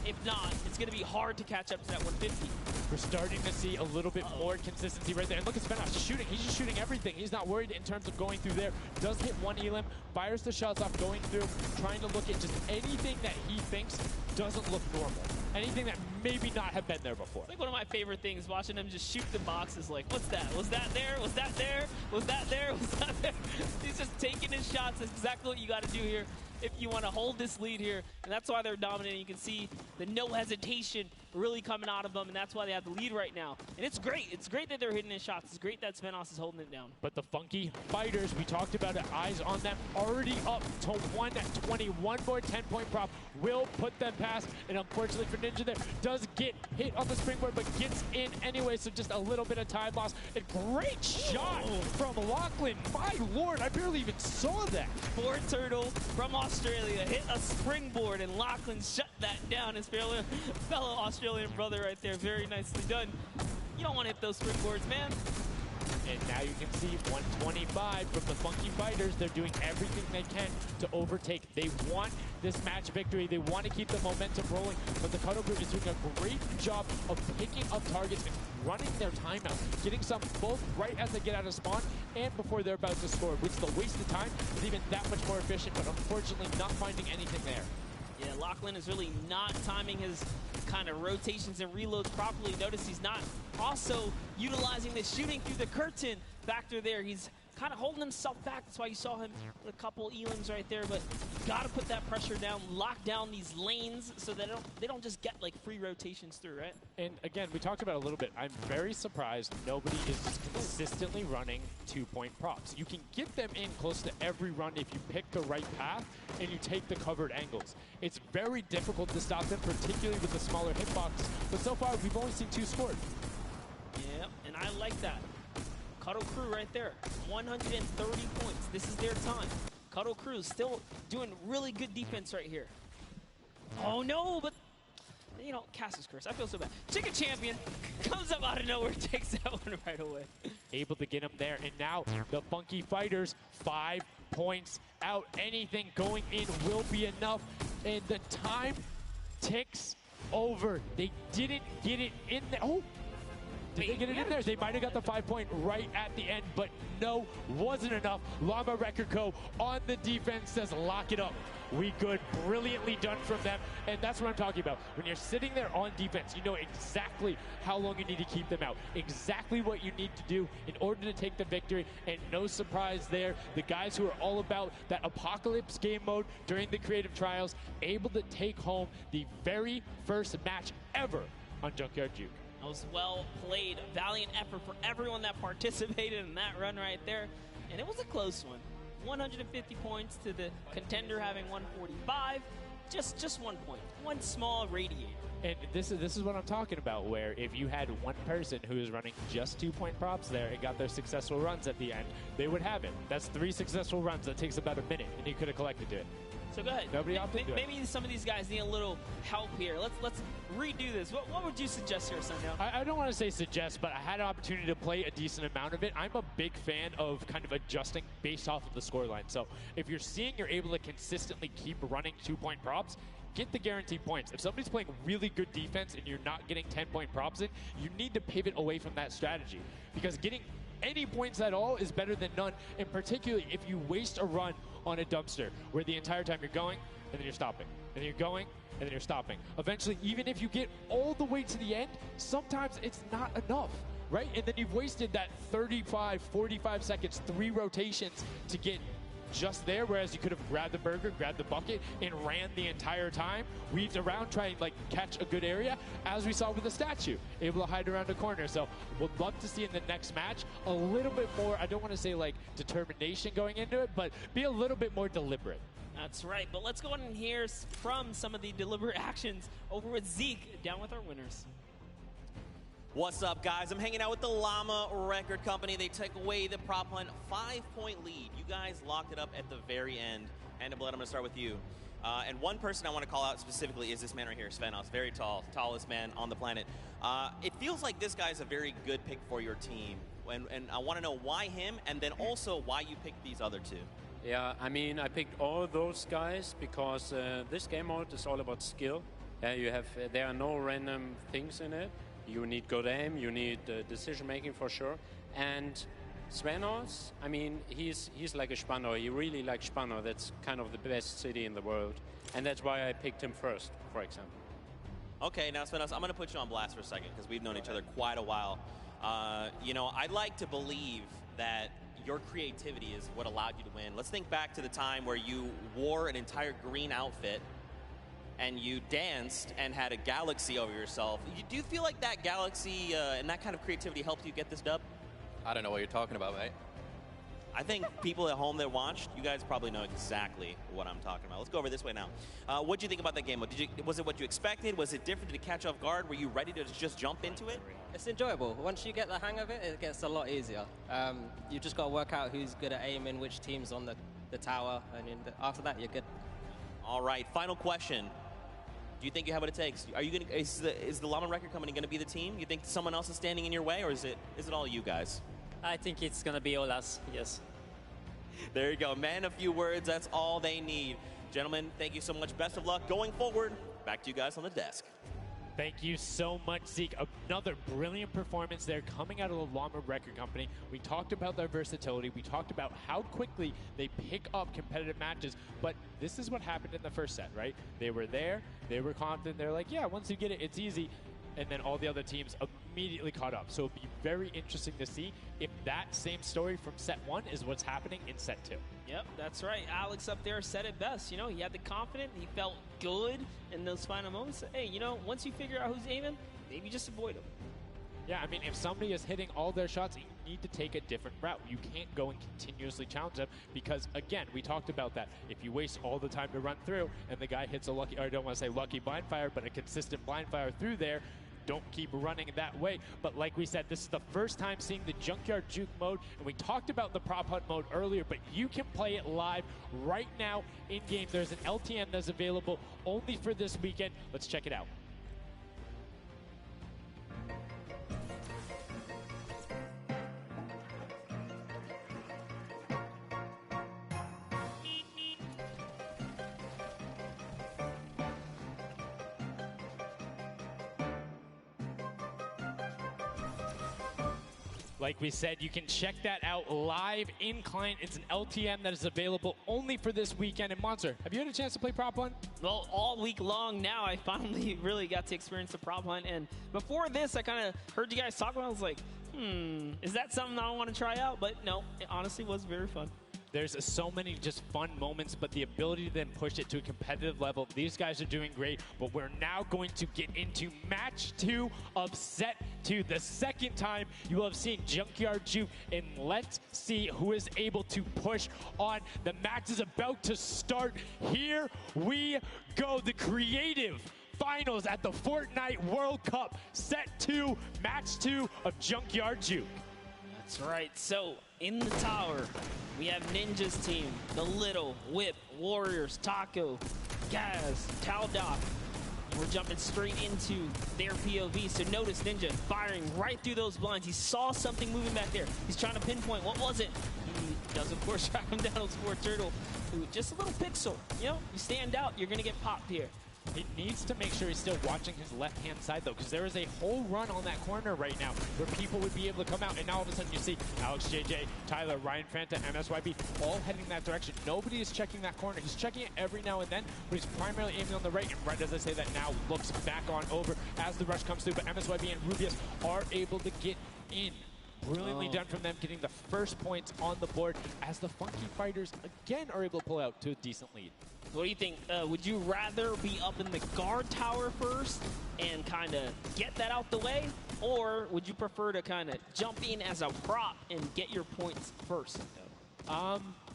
if not, it's going to be hard to catch up to that 150. We're starting to see a little bit more consistency right there. And look at Svenos shooting. He's just shooting everything. He's not worried in terms of going through there. Does hit one elim, fires the shots off going through, trying to look at just anything that he thinks doesn't look normal. Anything that maybe not have been there before. It's like one of my favorite things, watching him just shoot the boxes like, what's that? Was that there? Was that there? Was that there? Was that there? He's just taking his shots. That's exactly what you got to do here if you want to hold this lead here. And that's why they're dominating. You can see the no hesitation really coming out of them, and that's why they have the lead right now. And it's great. It's great that they're hitting his shots. It's great that Svenos is holding it down. But the Funky Fighters, we talked about it, eyes on them, already up to 120. One more 10-point prop will put them past. And unfortunately for Ninja there, does get hit on the springboard, but gets in anyway, so just a little bit of time loss. A great shot from Lachlan. My lord, I barely even saw that. Poor Turtle from Australia hit a springboard, and Lachlan shut that down. His fellow Australian brother right there. Very nicely done. You don't want to hit those springboards, man. And now you can see 125 from the Funky Fighters. They're doing everything they can to overtake. They want this match victory. They want to keep the momentum rolling. But the Cuddle Group is doing a great job of picking up targets and running their timeout, getting some both right as they get out of spawn and before they're about to score, which the waste of time is even that much more efficient, but unfortunately not finding anything there. Yeah, Lachlan is really not timing his kind of rotations and reloads properly. Notice he's not also utilizing the shooting through the curtain factor there. He's kind of holding himself back. That's why you saw him with a couple elims right there. But you got to put that pressure down, lock down these lanes so that they don't just get like free rotations through, right? And again, we talked about it a little bit. I'm very surprised nobody is consistently running 2-point props. You can get them in close to every run if you pick the right path and you take the covered angles. It's very difficult to stop them, particularly with the smaller hitbox. But so far, we've only seen 2 scored. Yeah, and I like that. Cuddle Crew right there, 130 points. This is their time. Cuddle Crew still doing really good defense right here. Oh no, but you know, Cass's curse. I feel so bad. Chicken Champion comes up out of nowhere, takes that one right away. Able to get him there, and now the Funky Fighters 5 points out. Anything going in will be enough, and the time ticks over. They didn't get it in there. Oh. Did they get it in there? They might have got the 5-point right at the end, but no, wasn't enough. Llama Record Co. on the defense says, lock it up. We good. Brilliantly done from them. And that's what I'm talking about. When you're sitting there on defense, you know exactly how long you need to keep them out. Exactly what you need to do in order to take the victory. And no surprise there, the guys who are all about that apocalypse game mode during the creative trials, able to take home the very first match ever on Junkyard Juke. That was well played. Valiant effort for everyone that participated in that run right there. And it was a close one. 150 points to the contender having 145. Just 1 point. One small radiator. And this is what I'm talking about, where if you had one person who is running just 2-point props there and got their successful runs at the end, they would have it. That's 3 successful runs. That takes about a minute, and you could have collected it. So go ahead. Nobody opted to do it. Maybe some of these guys need a little help here. Let's redo this. What would you suggest here, Sundown? I don't want to say suggest, but I had an opportunity to play a decent amount of it. I'm a big fan of kind of adjusting based off of the scoreline. So if you're seeing you're able to consistently keep running 2-point props, get the guaranteed points. If somebody's playing really good defense and you're not getting 10-point props in, you need to pivot away from that strategy. Because getting any points at all is better than none, and particularly if you waste a run on a dumpster where the entire time you're going and then you're stopping, and then you're going and then you're stopping. Eventually, even if you get all the way to the end, sometimes it's not enough, right? And then you've wasted that 35, 45 seconds, 3 rotations to get just there, whereas you could have grabbed the burger, grabbed the bucket, and ran the entire time, weaved around, trying to like catch a good area, as we saw with the statue, able to hide around a corner. So would love to see in the next match a little bit more, I don't want to say like determination going into it, but be a little bit more deliberate. That's right, but let's go on and hear from some of the deliberate actions over with Zeke, down with our winners. What's up, guys? I'm hanging out with the Llama Record Company. They took away the prop hunt 5-point lead. You guys locked it up at the very end. And Blood, I'm going to start with you. And one person I want to call out specifically is this man right here, Svenos. Very tall, tallest man on the planet. It feels like this guy's a very good pick for your team. And I want to know why him, and then also why you picked these other 2. Yeah, I mean, I picked all those guys because this game mode is all about skill. There are no random things in it. You need good aim, you need decision making for sure. And Svenos, I mean, he's like a Spano. He really likes Spano. That's kind of the best city in the world. And that's why I picked him first, for example. Okay, now Svenos, I'm going to put you on blast for a second because we've known each other quite a while. You know, I'd like to believe that your creativity is what allowed you to win. Let's think back to the time where you wore an entire green outfit and you danced and had a galaxy over yourself. Do you feel like that galaxy and that kind of creativity helped you get this dub? I don't know what you're talking about, mate. I think people at home that watched, you guys probably know exactly what I'm talking about. Let's go over this way now. What did you think about that game? Was it what you expected? Was it different? Did it catch off guard? Were you ready to just jump into it? It's enjoyable. Once you get the hang of it, it gets a lot easier. You just got to work out who's good at aiming, which team's on the tower, and after that, you're good. All right, final question. Do you think you have what it takes? Are you gonna? Is the Llama Record Company going to be the team? You think someone else is standing in your way, or is it all you guys? I think it's going to be all us, yes. There you go. Man, a few words, that's all they need. Gentlemen, thank you so much. Best of luck going forward. Back to you guys on the desk. Thank you so much, Zeke. Another brilliant performance there coming out of the Llama Record Company. We talked about their versatility. We talked about how quickly they pick up competitive matches. But this is what happened in the first set, right? They were there. They were confident. They're like, yeah, once you get it, it's easy. And then all the other teams immediately caught up. So it'll be very interesting to see if that same story from set 1 is what's happening in set 2. Yep, that's right. Alex up there said it best. You know, he had the confidence. He felt good in those final moments. Hey, you know, once you figure out who's aiming, maybe just avoid them. Yeah, I mean, if somebody is hitting all their shots, you need to take a different route. You can't go and continuously challenge them because, again, we talked about that. If you waste all the time to run through and the guy hits a lucky, or I don't want to say lucky blind fire, but a consistent blind fire through there, don't keep running that way. But like we said, this is the first time seeing the Junkyard Juke mode, and we talked about the prop hunt mode earlier, but you can play it live right now in-game. There's an LTM that's available only for this weekend. Let's check it out. Like we said, you can check that out live in client. It's an LTM that is available only for this weekend. And Monster, have you had a chance to play Prop Hunt? Well, all week long now, I finally really got to experience the Prop Hunt. And before this, I kind of heard you guys talk about it. I was like, is that something I want to try out? But no, it honestly was very fun. There's so many just fun moments, but the ability to then push it to a competitive level, these guys are doing great, but we're now going to get into match 2 of set 2. The second time you will have seen Junkyard Juke, and let's see who is able to push on. The match is about to start. Here we go. The creative finals at the Fortnite World Cup, set 2, match 2 of Junkyard Juke. That's right. So in the tower, we have Ninja's team, the Little, Whip, Warriors, Taco, Gaz, Taldoc. We're jumping straight into their POV. So notice Ninja firing right through those blinds. He saw something moving back there. He's trying to pinpoint. What was it? He does, of course, track him down with Sport Turtle. Who, just a little pixel. You know, you stand out, you're going to get popped here. He needs to make sure he's still watching his left-hand side, though, because there is a whole run on that corner right now where people would be able to come out, and now all of a sudden you see Alex, JJ, Tyler, Ryan Fanta, MSYB all heading that direction. Nobody is checking that corner. He's checking it every now and then, but he's primarily aiming on the right, and right as I say that now looks back on over as the rush comes through, but MSYB and Rubius are able to get in. Brilliantly done from them, getting the first points on the board as the Funky Fighters again are able to pull out to a decent lead. What do you think? Would you rather be up in the guard tower first and kind of get that out the way? Or would you prefer to kind of jump in as a prop and get your points first?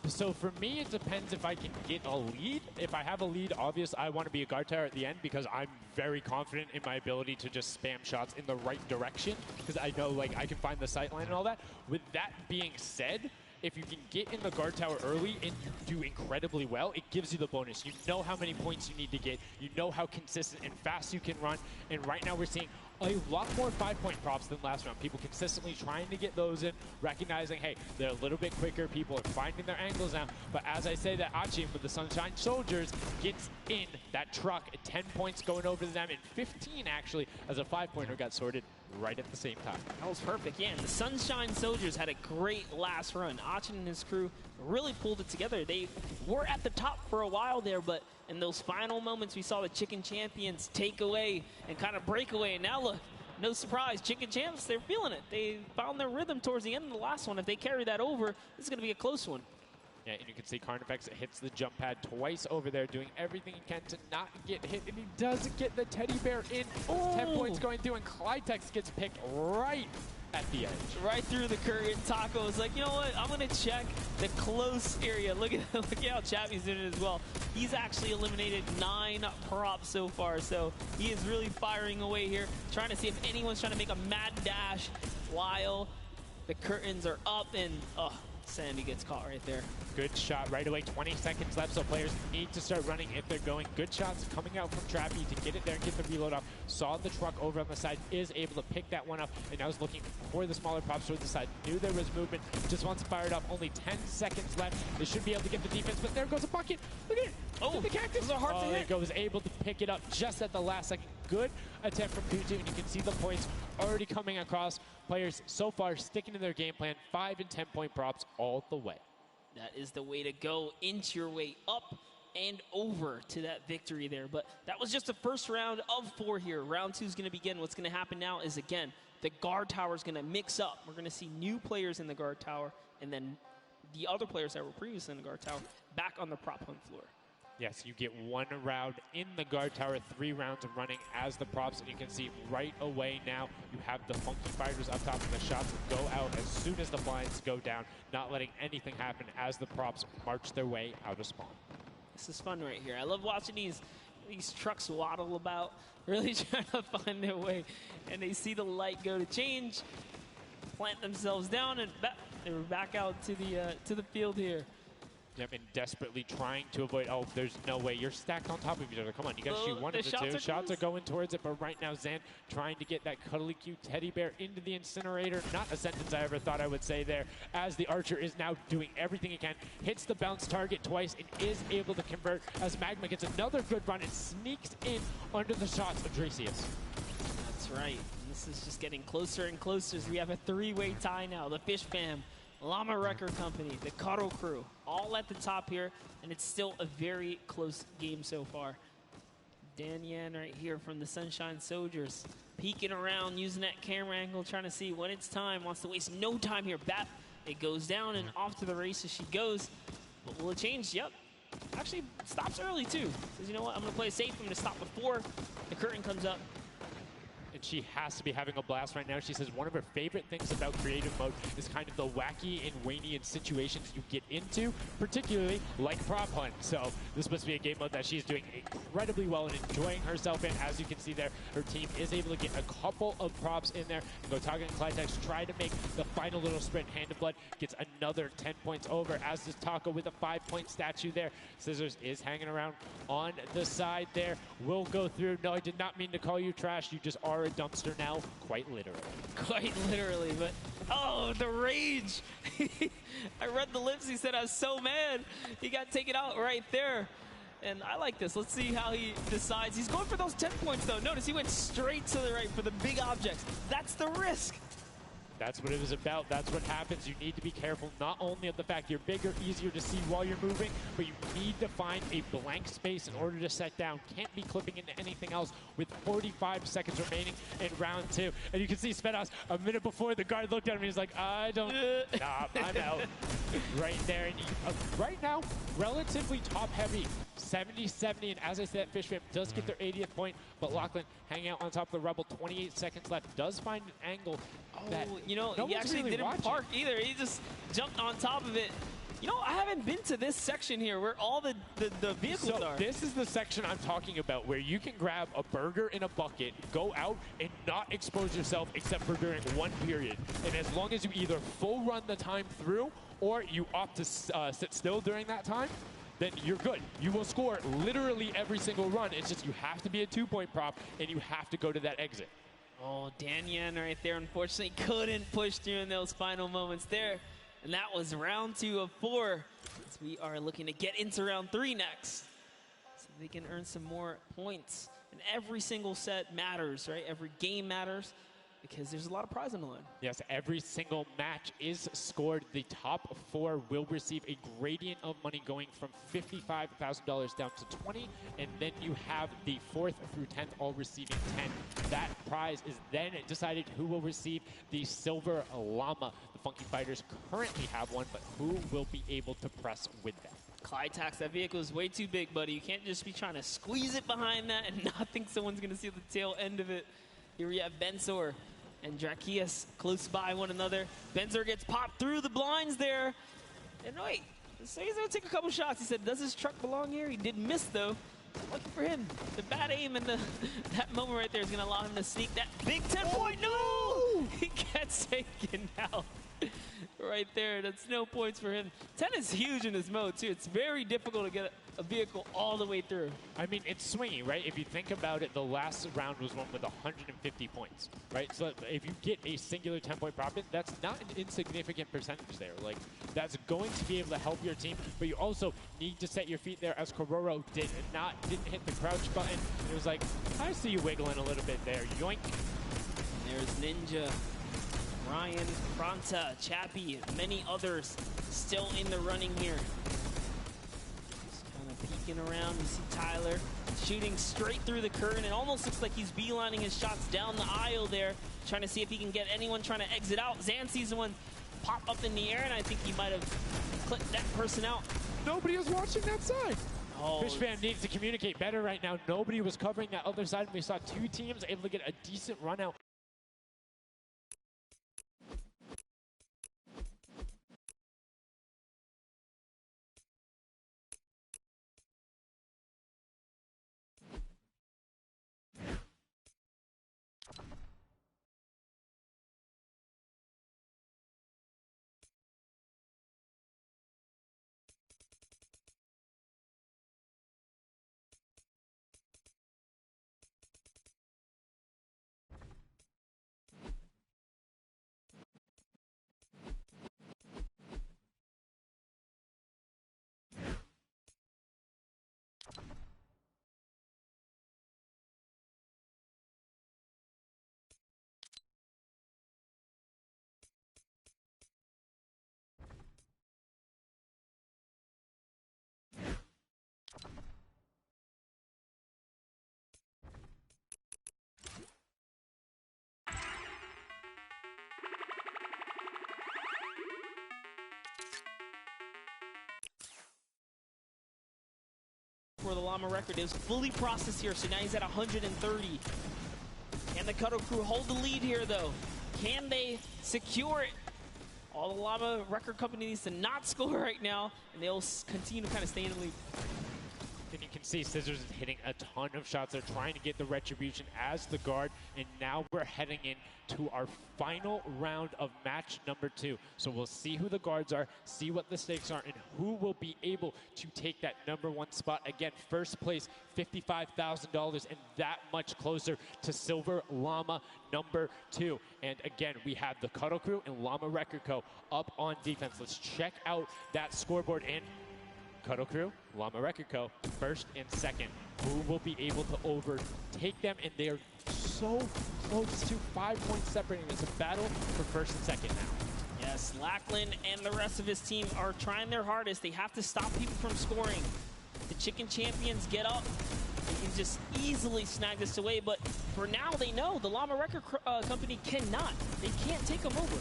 So for me, it depends if I can get a lead. If I have a lead, obviously I want to be a guard tower at the end because I'm very confident in my ability to just spam shots in the right direction because I know like I can find the sight line and all that. With that being said, if you can get in the guard tower early and you do incredibly well, it gives you the bonus. You know how many points you need to get. You know how consistent and fast you can run. And right now we're seeing a lot more 5-point props than last round. People consistently trying to get those in, recognizing, hey, they're a little bit quicker. People are finding their angles now. But as I say that Achim with the Sunshine Soldiers gets in that truck, 10 points going over to them, and 15 actually as a 5-pointer got sorted right at the same time. That was perfect, yeah. And the Sunshine Soldiers had a great last run. Achin and his crew really pulled it together. They were at the top for a while there, but in those final moments, we saw the Chicken Champions take away and kind of break away. And now look, no surprise, Chicken Champs, they're feeling it. They found their rhythm towards the end of the last one. If they carry that over, this is going to be a close one. Yeah, and you can see Carnifex hits the jump pad twice over there, doing everything he can to not get hit, and he does get the teddy bear in. 10 points going through, and Clytex gets picked right at the edge. Right through the curtain. Taco is like, you know what? I'm going to check the close area. Look at how Chappie's doing it as well. He's actually eliminated 9 props so far, so he is really firing away here, trying to see if anyone's trying to make a mad dash while the curtains are up, and Sandy gets caught right there. Good shot right away. 20 seconds left, so players need to start running if they're going. Good shots coming out from Trappy to get it there and get the reload off. Saw the truck over on the side, is able to pick that one up, and now is looking for the smaller props towards the side. Knew there was movement, just wants to fire it up. Only 10 seconds left. They should be able to get the defense, but there goes a bucket. Look at it. Oh, the cactus. those are hard to hit. There goes, able to pick it up just at the last second. Good attempt from TOUTE, and you can see the points already coming across. Players so far sticking to their game plan. 5 and 10-point props all the way. That is the way to go. Inch your way up and over to that victory there. But that was just the first round of 4 here. Round 2 is going to begin. What's going to happen now is, again, the guard tower is going to mix up. We're going to see new players in the guard tower, and then the other players that were previously in the guard tower back on the prop hunt floor. Yes, you get 1 round in the guard tower, 3 rounds of running as the props, and you can see right away now you have the Funky Fighters up top, and the shots go out as soon as the blinds go down, not letting anything happen as the props march their way out of spawn. This is fun right here. I love watching these trucks waddle about, really trying to find their way, and they see the light go to change, plant themselves down, and they were back out to the field here. Yep, and desperately trying to avoid, there's no way. You're stacked on top of each other. Come on, you got to shoot one of the two. Shots are going towards it, but right now Zan trying to get that cuddly cute teddy bear into the incinerator. Not a sentence I ever thought I would say there, as the Archer is now doing everything he can. Hits the bounce target twice and is able to convert as Magma gets another good run and sneaks in under the shots of Dracius. That's right. This is just getting closer and closer as we have a 3-way tie now. The Fish Fam, Llama Record Company, the Cuddle Crew, all at the top here, and it's still a very close game so far. Dan Yan right here from the Sunshine Soldiers, peeking around, using that camera angle, trying to see when it's time, wants to waste no time here. Bat, it goes down and off to the races she goes. But will it change? Yep. Actually, stops early too. Says, you know what, I'm going to play it safe. I'm going to stop before the curtain comes up. and she has to be having a blast right now. She says one of her favorite things about creative mode is kind of the wacky and Waynian situations you get into, particularly like prop hunt. So this must be a game mode that she's doing incredibly well and enjoying herself in. As you can see there, her team is able to get a couple of props in there. Gotaga and Clitex try to make the final little sprint. Hand of Blood gets another 10 points over, as does Taka with a 5-point statue there. Scissors is hanging around on the side there. Will go through. No, I did not mean to call you trash. You just are a dumpster now, quite literally. Quite literally, but oh, the rage. I read the lips. He said, I was so mad. He got taken out right there. And I like this. Let's see how he decides. He's going for those 10 points, though. Notice he went straight to the right for the big objects. That's the risk. That's what it was about. That's what happens. You need to be careful not only of the fact you're bigger, easier to see while you're moving, but you need to find a blank space in order to set down. Can't be clipping into anything else with 45 seconds remaining in round 2. And you can see Svetos a minute before the guard looked at him. He's like, I don't, nah, I'm out. Right there. And right now, relatively top heavy. 70-70, and as I said, Fishfam does get their 80th point, but Lachlan hanging out on top of the Rebel, 28 seconds left, does find an angle that you know, no he actually really didn't watching. park either. He just jumped on top of it. You know, I haven't been to this section here where all the vehicles are. This is the section I'm talking about, where you can grab a burger in a bucket, go out, and not expose yourself except for during one period. And as long as you either full run the time through, or you opt to sit still during that time, then you're good. You will score literally every single run. It's just you have to be a 2-point prop, and you have to go to that exit. Oh, Danyan right there, unfortunately, couldn't push through in those final moments there. And that was round 2 of 4. As we are looking to get into round 3 next. So they can earn some more points. And every single set matters, right? Every game matters, because there's a lot of prize on the line. Yes, every single match is scored. The top 4 will receive a gradient of money going from $55,000 down to 20, and then you have the 4th through 10th all receiving 10. That prize is then decided who will receive the Silver Llama. The Funky Fighters currently have one, but who will be able to press with them? Clitax, that vehicle is way too big, buddy. You can't just be trying to squeeze it behind that and not think someone's going to see the tail end of it. Here we have Bensor and Drakias close by one another. Bensor gets popped through the blinds there. And wait, so he's going to take a couple shots. He said, does his truck belong here? He did miss, though. Lucky for him. The bad aim and that moment right there is going to allow him to sneak that big 10-point. No! He gets taken out. Right there, that's no points for him. 10 is huge in this mode, too. It's very difficult to get a vehicle all the way through. I mean, it's swingy, right? If you think about it, the last round was one with 150 points, right? So if you get a singular 10-point profit, that's not an insignificant percentage there. Like, that's going to be able to help your team, but you also need to set your feet there, as Kororo didn't hit the crouch button. It was like, I see you wiggling a little bit there. Yoink. There's Ninja, Ryan, Fronta, Chappie, and many others still in the running here. Just kind of peeking around. You see Tyler shooting straight through the curtain. It almost looks like he's beelining his shots down the aisle there, trying to see if he can get anyone trying to exit out. Zan sees one pop up in the air, and I think he might have clipped that person out. Nobody was watching that side. Oh, Fishfam needs to communicate better right now. Nobody was covering that other side, and we saw 2 teams able to get a decent run out. For the Llama record is fully processed here, so now he's at 130. Can the Cuddle Crew hold the lead here, though? Can they secure it? All the Llama Record Company needs to not score right now, and they'll continue to kind of stay in the lead. And you can see Scissors is hitting a ton of shots. They're trying to get the retribution as the guard, and now we're heading into our final round of match number 2. So we'll see who the guards are, see what the stakes are, and who will be able to take that #1 spot. Again, first place, $55,000, and that much closer to Silver Llama #2. And again, we have the Cuddle Crew and Llama Record Co. up on defense. Let's check out that scoreboard. And Cuddle Crew, Llama Record Co., first and second. Who will be able to overtake them? And they are so close to 5 points separating. It's a battle for first and second now. Yes, Lackland and the rest of his team are trying their hardest. They have to stop people from scoring. The Chicken Champions get up. They can just easily snag this away. But for now, they know the Llama Record Company cannot. They can't take them over.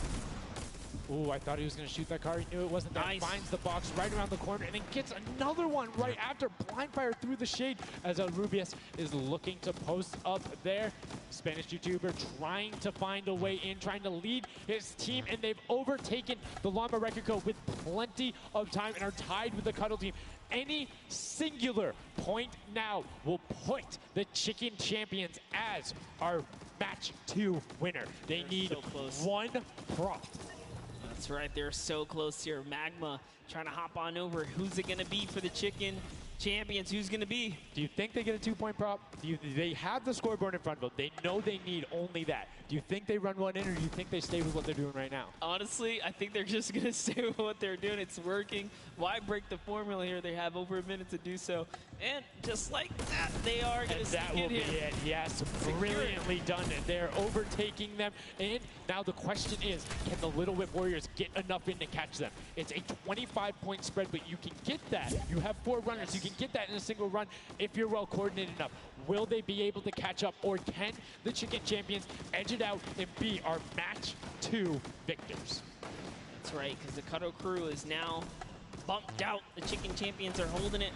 Ooh, I thought he was going to shoot that car. He knew it wasn't there. Nice. Finds the box right around the corner and then gets another one right after. Blind fire through the shade as Rubius is looking to post up there. Spanish YouTuber trying to find a way in, trying to lead his team, and they've overtaken the Llama Record Co. with plenty of time and are tied with the Cuddle team. Any singular point now will put the Chicken Champions as our match 2 winner. They need one prop. That's right, they're so close here. Magma trying to hop on over. Who's it going to be for the Chicken Champions? Who's going to be? Do you think they get a 2-point prop? They have the scoreboard in front of them. They know they need only that. Do you think they run one in, or do you think they stay with what they're doing right now? Honestly, I think they're just going to stay with what they're doing. It's working. Why break the formula here? They have over a minute to do so. And just like that, they are going to sneak that will in be here. it. Yes, brilliantly done. They're overtaking them. And now the question is, can the Little Whip Warriors get enough in to catch them? It's a 25-point spread, but you can get that. You have 4 runners. You can get that in a single run if you're well coordinated enough. Will they be able to catch up, or can the Chicken Champions edge it out and be our match 2 victors? That's right, because the Cuddle Crew is now bumped out. The Chicken Champions are holding it.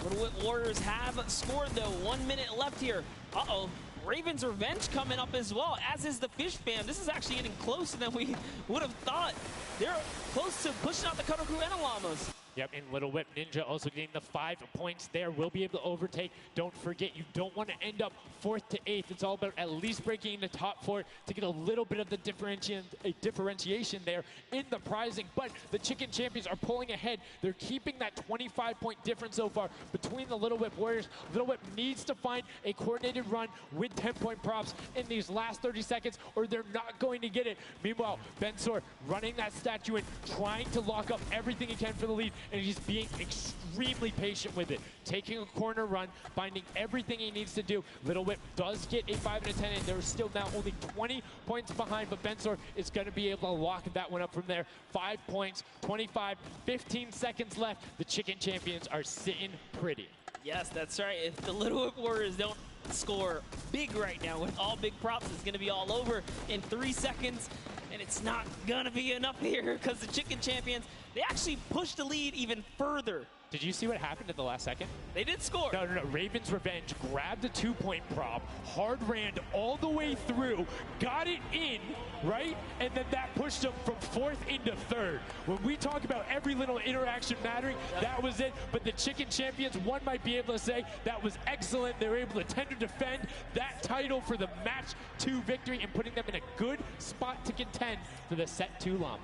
Little Whip Warriors have scored, though. 1 minute left here. Uh-oh. Raven's Revenge coming up as well, as is the Fish Fam. This is actually getting closer than we would have thought. They're close to pushing out the Cuddle Crew and the Llamas. Yep, and Little Whip Ninja also getting the 5 points there. Will be able to overtake. Don't forget, you don't want to end up 4th to 8th. It's all about at least breaking into top 4 to get a little bit of the differentiation there in the prizing. But the Chicken Champions are pulling ahead. They're keeping that 25-point difference so far between the Little Whip Warriors. Little Whip needs to find a coordinated run with 10-point props in these last 30 seconds, or they're not going to get it. Meanwhile, Bensor running that statue and trying to lock up everything he can for the lead, and he's being extremely patient with it. Taking a corner run, finding everything he needs to do. Little Whip does get a 5 and a 10, and they're still now only 20 points behind, but Bensor is going to be able to lock that one up from there. 5 points, 25, 15 seconds left. The Chicken Champions are sitting pretty. Yes, that's right. If the Little Whip Warriors don't score big right now with all big props, it's going to be all over in 3 seconds. And it's not going to be enough here because the Chicken Champions, they actually pushed the lead even further. Did you see what happened at the last second? They did score. No. Raven's Revenge grabbed a 2-point prop, hard ran all the way through, got it in, right? And then that pushed them from 4th into 3rd. When we talk about every little interaction mattering, that was it. But the Chicken Champions, one might be able to say that was excellent. They were able to tender defend that title for the match 2 victory and putting them in a good spot to contend for the set 2 Llama.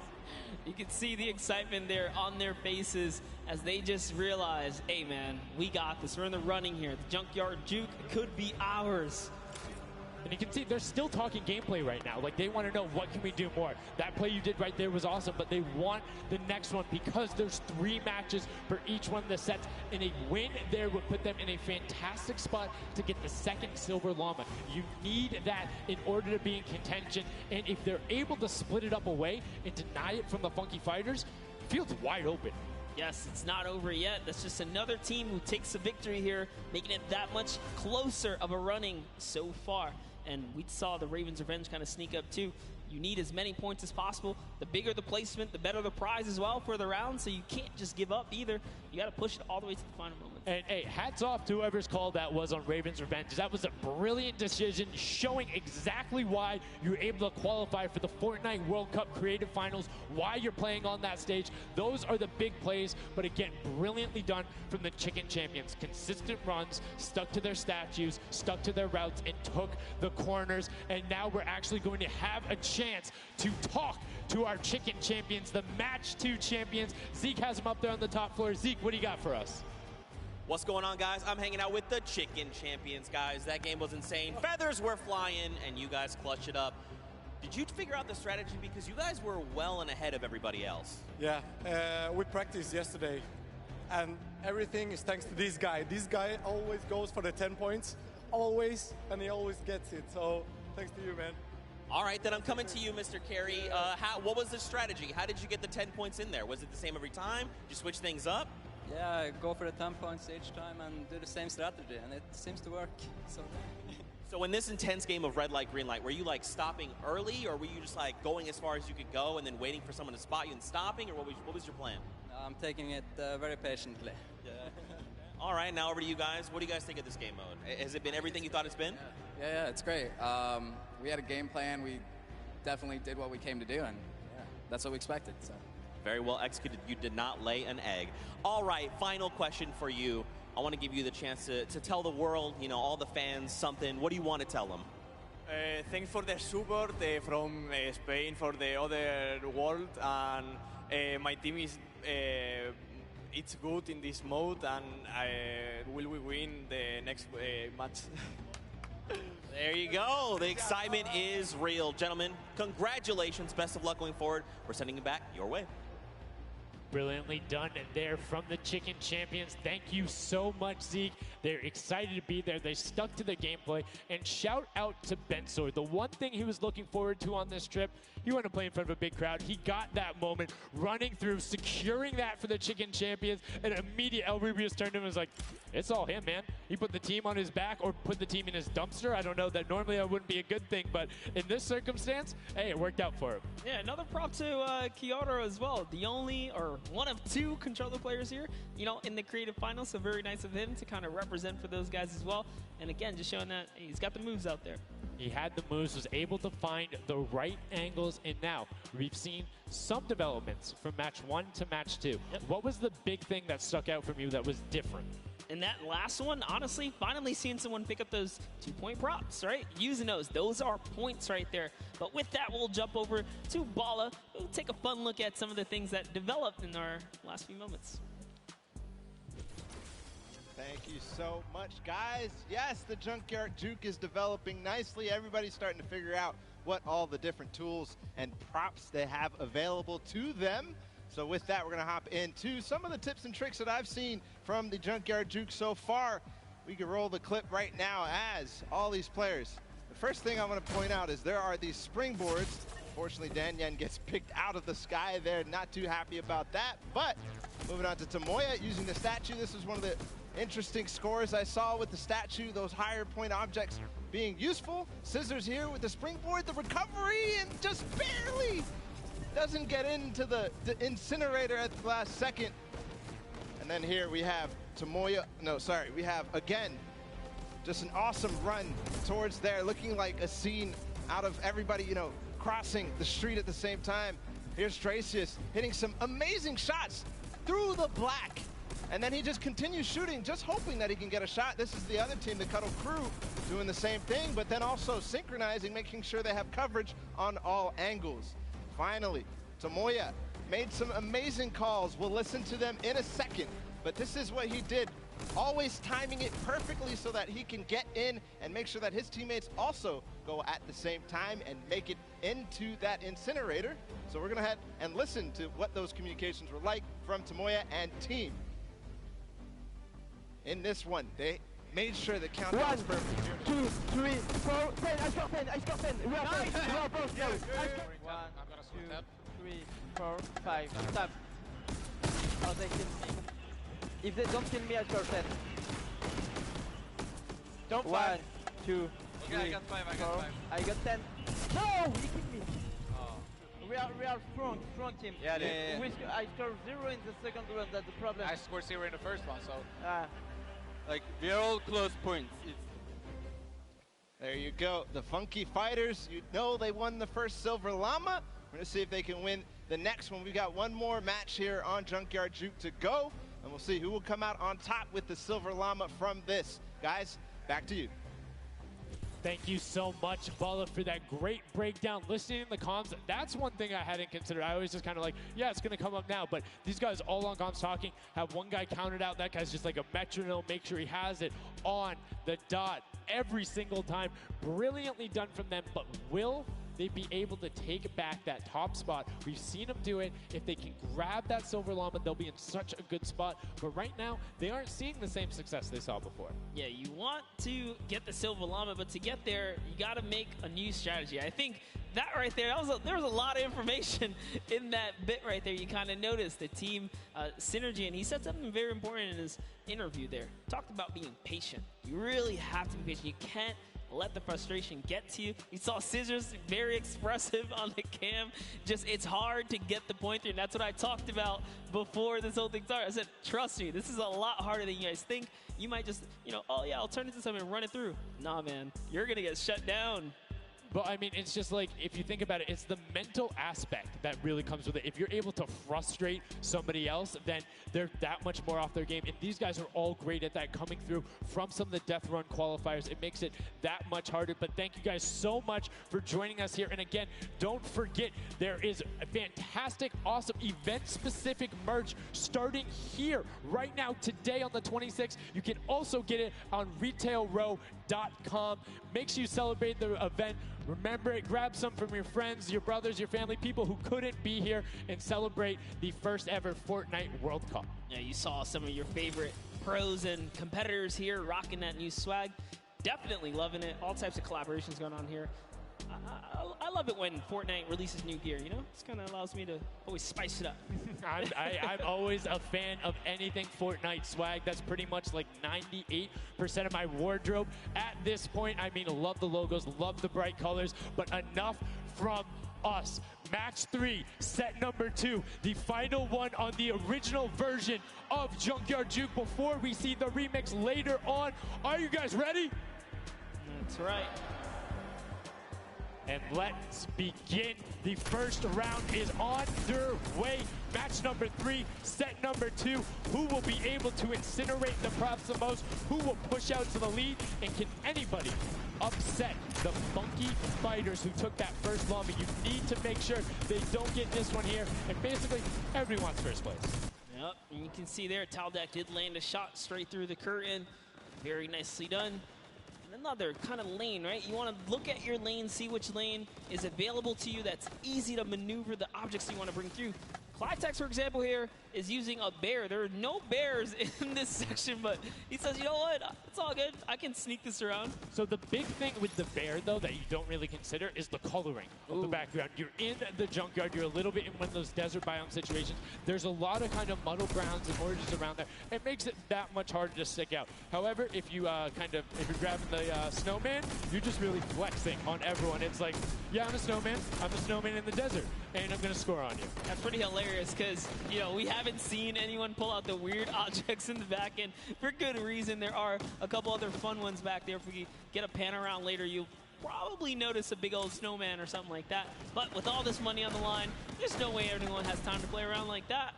You can see the excitement there on their faces as they just realize, hey man, we got this. We're in the running here. The Junkyard Juke could be ours. And you can see they're still talking gameplay right now. Like, they want to know, what can we do more? That play you did right there was awesome, but they want the next one because there's 3 matches for each one of the sets, and a win there would put them in a fantastic spot to get the 2nd Silver Llama. You need that in order to be in contention, and if they're able to split it up away and deny it from the Funky Fighters, the field's wide open. Yes, it's not over yet. That's just another team who takes a victory here, making it that much closer of a running so far. And we saw the Ravens Revenge kind of sneak up too. You need as many points as possible. The bigger the placement, the better the prize as well for the round, so you can't just give up either. You got to push it all the way to the final moment. And hey, hats off to whoever's call that was on Raven's Revenge. That was a brilliant decision, showing exactly why you're able to qualify for the Fortnite World Cup Creative Finals, why you're playing on that stage. Those are the big plays, but again, brilliantly done from the Chicken Champions. Consistent runs, stuck to their statues, stuck to their routes, and took the corners. And now we're actually going to have a chance to talk to our Chicken Champions, the Match 2 champions. Zeke has them up there on the top floor. Zeke, what do you got for us? What's going on, guys? I'm hanging out with the Chicken Champions, guys. That game was insane. Feathers were flying, and you guys clutched it up. Did you figure out the strategy? Because you guys were well and ahead of everybody else. Yeah, we practiced yesterday, and everything is thanks to this guy. This guy always goes for the 10 points, always, and he always gets it. So thanks to you, man. All right, then I'm coming to you, Mr. Carey. What was the strategy? How did you get the 10 points in there? Was it the same every time? Did you switch things up? Yeah, go for the 10 points each time and do the same strategy, and it seems to work. So in this intense game of red light, green light, were you like stopping early, or were you just like going as far as you could go and then waiting for someone to spot you and stopping, or what was your plan? I'm taking it very patiently. All right, now over to you guys. What do you guys think of this game mode? Has it been everything you thought it's been? Yeah, it's great. We had a game plan. We definitely did what we came to do, and that's what we expected. So. Very well executed. You did not lay an egg. All right, final question for you. I want to give you the chance to tell the world, you know, all the fans something. What do you want to tell them? Thanks for the support from Spain for the other world, and my team is it's good in this mode, and will we win the next match? There you go. The excitement is real. Gentlemen, congratulations. Best of luck going forward. We're sending it back your way. Brilliantly done there from the Chicken Champions. Thank you so much, Zeke. They're excited to be there. They stuck to the gameplay. And shout out to Bensor. The one thing he was looking forward to on this trip, he wanted to play in front of a big crowd. He got that moment, running through, securing that for the Chicken Champions. And immediate El Rubius turned to him and was like, it's all him, man. He put the team on his back or put the team in his dumpster. I don't know. That normally that wouldn't be a good thing. But in this circumstance, hey, it worked out for him. Yeah, another prop to Kyoto as well. The only, or one of two controller players here, you know, in the creative finals. So very nice of him to kind of represent for those guys as well. And again, just showing that he's got the moves out there. He had the moves, was able to find the right angles, and now we've seen some developments from match 1 to match 2. Yep. What was the big thing that stuck out from you that was different? In that last one, honestly, finally seeing someone pick up those 2-point props, right? Using those. Those are points right there. But with that, we'll jump over to Bala. We'll take a fun look at some of the things that developed in our last few moments. Thank you so much, guys. Yes, the Junkyard Juke is developing nicely. Everybody's starting to figure out what all the different tools and props they have available to them. So with that, we're going to hop into some of the tips and tricks that I've seen from the Junkyard Juke so far. We can roll the clip right now as all these players. The first thing I want to point out is there are these springboards. Unfortunately, Dan Yen gets picked out of the sky there. Not too happy about that. But moving on to Tomoya using the statue. This is one of the interesting scores I saw with the statue. Those higher point objects being useful. Scissors here with the springboard. The recovery and just barely doesn't get into the incinerator at the last second. And then here we have Tomoya. No, sorry. We have, again, just an awesome run towards there. Looking like a scene out of everybody, you know, crossing the street at the same time. Here's Tracius hitting some amazing shots through the black. And then he just continues shooting, just hoping that he can get a shot. This is the other team, the Cuddle Crew, doing the same thing, but then also synchronizing, making sure they have coverage on all angles. Finally, Tomoya made some amazing calls. We'll listen to them in a second, but this is what he did. Always timing it perfectly so that he can get in and make sure that his teammates also go at the same time and make it into that incinerator. So we're gonna head and listen to what those communications were like from Tomoya and team. In this one, they made sure the countdown was perfect. 1, 2, 3, 4, 10. I got 10. I got 10. We are 10. We are both 10. 1, 2, 3, 4, 5. Stop. Oh, they kill me. If they don't kill me, I score 10. Don't 1, 2, 3, okay, I got 5. I got 5. I got 10. No, he killed me. we are strong team. Yeah, I scored 0 in the second round, that's the problem. I scored 0 in the first one, so. Like, we are all close points. There you go. The Funky Fighters, you know they won the first Silver Llama. We're going to see if they can win the next one. We've got one more match here on Junkyard Juke to go, and we'll see who will come out on top with the Silver Llama from this. Guys, back to you. Thank you so much, Bala, for that great breakdown. Listening in the comms, that's one thing I hadn't considered. I always just kind of like, yeah, it's going to come up now. But these guys all on comms talking, have one guy counted out. That guy's just like a metronome, make sure he has it on the dot every single time. Brilliantly done from them, but will they be able to take back that top spot? We've seen them do it. If they can grab that Silver Llama, they'll be in such a good spot. But right now, they aren't seeing the same success they saw before. Yeah, you want to get the Silver Llama, but to get there, you got to make a new strategy. I think that right there, there was a lot of information in that bit right there. You kind of noticed the team synergy, and he said something very important in his interview there. Talked about being patient. You really have to be patient. You can't let the frustration get to you. You saw Scissors very expressive on the cam. Just, it's hard to get the point through, and that's what I talked about before this whole thing started. I said, trust me, this is a lot harder than you guys think. You might just, you know, oh yeah, I'll turn it to something and run it through. Nah, man, you're gonna get shut down. But I mean, it's just like, if you think about it, it's the mental aspect that really comes with it. If you're able to frustrate somebody else, then they're that much more off their game. And these guys are all great at that, coming through from some of the Death Run qualifiers. It makes it that much harder. But thank you guys so much for joining us here. And again, don't forget, there is a fantastic, awesome event-specific merch starting here right now, today on the 26th. You can also get it on retailrow.com. Make sure you celebrate the event. Remember it, grab some from your friends, your brothers, your family, people who couldn't be here, and celebrate the first ever Fortnite World Cup. Yeah, you saw some of your favorite pros and competitors here rocking that new swag. Definitely loving it. All types of collaborations going on here. I love it when Fortnite releases new gear, you know? This kind of allows me to always spice it up. I'm always a fan of anything Fortnite swag. That's pretty much like 98% of my wardrobe at this point. I mean, love the logos, love the bright colors, but enough from us. Match 3, set number 2, the final one on the original version of Junkyard Juke before we see the remix later on. Are you guys ready? That's right. And let's begin. The first round is on their way. Match number 3, set number 2. Who will be able to incinerate the props the most? Who will push out to the lead? And can anybody upset the Funky Fighters who took that first llama? You need to make sure they don't get this one here. And basically, everyone's first place. Yep, and you can see there, Taldeck did land a shot straight through the curtain. Very nicely done. Another kind of lane, right? You want to look at your lane, see which lane is available to you that's easy to maneuver the objects you want to bring through. Clytex, for example, here is using a bear. There are no bears in this section, but he says, you know what? It's all good. I can sneak this around. So the big thing with the bear, though, that you don't really consider is the coloring of the background. You're in the junkyard. You're a little bit in one of those desert biome situations. There's a lot of kind of muddle grounds and origins around there. It makes it that much harder to stick out. However, if you if you're grabbing the snowman, you're just really flexing on everyone. It's like, yeah, I'm a snowman. I'm a snowman in the desert, and I'm going to score on you. That's pretty hilarious because, you know, we haven't seen anyone pull out the weird objects in the back end for good reason. There are a couple other fun ones back there. If we get a pan around later, you'll probably notice a big old snowman or something like that. But with all this money on the line, there's no way everyone has time to play around like that.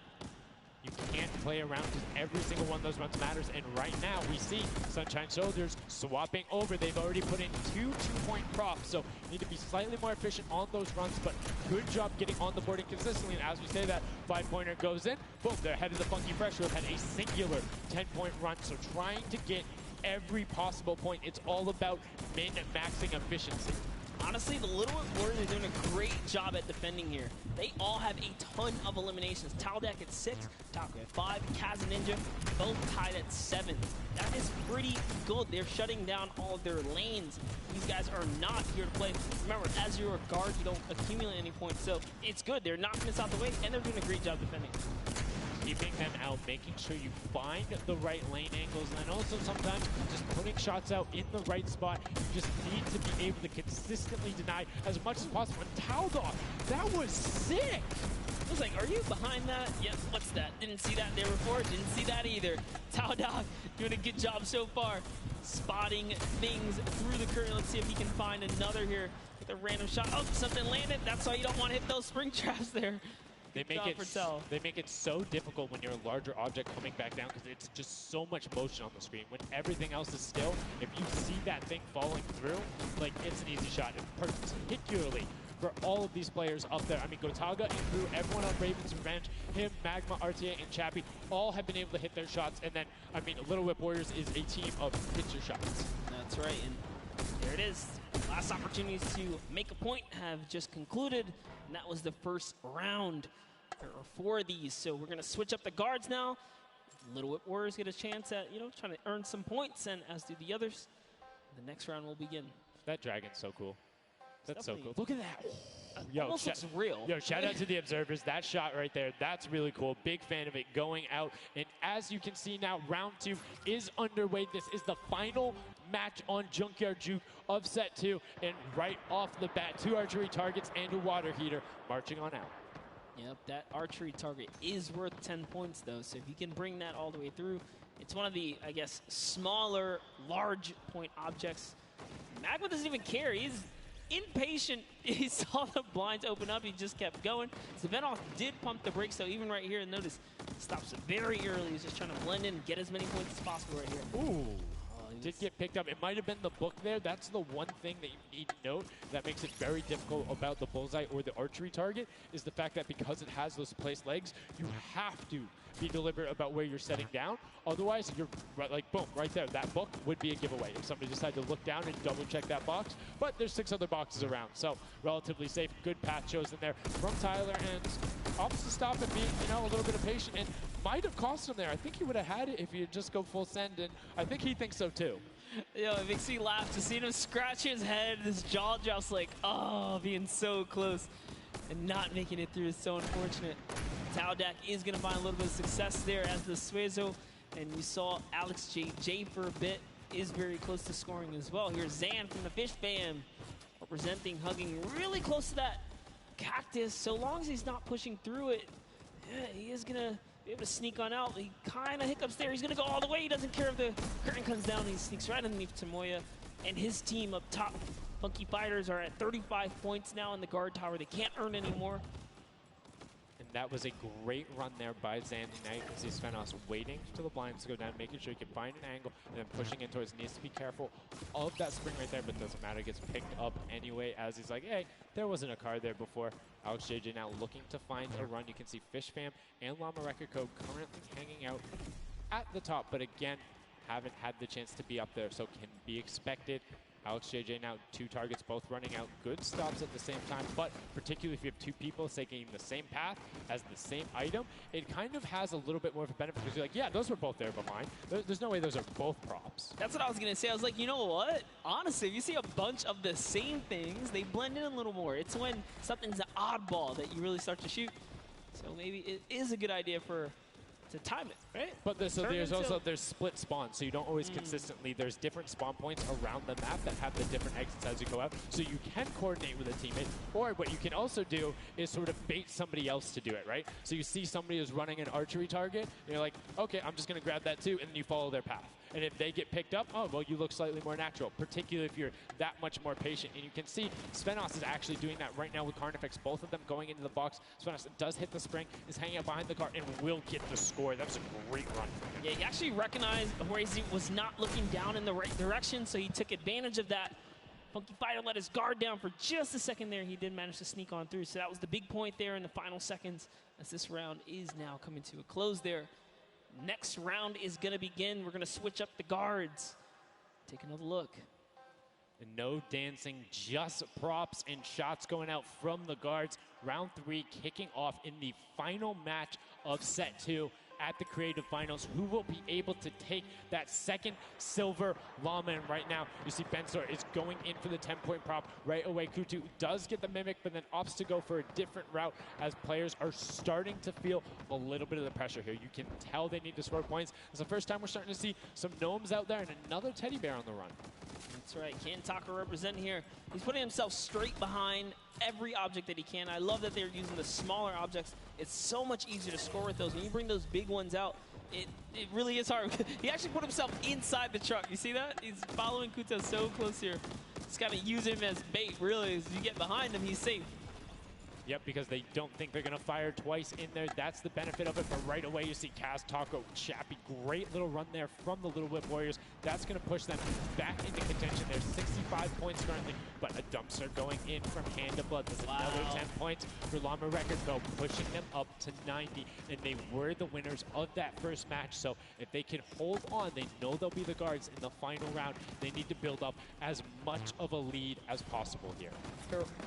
You can't play around because every single one of those runs matters. And right now, we see Sunshine Soldiers swapping over. They've already put in 2 2-point props, so you need to be slightly more efficient on those runs, but good job getting on the boarding consistently. And as we say that, 5-pointer goes in, boom, they're ahead of the Funky Fresh, who have had a singular 10-point run. So trying to get every possible point. It's all about min-maxing efficiency. Honestly, the Little Warriors are doing a great job at defending here. They all have a ton of eliminations. Taldeck at 6, Taco at 5, Kaz and Ninja both tied at 7. That is pretty good. They're shutting down all of their lanes. These guys are not here to play. Remember, as you're a guard, you don't accumulate any points, so it's good. They're knocking this out the way, and they're doing a great job defending. keeping them out, making sure you find the right lane angles, and also sometimes just putting shots out in the right spot. You just need to be able to consistently deny as much as possible. And Taldog, that was sick! I was like, are you behind that? Yep, what's that? Didn't see that there before, didn't see that either. Taldog doing a good job so far, spotting things through the curtain. Let's see if he can find another here with a random shot. Oh, something landed. That's why you don't want to hit those spring traps there. They make it so difficult when you're a larger object coming back down because it's just so much motion on the screen. When everything else is still, if you see that thing falling through, like, it's an easy shot. And particularly for all of these players up there. I mean, Gotaga and Crew, everyone on Raven's Revenge, him, Magma, RTA, and Chappie, all have been able to hit their shots. And then, I mean, Little Whip Warriors is a team of pitcher shots. That's right, and there it is. Last opportunities to make a point have just concluded, and that was the first round. There are 4 of these, so we're going to switch up the guards now. Little Whip Warriors get a chance at, trying to earn some points, and as do the others. The next round will begin. That dragon's so cool. That's so cool. Look at that. Yo, almost looks real. Yo, shout out to the observers. That shot right there, that's really cool. Big fan of it going out. And as you can see now, round 2 is underway. This is the final match on Junkyard Juke of set 2. And right off the bat, 2 archery targets and a water heater marching on out. Yep, that archery target is worth 10 points, though. So if you can bring that all the way through, it's one of the, I guess, smaller, large point objects. Magma doesn't even care. He's impatient. He saw the blinds open up. He just kept going. Svenoff did pump the brakes, though, even right here. And notice, stops it very early. He's just trying to blend in and get as many points as possible right here. Ooh. Did get picked up. It might have been the book there. That's the one thing that you need to note that makes it very difficult about the bullseye or the archery target is the fact that because it has those placed legs, you have to be deliberate about where you're setting down. Otherwise, you're like, boom, right there. That book would be a giveaway if somebody decided to look down and double check that box. But there's 6 other boxes around, so relatively safe. Good path chosen there from Tyler, and opts to stop and being, a little bit of patient, and might have cost him there. I think he would have had it if he had just go full send, and I think he thinks so too. It makes me laugh to see him scratch his head, his jaw drops like, oh, being so close and not making it through is so unfortunate. Taldog is going to find a little bit of success there as the Suezo, and you saw Alex J for a bit is very close to scoring as well. Here's Zan from the Fish Fam, representing, hugging really close to that cactus. So long as he's not pushing through it, yeah, he is going to be able to sneak on out. He kind of hiccups there. He's going to go all the way. He doesn't care if the curtain comes down. He sneaks right underneath Tamoya. And his team up top, Funky Fighters, are at 35 points now in the guard tower. They can't earn any more. And that was a great run there by Zandy. Now you can see Svenos waiting for the blinds to go down, making sure he can find an angle, and then pushing in towards. Needs to be careful of that spring right there, but doesn't matter. Gets picked up anyway as he's like, hey, there wasn't a card there before. Alex JJ now looking to find a run. You can see Fish Fam and Llama Record Code currently hanging out at the top, but again, haven't had the chance to be up there, so can be expected. Alex JJ now 2 targets, both running out. Good stops at the same time, but particularly if you have 2 people taking the same path as the same item, it kind of has a little bit more of a benefit because you're like, yeah, those were both there behind. There's no way those are both props. That's what I was going to say. I was like, you know what? Honestly, if you see a bunch of the same things, they blend in a little more. It's when something's an oddball that you really start to shoot. So maybe it is a good idea to time it, right? But there's split spawns, so you don't always consistently. There's different spawn points around the map that have the different exits as you go out, so you can coordinate with a teammate. Or what you can also do is sort of bait somebody else to do it, right? So you see somebody who's running an archery target, and you're like, okay, I'm just going to grab that too, and then you follow their path. And if they get picked up, oh, well, you look slightly more natural, particularly if you're that much more patient. And you can see Svenos is actually doing that right now with Carnifex, both of them going into the box. Svenos does hit the spring, is hanging out behind the car, and will get the score. That was a great run for him. Yeah, he actually recognized where he was not looking down in the right direction, so he took advantage of that. Funky Fighter let his guard down for just a second there. He did manage to sneak on through, so that was the big point there in the final seconds as this round is now coming to a close there. Next round is going to begin. We're going to switch up the guards. Take another look. And no dancing, just props and shots going out from the guards. Round 3 kicking off in the final match of set 2 at the Creative Finals. Who will be able to take that second silver llama? And right now, you see Bensor is going in for the 10-point prop right away. Kutu does get the Mimic, but then opts to go for a different route as players are starting to feel a little bit of the pressure here. You can tell they need to score points. It's the first time we're starting to see some gnomes out there and another teddy bear on the run. That's right, Kantaka represent here. He's putting himself straight behind every object that he can. I love that they're using the smaller objects. It's so much easier to score with those. When you bring those big ones out, it really is hard. He actually put himself inside the truck. You see that? He's following Kuta so close here. Just gotta use him as bait, really. As you get behind him, he's safe. Yep, because they don't think they're going to fire twice in there. That's the benefit of it. But right away, you see Kaz, Taco, Chappie. Great little run there from the Little Whip Warriors. That's going to push them back into contention. There's 65 points currently, but a dumpster going in from Hand of Blood. There's another 10 points for Llama Record, though, pushing them up to 90. And they were the winners of that first match. So if they can hold on, they know they'll be the guards in the final round. They need to build up as much of a lead as possible here.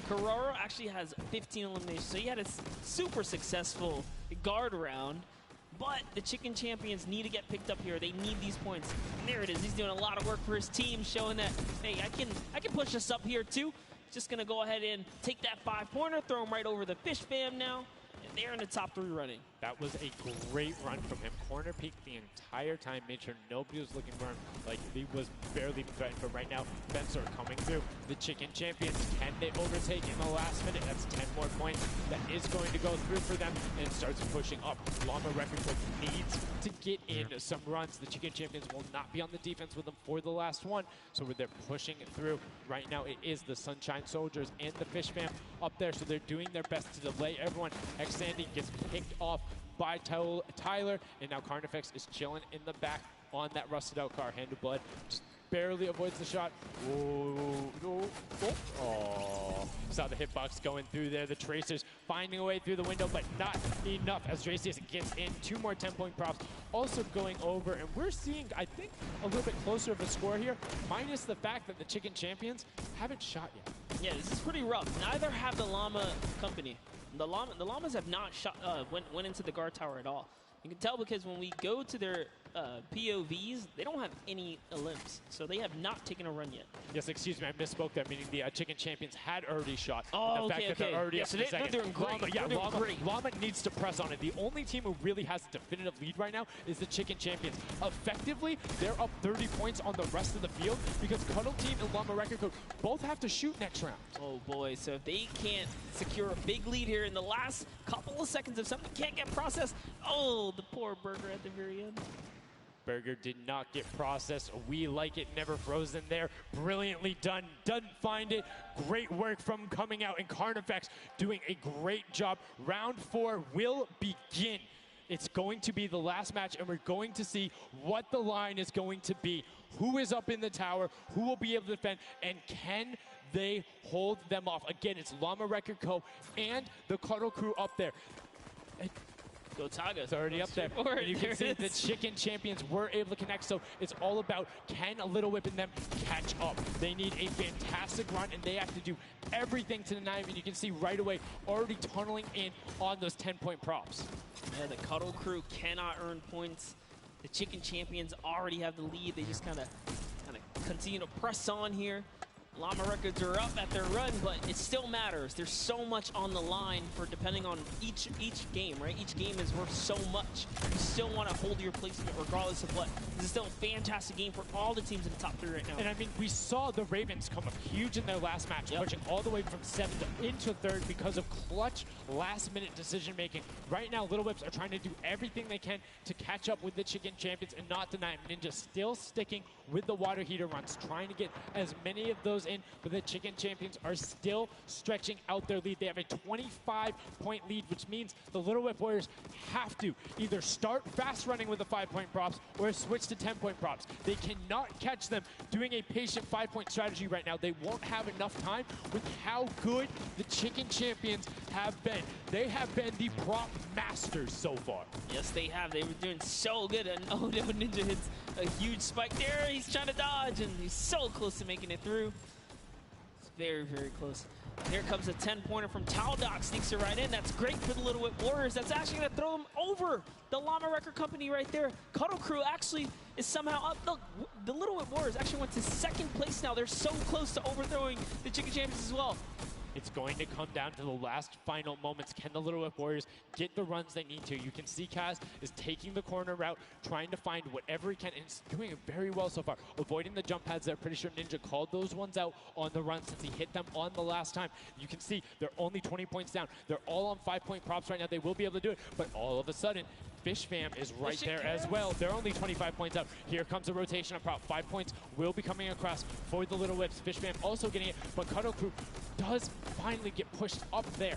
Carraro actually has 15 eliminations, so he had a super successful guard round, but the Chicken Champions need to get picked up here. They need these points. And there it is. He's doing a lot of work for his team, showing that, hey, I can push us up here too. Just gonna go ahead and take that 5-pointer, throw him right over the Fish Fam now, and they're in the top 3 running. That was a great run from him. Corner peeked the entire time, made sure nobody was looking for him. Like, he was barely threatened, but right now, Bensor coming through. The Chicken Champions, can they overtake in the last minute? That's 10 more points. That is going to go through for them, and it starts pushing up. Llama Record needs to get in some runs. The Chicken Champions will not be on the defense with them for the last one, so they're pushing it through. Right now, it is the Sunshine Soldiers and the Fish Fam up there, so they're doing their best to delay everyone. Xandy gets picked off by Tyler, and now Carnifex is chilling in the back on that rusted out car. Hand of Blood just barely avoids the shot. Oh, saw the hitbox going through there. The Tracers finding a way through the window, but not enough as Dracius gets in. 2 more 10-point props also going over, and we're seeing, I think, a little bit closer of a score here, minus the fact that the Chicken Champions haven't shot yet. Yeah, this is pretty rough. Neither have the Llama Company. The Llamas have not shot, went into the guard tower at all. You can tell because when we go to their POVs, they don't have any elims, so they have not taken a run yet. Yes, excuse me, I misspoke there, meaning the Chicken Champions had already shot. Oh, the fact that they're already up so to the second. They're doing great. Llama needs to press on it. The only team who really has a definitive lead right now is the Chicken Champions. Effectively, they're up 30 points on the rest of the field because Cuddle Team and Llama Record Code both have to shoot next round. Oh boy, so if they can't secure a big lead here in the last couple of seconds, if something can't get processed, oh, the poor Burger at the very end. Burger did not get processed. We like it, never frozen there. Brilliantly done. Doesn't find it. Great work from coming out, and Carnifex doing a great job. Round 4 will begin. It's going to be the last match, and we're going to see what the line is going to be. Who is up in the tower? Who will be able to defend? And can they hold them off? Again, it's Llama Record Co. and the Cuddle Crew up there. Go Taga. It's already up there. And you can see the Chicken Champions were able to connect, so it's all about can a Little Whip and them catch up. They need a fantastic run, and they have to do everything to deny him, and you can see right away already tunneling in on those 10-point props. Yeah, the Cuddle Crew cannot earn points. The Chicken Champions already have the lead. They just kind of continue to press on here. Llama Records are up at their run, but it still matters. There's so much on the line for depending on each game, right? Each game is worth so much. You still want to hold your placement regardless of what. This is still a fantastic game for all the teams in the top 3 right now. And I mean, we saw the Ravens come up huge in their last match, pushing all the way from 7th into 3rd because of clutch last-minute decision-making. Right now, Little Whips are trying to do everything they can to catch up with the Chicken Champions and not deny them. Ninja still sticking with the water heater runs, trying to get as many of those in, but the Chicken Champions are still stretching out their lead. They have a 25-point lead, which means the Little Whip Warriors have to either start fast running with the 5-point props or switch to 10-point props. They cannot catch them doing a patient 5-point strategy right now. They won't have enough time with how good the Chicken Champions have been. They have been the prop masters so far. Yes, they have. They were doing so good, and oh no, Ninja hits a huge spike there. He's trying to dodge, and he's so close to making it through. Very, very close. Here comes a 10-pointer from TOUTE. Sneaks it right in. That's great for the Little Whip Warriors. That's actually going to throw them over the Llama Record Company right there. Cuddle Crew actually is somehow up. Look, the Little Whip Warriors actually went to second place now. They're so close to overthrowing the Chicken Champions as well. It's going to come down to the last final moments. Can the Little Whip Warriors get the runs they need to? You can see Kaz is taking the corner route, trying to find whatever he can, and he's doing it very well so far. Avoiding the jump pads there. Pretty sure Ninja called those ones out on the run since he hit them on the last time. You can see they're only 20 points down. They're all on 5-point props right now. They will be able to do it, but all of a sudden, Fish Fam is right there as well. They're only 25 points out. Here comes a rotation of prop. 5 points will be coming across for the Little Whips. Fish Fam also getting it, but Cuddle Crew does finally get pushed up there.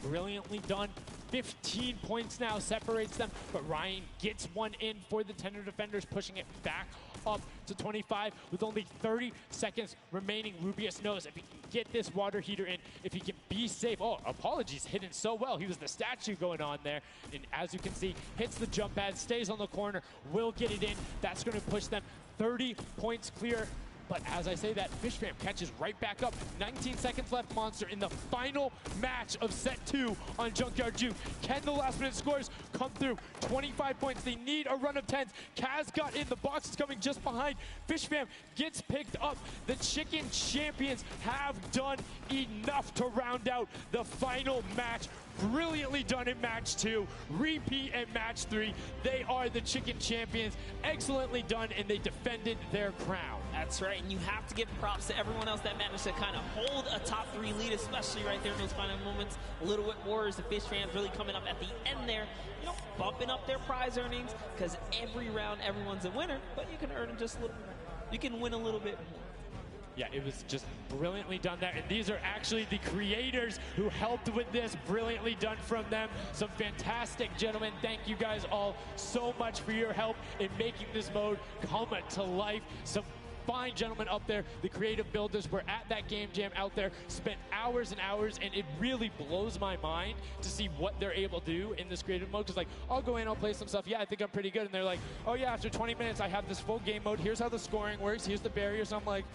Brilliantly done. 15 points now separates them, but Ryan gets one in for the Tender Defenders, pushing it back up to 25 with only 30 seconds remaining. Rubius knows if he can get this water heater in, if he can be safe. Oh, apologies, hidden so well. He was the statue going on there. And as you can see, hits the jump pad, stays on the corner, will get it in. That's going to push them 30 points clear. But as I say that, Fish Fam catches right back up. 19 seconds left, Monster, in the final match of set 2 on Junkyard Juke. Can the last minute scores come through? 25 points. They need a run of 10s. Kaz got in. The box is coming just behind. Fish Fam gets picked up. The Chicken Champions have done enough to round out the final match. Brilliantly done in match 2, repeat at match 3. They are the Chicken Champions. Excellently done, and they defended their crown. That's right, and you have to give props to everyone else that managed to kind of hold a top 3 lead, especially right there in those final moments. Little Whip Warriors, the Fish Fans really coming up at the end there, you know, bumping up their prize earnings, because every round everyone's a winner, but you can earn just a little bit more. You can win a little bit more. Yeah, it was just brilliantly done there. And these are actually the creators who helped with this. Brilliantly done from them. Some fantastic gentlemen. Thank you guys all so much for your help in making this mode come to life. Some fine gentlemen up there. The creative builders were at that game jam out there, spent hours and hours, and it really blows my mind to see what they're able to do in this creative mode. Because, like, I'll go in, I'll play some stuff. Yeah, I think I'm pretty good. And they're like, oh, yeah, after 20 minutes, I have this full game mode. Here's how the scoring works. Here's the barriers. I'm like,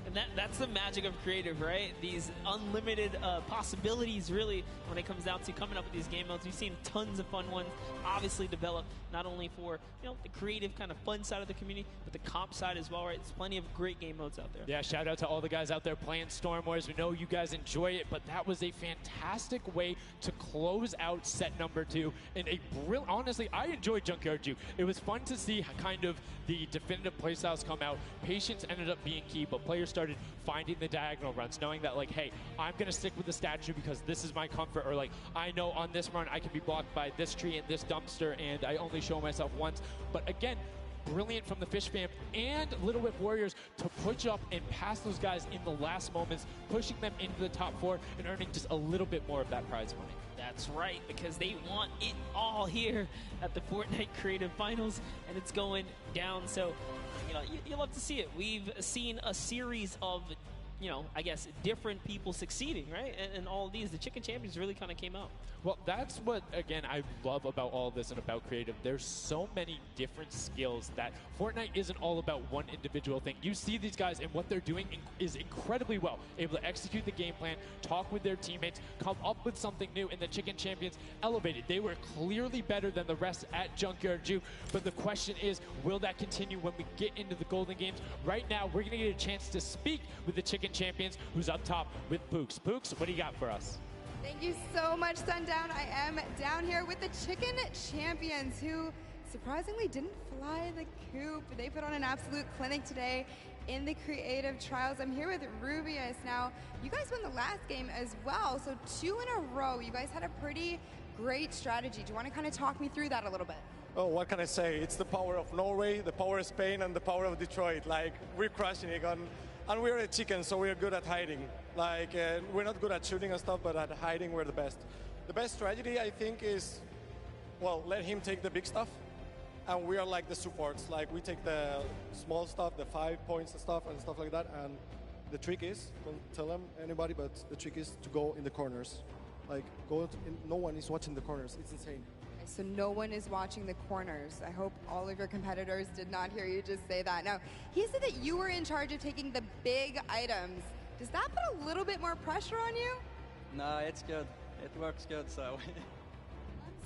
and that's the magic of creative, right? These unlimited possibilities, really, when it comes down to coming up with these game modes. We've seen tons of fun ones, obviously developed not only for, you know, the creative kind of fun side of the community, but the comp side as well, right? There's plenty of great game modes out there. Yeah, shout out to all the guys out there playing Storm Wars. We know you guys enjoy it, but that was a fantastic way to close out set number 2. And a brilliant, honestly, I enjoyed Junkyard Juke. It was fun to see kind of the definitive playstyles come out. Patience ended up being key, but players started finding the diagonal runs, knowing that, like, hey, I'm going to stick with the statue because this is my comfort, or like, I know on this run I can be blocked by this tree and this dumpster, and I only show myself once. But again, brilliant from the Fish Fam and Little Whip Warriors to push up and pass those guys in the last moments, pushing them into the top 4 and earning just a little bit more of that prize money. That's right, because they want it all here at the Fortnite Creative Finals, and it's going down. So, you know, you love to see it. We've seen a series of, you know, I guess, different people succeeding, right? And all of these, the Chicken Champions really kind of came out. Well, that's what, again, I love about all of this and about creative. There's so many different skills that Fortnite isn't all about one individual thing. You see these guys, and what they're doing is incredibly well. Able to execute the game plan, talk with their teammates, come up with something new, and the Chicken Champions elevated. They were clearly better than the rest at Junkyard Juke, but the question is, will that continue when we get into the Golden Games? Right now, we're going to get a chance to speak with the Chicken Champions, who's up top with Pooks. Pooks, what do you got for us? Thank you so much, Sundown. I am down here with the Chicken Champions, who surprisingly didn't fly the coop. They put on an absolute clinic today in the creative trials. I'm here with Rubius. Now, you guys won the last game as well, so 2 in a row. You guys had a pretty great strategy. Do you want to kind of talk me through that a little bit? Oh, what can I say? It's the power of Norway, the power of Spain, and the power of Detroit. Like, we're crushing it. And we're a chicken, so we're good at hiding. Like, we're not good at shooting and stuff, but at hiding, we're the best. The best strategy, I think, is, well, let him take the big stuff, and we are like the supports. Like, we take the small stuff, the 5 points and stuff like that, and the trick is, don't tell them anybody, but the trick is to go in the corners. Like, no one is watching the corners. It's insane. So no one is watching the corners. I hope all of your competitors did not hear you just say that. Now, he said that you were in charge of taking the big items Does that put a little bit more pressure on you? No, it's good. It works good, so.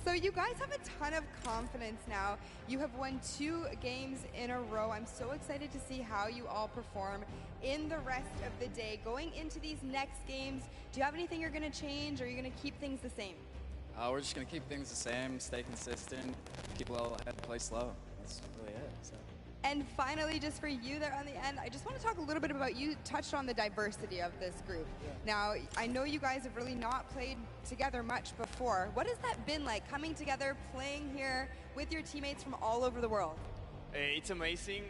So you guys have a ton of confidence now. You have won 2 games in a row. I'm so excited to see how you all perform in the rest of the day. Going into these next games, do you have anything you're going to change, or are you going to keep things the same? We're just going to keep things the same, stay consistent, keep a level ahead, play slow. That's really it. So. And finally, just for you there on the end, I just want to talk a little bit about, you touched on the diversity of this group. Yeah. Now, I know you guys have really not played together much before. What has that been like, coming together, playing here with your teammates from all over the world? It's amazing.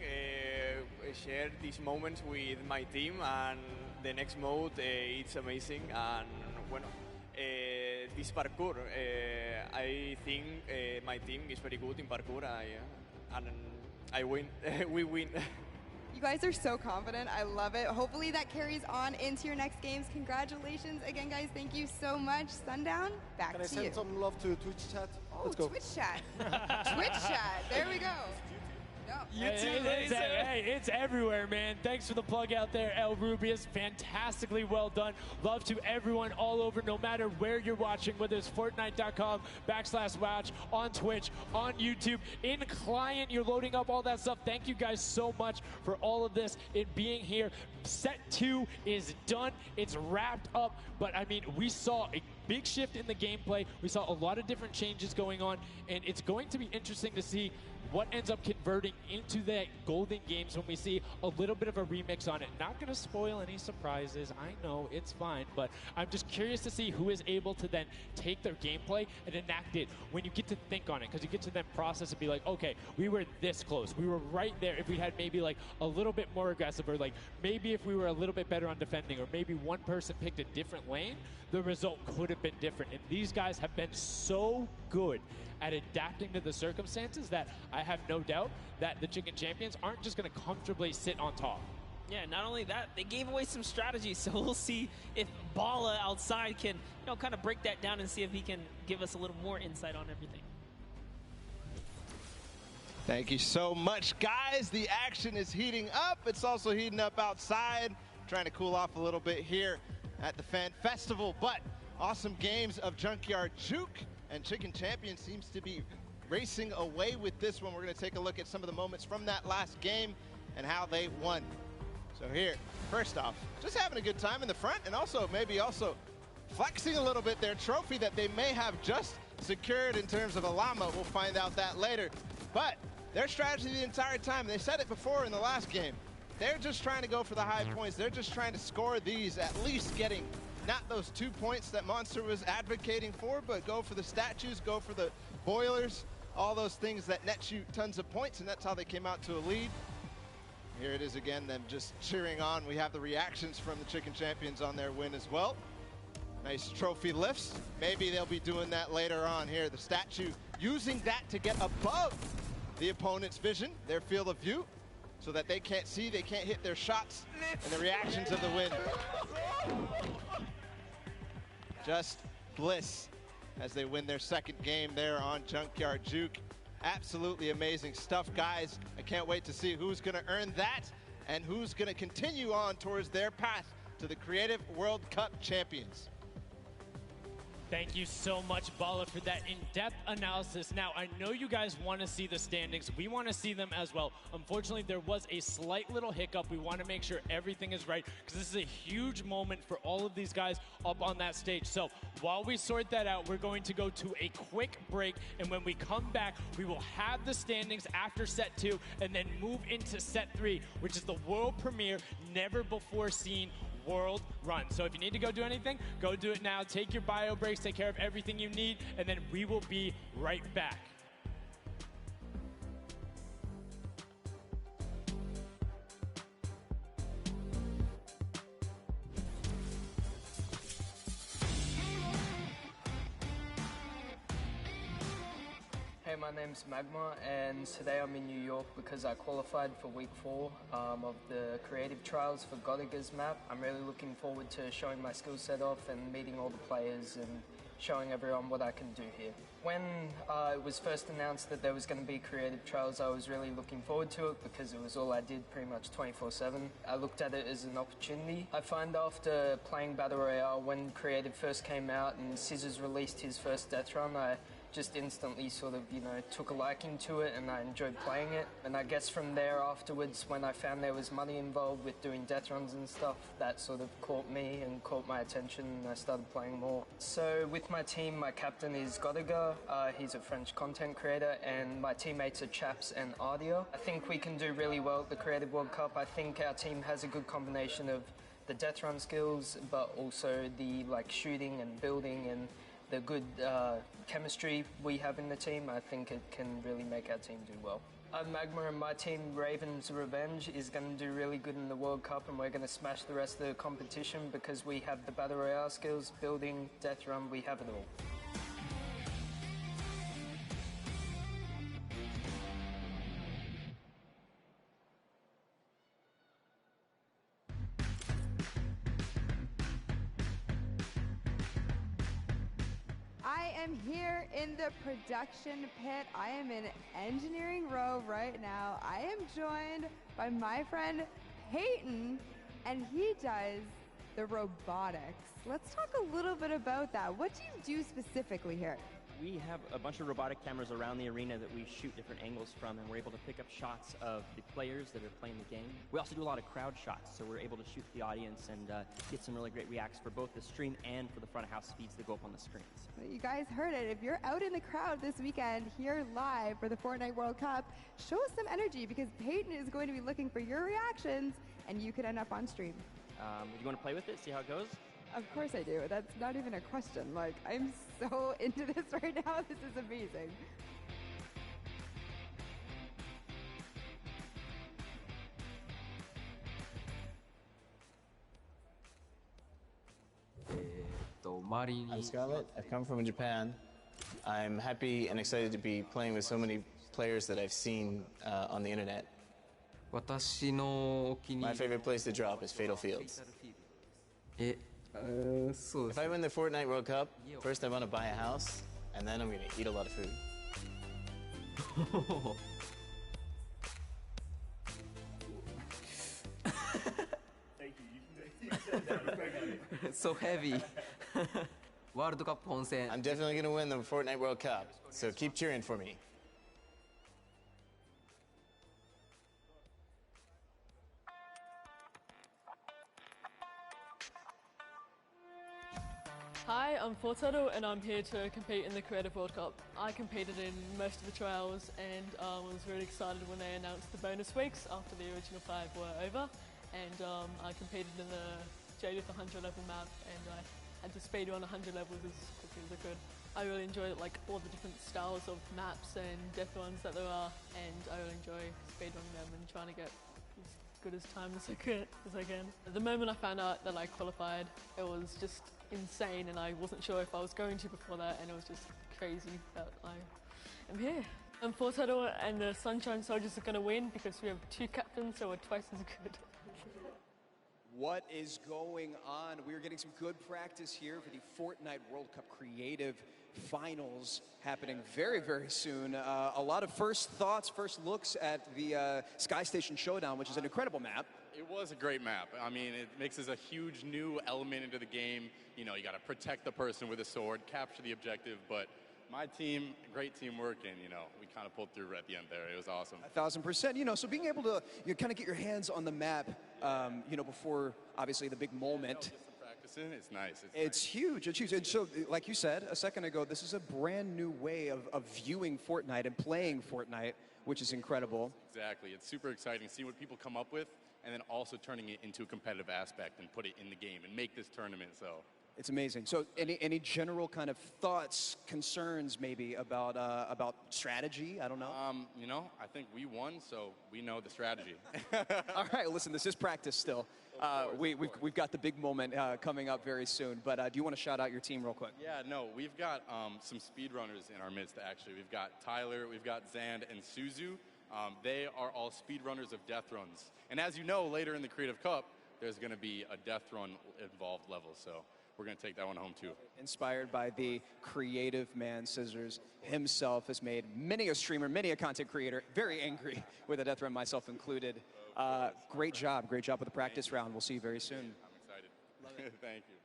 I share these moments with my team, and the next mode, it's amazing. And bueno, this parkour, I think my team is very good in parkour, and I win. We win. You guys are so confident. I love it. Hopefully that carries on into your next games. Congratulations again, guys. Thank you so much. Sundown, back to you. Can I send some love to Twitch chat? Oh, Let's go. Twitch chat. Twitch chat. There we go. It's everywhere, man. Thanks for the plug out there, El Rubius. Fantastically well done. Love to everyone all over, no matter where you're watching, whether it's Fortnite.com/watch, on Twitch, on YouTube, in client, you're loading up all that stuff. Thank you guys so much for all of this, it being here. Set 2 is done. It's wrapped up. But, I mean, we saw a big shift in the gameplay. We saw a lot of different changes going on, and it's going to be interesting to see what ends up converting into the golden games when we see a little bit of a remix on it. Not going to spoil any surprises. I know, it's fine. But I'm just curious to see who is able to then take their gameplay and enact it when you get to think on it. Because you get to then process and be like, okay, we were this close. We were right there. If we had maybe like a little bit more aggressive, or like maybe if we were a little bit better on defending, or maybe one person picked a different lane, the result could have been different. And these guys have been so good at adapting to the circumstances that I have no doubt that the Chicken Champions aren't just going to comfortably sit on top. Yeah, not only that, they gave away some strategies, so we'll see if Bala outside can, kind of break that down and see if he can give us a little more insight on everything. Thank you so much, guys. The action is heating up. It's also heating up outside. Trying to cool off a little bit here at the Fan Festival, but awesome games of Junkyard Juke, and Chicken Champion seems to be racing away with this one. We're going to take a look at some of the moments from that last game and how they won. So here, first off, just having a good time in the front, and also maybe flexing a little bit their trophy that they may have just secured in terms of a llama. We'll find out that later. But their strategy the entire time, they said it before in the last game, they're just trying to go for the high points. They're just trying to score these, at least getting not those 2 points that Monster was advocating for, but go for the statues, go for the boilers, all those things that net you tons of points, and that's how they came out to a lead. Here it is again, them just cheering on. We have the reactions from the Chicken Champions on their win as well. Nice trophy lifts. Maybe they'll be doing that later on here. The statue using that to get above the opponent's vision, their field of view, so that they can't see, they can't hit their shots, and the reactions of the win. Just bliss as they win their second game there on Junkyard Juke. Absolutely amazing stuff, guys. I can't wait to see who's going to earn that and who's going to continue on towards their path to the Creative World Cup champions. Thank you so much, Bala, for that in-depth analysis. Now, I know you guys want to see the standings. We want to see them as well. Unfortunately, there was a slight little hiccup. We want to make sure everything is right, because this is a huge moment for all of these guys up on that stage. So while we sort that out, we're going to go to a quick break, and when we come back, we will have the standings after set 2 and then move into set 3, which is the world premiere, never before seen world run. So if you need to go do anything, go do it now. Take your bio breaks, take care of everything you need, and then we will be right back. Hey, my name's Magma, and today I'm in New York because I qualified for week 4 of the creative trials for Godiga's map. I'm really looking forward to showing my skill set off and meeting all the players and showing everyone what I can do here. When it was first announced that there was going to be creative trials, I was really looking forward to it because it was all I did pretty much 24/7. I looked at it as an opportunity. I find after playing Battle Royale, when creative first came out and Scissors released his first death run, I just instantly sort of, took a liking to it and I enjoyed playing it. And I guess from there afterwards, when I found there was money involved with doing death runs and stuff, that sort of caught me and caught my attention and I started playing more. So with my team, my captain is Godiga. He's a French content creator and my teammates are Chaps and Ardia. I think we can do really well at the Creative World Cup. I think our team has a good combination of the death run skills, but also the shooting and building and the good chemistry we have in the team. I think it can really make our team do well. I'm Magma and my team, Raven's Revenge, is going to do really good in the World Cup and we're going to smash the rest of the competition because we have the Battle Royale skills, building, death run, we have it all. I am here in the production pit. I am in engineering row right now. I am joined by my friend Peyton, and he does the robotics. Let's talk a little bit about that. What do you do specifically here? We have a bunch of robotic cameras around the arena that we shoot different angles from, and we're able to pick up shots of the players that are playing the game. We also do a lot of crowd shots, so we're able to shoot the audience and get some really great reacts for both the stream and for the front of house feeds that go up on the screens. Well, you guys heard it. If you're out in the crowd this weekend here live for the Fortnite World Cup, show us some energy because Peyton is going to be looking for your reactions and you could end up on stream. Do you want to play with it, see how it goes? Of course I do. That's not even a question. I'm so into this right now. This is amazing. I'm Scarlett. I've come from Japan. I'm happy and excited to be playing with so many players that I've seen on the internet. My favorite place to drop is Fatal Fields. If I win the Fortnite World Cup, first I want to buy a house, and then I'm going to eat a lot of food. So heavy. World Cup Ponsen. I'm definitely going to win the Fortnite World Cup, so keep cheering for me. Hi, I'm Fortnite and I'm here to compete in the Creative World Cup. I competed in most of the trials and was really excited when they announced the bonus weeks after the original 5 were over. And I competed in the JDUT 100 level map and I had to speedrun 100 levels as quickly as I could. I really enjoyed all the different styles of maps and death runs that there are, and I really enjoy speedrunning them and trying to get as good as time as I can. The moment I found out that I qualified, it was just insane and I wasn't sure if I was going to before that, and it was just crazy that I am here. And Fortnite and the Sunshine Soldiers are going to win because we have 2 captains, so we're twice as good. What is going on? We're getting some good practice here for the Fortnite World Cup Creative Finals happening very, very soon. A lot of first thoughts, first looks at the Sky Station Showdown, which is an incredible map. It was a great map. I mean, it mixes a huge new element into the game. You know, you got to protect the person with a sword, capture the objective, but my team, great teamwork, and, we kind of pulled through at the end there. It was awesome. 1,000%. So being able to kind of get your hands on the map, before, obviously, the big moment. Practicing, it's nice. It's huge. It's huge. And so, like you said a second ago, this is a brand new way of viewing Fortnite and playing Fortnite, which is incredible. Exactly. It's super exciting to see what people come up with, and then also turning it into a competitive aspect and put it in the game and make this tournament, so. It's amazing. So any general kind of thoughts, concerns maybe about strategy? I don't know. I think we won, so we know the strategy. All right, listen, this is practice still. We've got the big moment coming up very soon, but do you want to shout out your team real quick? Yeah, no, we've got some speedrunners in our midst, actually. We've got Tyler, we've got Zand, and Suzu. They are all speedrunners of death runs. And as you know, later in the Creative Cup, there's going to be a death run involved level, so we're going to take that one home too. Inspired by the creative man, Scissors himself has made many a streamer, many a content creator very angry with a death run, myself included. Great job with the practice round. We'll see you very soon. I'm excited. Love it. Thank you.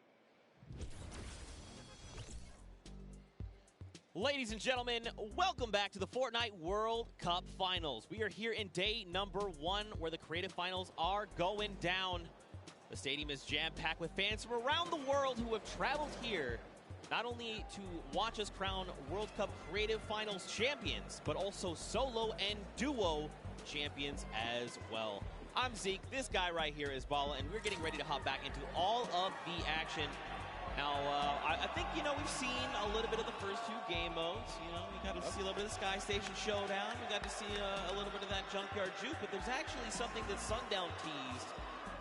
Ladies and gentlemen, welcome back to the Fortnite World Cup Finals. We are here in day number 1 where the creative finals are going down. The stadium is jam-packed with fans from around the world who have traveled here not only to watch us crown World Cup Creative Finals champions, but also solo and duo champions as well. I'm Zeke, this guy right here is Bala, and we're getting ready to hop back into all of the action. Now, I think, we've seen a little bit of the first 2 game modes. We got to see a little bit of the Sky Station Showdown. We got to see a little bit of that Junkyard Juke, but there's actually something that Sundown teased,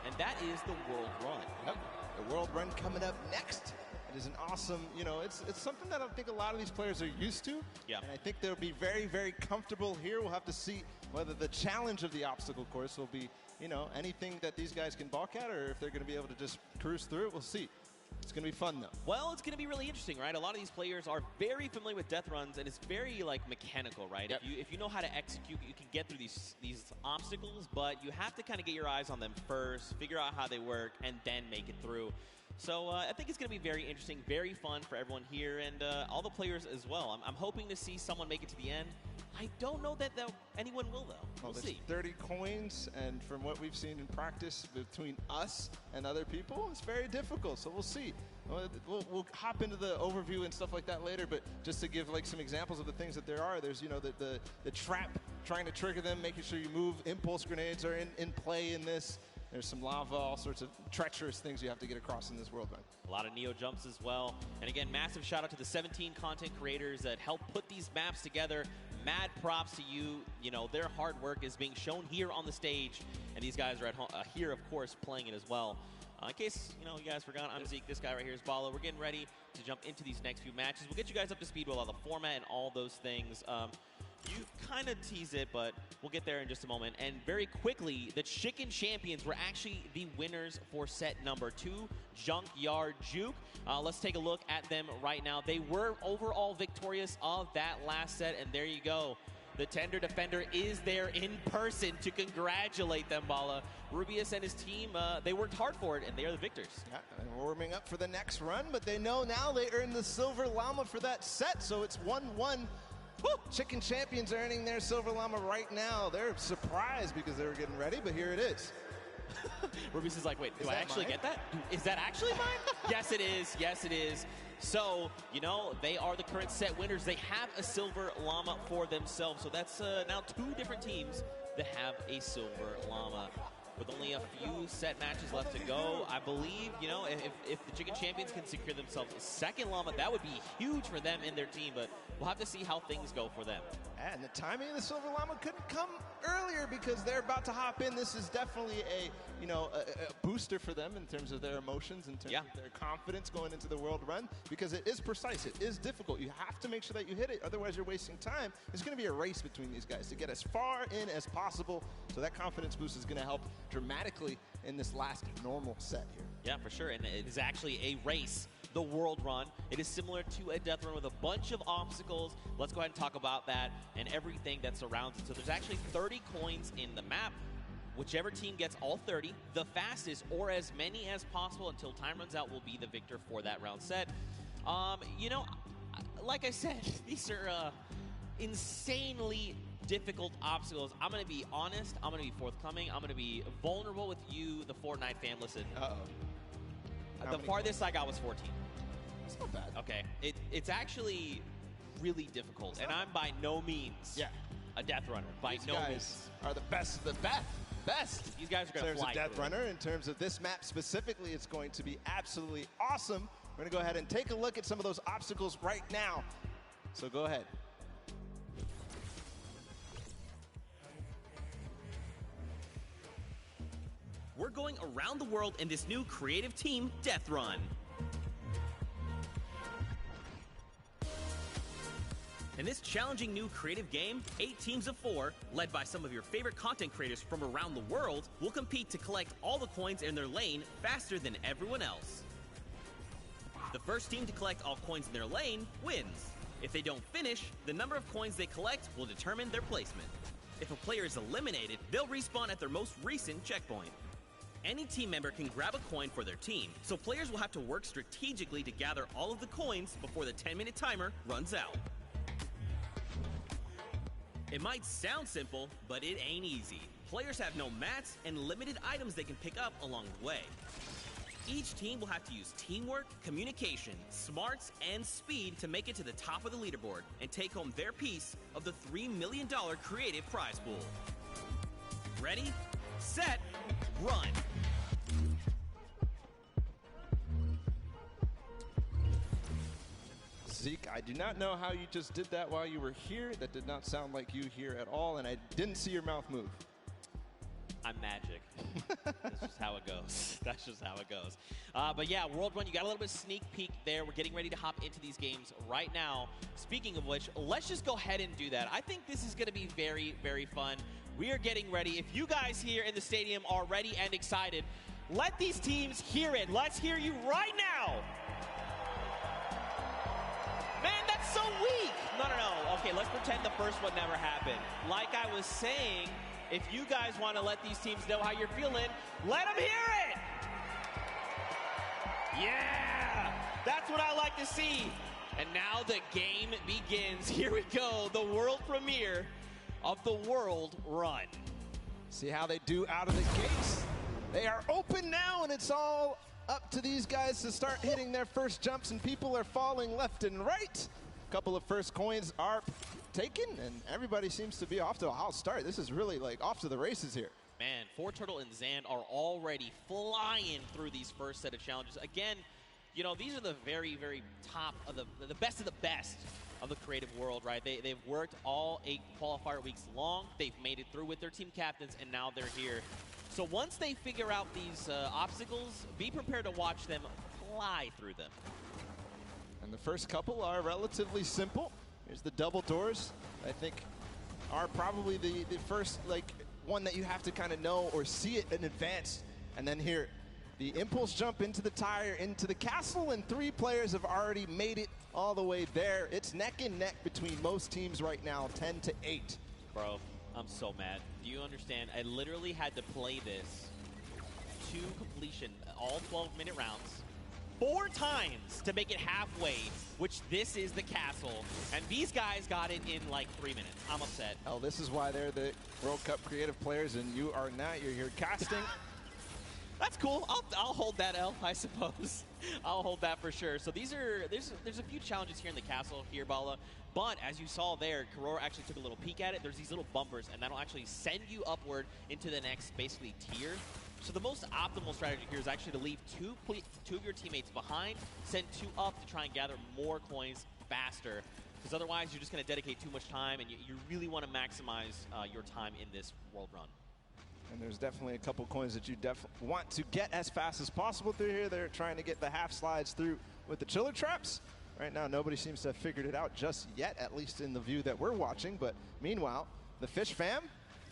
and that is the World Run. Yep, the World Run coming up next. It is an awesome, it's something that I think a lot of these players are used to. Yeah. And I think they'll be very, very comfortable here. We'll have to see whether the challenge of the obstacle course will be, anything that these guys can balk at, or if they're going to be able to just cruise through it. We'll see. It's going to be fun, though. Well, it's going to be really interesting, right? A lot of these players are very familiar with death runs, and it's very, mechanical, right? Yep. If you know how to execute, you can get through these obstacles, but you have to kind of get your eyes on them first, figure out how they work, and then make it through. So I think it's going to be very interesting, very fun for everyone here, and all the players as well. I'm hoping to see someone make it to the end. I don't know that anyone will, though. We'll see. 30 coins, and from what we've seen in practice between us and other people, it's very difficult, so we'll see. We'll hop into the overview and stuff like that later, but just to give some examples of the things that there are, there's the trap, trying to trigger them, making sure you move. Impulse grenades are in play in this. There's some lava, all sorts of treacherous things you have to get across in this world run. A lot of Neo jumps as well. And again, massive shout out to the 17 content creators that helped put these maps together. Mad props to you. Their hard work is being shown here on the stage. And these guys are at home, here, of course, playing it as well. In case, you guys forgot, I'm Zeke. This guy right here is Bala. We're getting ready to jump into these next few matches. We'll get you guys up to speed with all the format and all those things. You kind of tease it, but we'll get there in just a moment. And very quickly, the Chicken Champions were actually the winners for set number 2, Junkyard Juke. Let's take a look at them right now. They were overall victorious of that last set, and there you go. The Tender Defender is there in person to congratulate them, Bala. Rubius and his team, they worked hard for it, and they are the victors. Yeah, and warming up for the next run, but they know now they earned the Silver Llama for that set, so it's 1-1. Woo! Chicken Champions are earning their Silver Llama right now. They're surprised because they were getting ready, but here it is. Rubius is like, wait, do I actually get that? Is that actually mine? Yes, it is. Yes, it is. So, they are the current set winners. They have a Silver Llama for themselves. So that's now 2 different teams that have a Silver Llama. With only a few set matches left to go, I believe, if the Chicken Champions can secure themselves a second Llama, that would be huge for them and their team, but we'll have to see how things go for them. And the timing of the Silver Llama couldn't come earlier because they're about to hop in. This is definitely a booster for them in terms of their emotions, in terms of their confidence going into the world run, because it is precise, it is difficult. You have to make sure that you hit it, otherwise you're wasting time. It's going to be a race between these guys to get as far in as possible, so that confidence boost is going to help dramatically in this last normal set here. Yeah, for sure, and it is actually a race. The World Run. It is similar to a death run with a bunch of obstacles. Let's go ahead and talk about that and everything that surrounds it. So there's actually 30 coins in the map. Whichever team gets all 30, the fastest or as many as possible until time runs out will be the victor for that round set. Like I said, these are insanely difficult obstacles. I'm going to be honest. I'm going to be forthcoming. I'm going to be vulnerable with you, the Fortnite fan. Listen. Uh-oh. The farthest I got was 14. That's not bad. Okay. It's actually really difficult, and I'm by no means a death runner. By no means. These guys are the best of the best. These guys are going to fly. In terms of death runner, in terms of this map specifically, it's going to be absolutely awesome. We're going to go ahead and take a look at some of those obstacles right now. So go ahead. We're going around the world in this new creative team, Death Run. In this challenging new creative game, 8 teams of 4, led by some of your favorite content creators from around the world, will compete to collect all the coins in their lane faster than everyone else. The first team to collect all coins in their lane wins. If they don't finish, the number of coins they collect will determine their placement. If a player is eliminated, they'll respawn at their most recent checkpoint. Any team member can grab a coin for their team, so players will have to work strategically to gather all of the coins before the 10-minute timer runs out. It might sound simple, but it ain't easy. Players have no mats and limited items they can pick up along the way. Each team will have to use teamwork, communication, smarts, and speed to make it to the top of the leaderboard and take home their piece of the $3 million creative prize pool. Ready, set, run! Zeke, I do not know how you just did that while you were here. That did not sound like you here at all, and I didn't see your mouth move. I'm magic. That's just how it goes. That's just how it goes. But yeah, World Run, you got a little bit of sneak peek there. We're getting ready to hop into these games right now. Speaking of which, let's just go ahead and do that. I think this is going to be very, very fun. We are getting ready. If you guys here in the stadium are ready and excited, let these teams hear it. Let's hear you right now. Man, that's so weak. No. Okay, let's pretend the first one never happened. Like I was saying, if you guys want to let these teams know how you're feeling, let them hear it! Yeah! That's what I like to see. And now the game begins. Here we go, the world premiere of the World Run. See how they do out of the gates. They are open now, and it's all up to these guys to start hitting their first jumps, and people are falling left and right. A couple of first coins are taken, and everybody seems to be off to a hot start. This is really like off to the races here. Man, Turtle and Zan are already flying through these first set of challenges. Again, you know, these are the very, very top of the best of the best of the creative world, right? They've worked all 8 qualifier weeks long. They've made it through with their team captains, and now they're here. So once they figure out these obstacles, be prepared to watch them fly through them. And the first couple are relatively simple. Here's the double doors. I think are probably the first like one that you have to kind of know or see it in advance. And then here, the impulse jump into the tire, into the castle, and 3 players have already made it all the way there. It's neck and neck between most teams right now, 10-8. Bro, I'm so mad. Do you understand? I literally had to play this to completion, all 12-minute rounds, 4 times to make it halfway, which this is the castle. And these guys got it in like 3 minutes. I'm upset. Oh, this is why they're the World Cup creative players, and you are not. You're here casting. That's cool. I'll hold that L, I suppose. I'll hold that for sure. So there's a few challenges here in the castle here, Bala. But as you saw there, Karora actually took a little peek at it. There's these little bumpers, and that'll actually send you upward into the next, basically, tier. So the most optimal strategy here is actually to leave two of your teammates behind, send 2 up to try and gather more coins faster. Because otherwise, you're just going to dedicate too much time, and you really want to maximize your time in this World Run. And there's definitely a couple coins that you want to get as fast as possible through here. They're trying to get the half slides through with the chiller traps. Right now, nobody seems to have figured it out just yet, at least in the view that we're watching. But meanwhile, the Fish Fam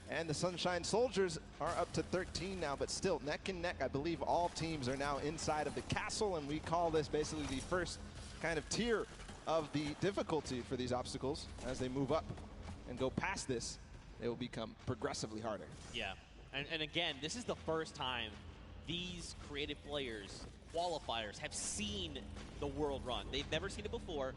and the Sunshine Soldiers are up to 13 now, but still neck and neck. I believe all teams are now inside of the castle, and we call this basically the first kind of tier of the difficulty for these obstacles. As they move up and go past this, they will become progressively harder. Yeah, and again, this is the first time these creative players, qualifiers, have seen the World Run. They've never seen it before.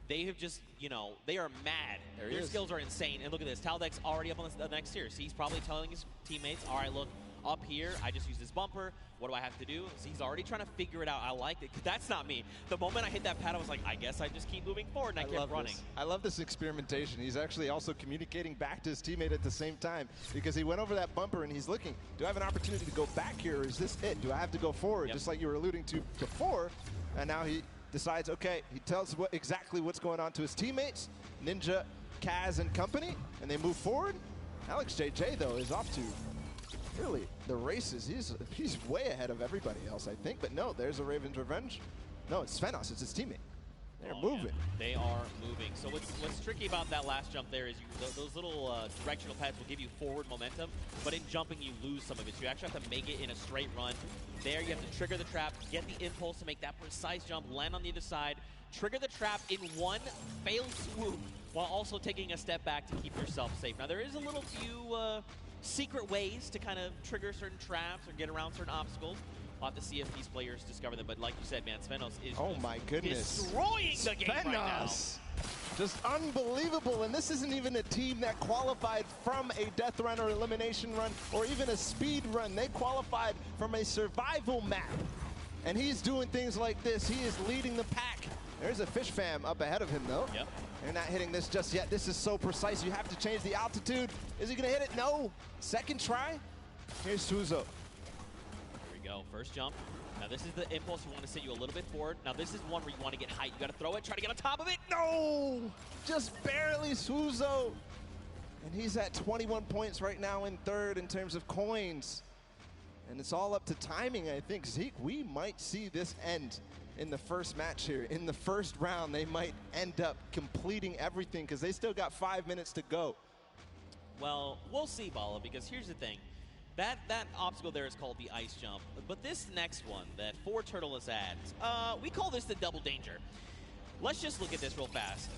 They have just, you know, they are mad. Their skills are insane. And look at this. Taldeck's already up on the next tier. So he's probably telling his teammates, all right, look, up here, I just use this bumper. What do I have to do? So he's already trying to figure it out. I like it, because that's not me. The moment I hit that pad, I was like, I guess I just keep moving forward, and I kept running. I love this experimentation. He's actually also communicating back to his teammate at the same time, because he went over that bumper, and he's looking, do I have an opportunity to go back here, or is this it? Do I have to go forward, just like you were alluding to before? And now he decides, okay, he tells exactly what's going on to his teammates, Ninja, Kaz, and company, and they move forward. Alex JJ, though, is off to really the races. He's way ahead of everybody else, I think. But no, there's a Raven's Revenge. No, it's Svenos. It's his teammate. They're moving. Yeah. They are moving. So what's tricky about that last jump there is those little directional pads will give you forward momentum, but in jumping you lose some of it. So you actually have to make it in a straight run. There you have to trigger the trap, get the impulse to make that precise jump, land on the other side, trigger the trap in one failed swoop, while also taking a step back to keep yourself safe. Now there is a little few secret ways to kind of trigger certain traps or get around certain obstacles. We'll have to see if these players discover them. But like you said, man, Svenos is destroying the game right now. Just unbelievable. And this isn't even a team that qualified from a death run or elimination run or even a speed run. They qualified from a survival map. And he's doing things like this. He is leading the pack. There's a fish fam up ahead of him, though. Yep. They're not hitting this just yet. This is so precise. You have to change the altitude. Is he going to hit it? No. Second try. Here's Suzo. Go. First jump. Now this is the impulse. You want to send you a little bit forward. Now this is one where you want to get height. You got to throw it, try to get on top of it. No! Just barely Suzo. And he's at 21 points right now in third in terms of coins. And it's all up to timing, I think. Zeke, we might see this end in the first match here. In the first round, they might end up completing everything because they still got 5 minutes to go. Well, we'll see, Bala, because here's the thing. That obstacle there is called the ice jump, but this next one that ForTurtle is at, we call this the double danger. Let's just look at this real fast.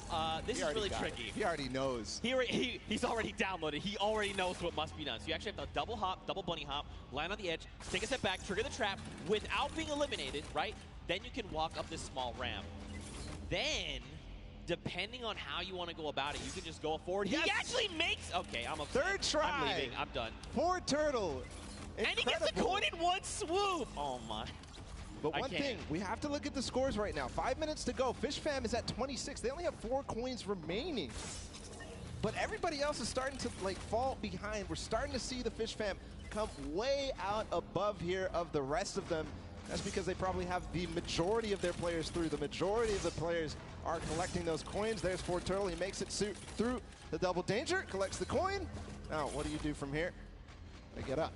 This is really tricky. He already knows. He's already downloaded. He already knows what must be done. So you actually have to double hop, double bunny hop, land on the edge, take a step back, trigger the trap without being eliminated, right? Then you can walk up this small ramp. Then, depending on how you want to go about it, you can just go forward. Yes. He actually makes... Okay, I'm upset. Third try. I'm leaving. I'm done. ForTurtle. And he gets the coin in one swoop. Oh, my. But one thing, we have to look at the scores right now. 5 minutes to go. Fish Fam is at 26. They only have 4 coins remaining. But everybody else is starting to fall behind. We're starting to see the Fish Fam come way out above here of the rest of them. That's because they probably have the majority of their players through. The majority of the players are collecting those coins. There's ForTurtle. He makes it through the double danger, collects the coin. Now, what do you do from here? They get up.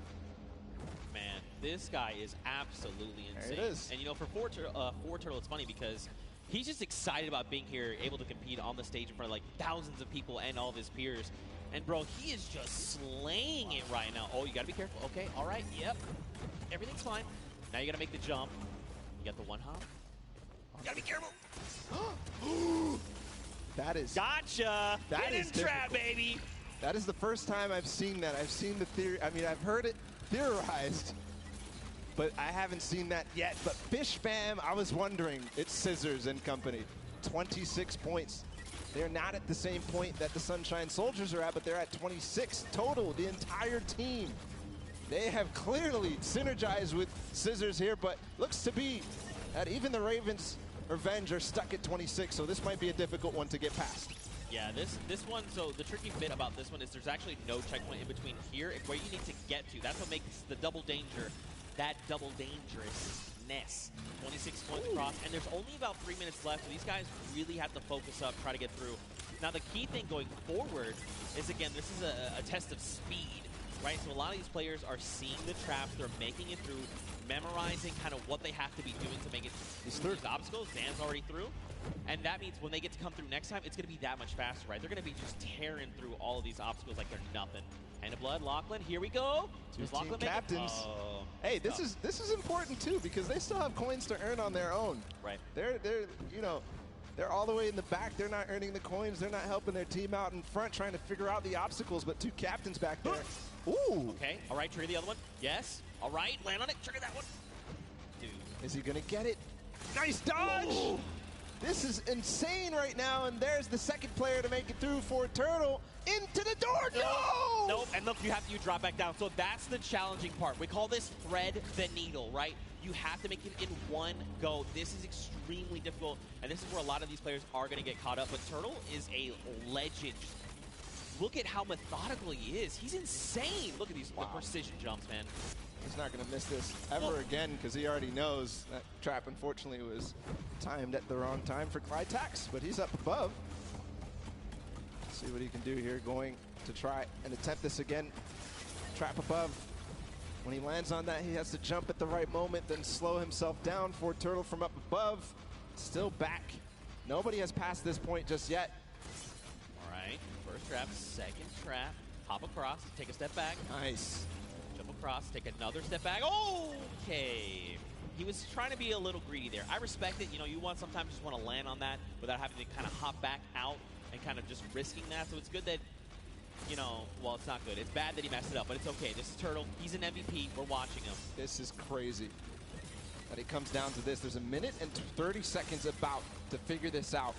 Man, this guy is absolutely insane. There it is. And you know, for ForTurtle, it's funny because he's just excited about being here, able to compete on the stage in front of thousands of people and all of his peers. And bro, he is just slaying it right now. Oh, you gotta be careful. Okay, all right, yep. Everything's fine. Now you gotta make the jump. You got the one hop. You gotta be careful. That is... Gotcha! That is trap, baby! That is the first time I've seen that. I've seen the theory. I mean, I've heard it theorized, but I haven't seen that yet. But Fish Fam, I was wondering. It's Scissors and company. 26 points. They're not at the same point that the Sunshine Soldiers are at, but they're at 26 total, the entire team. They have clearly synergized with Scissors here, but looks to be that even the Ravens Revenge are stuck at 26, so this might be a difficult one to get past. Yeah, this one, so the tricky bit about this one is there's actually no checkpoint in between here and where you need to get to. That's what makes the double danger that double dangerousness. 26 points across, and there's only about 3 minutes left, so these guys really have to focus up, try to get through. Now, the key thing going forward is, again, this is a test of speed, right? So a lot of these players are seeing the traps, they're making it through, memorizing kind of what they have to be doing to make it through these obstacles. Dan's already through. And that means when they get to come through next time, it's going to be that much faster, right? They're going to be just tearing through all of these obstacles like they're nothing. Hand of blood, Lachlan, here we go. Two team captains. Oh, hey, this is important too because they still have coins to earn on their own. Right. They're all the way in the back. They're not earning the coins. They're not helping their team out in front, trying to figure out the obstacles. But two captains back there. Ooh. Okay. All right. Trigger the other one. Yes. All right. Land on it. Trigger that one. Dude. Is he gonna get it? Nice dodge. Ooh. This is insane right now, and there's the second player to make it through ForTurtle into the door. No! Nope, and look, you drop back down. So that's the challenging part. We call this thread the needle, right? You have to make it in one go. This is extremely difficult, and this is where a lot of these players are going to get caught up. But Turtle is a legend. Look at how methodical he is. He's insane. Look at these the precision jumps, man. He's not going to miss this ever again because he already knows that trap, unfortunately, was timed at the wrong time for Clytax, but he's up above. Let's see what he can do here, going to try and attempt this again. Trap above. When he lands on that, he has to jump at the right moment, then slow himself down. ForTurtle from up above, still back. Nobody has passed this point just yet. All right, first trap, second trap. Hop across, take a step back. Nice. Jump across, take another step back. Okay. He was trying to be a little greedy there. I respect it. You know, you want sometimes just want to land on that without having to kind of hop back out and kind of just risking that. So it's good that, you know, well, it's not good. It's bad that he messed it up, but it's okay. This is Turtle. He's an MVP. We're watching him. This is crazy that it comes down to this. There's a minute and 30 seconds about to figure this out.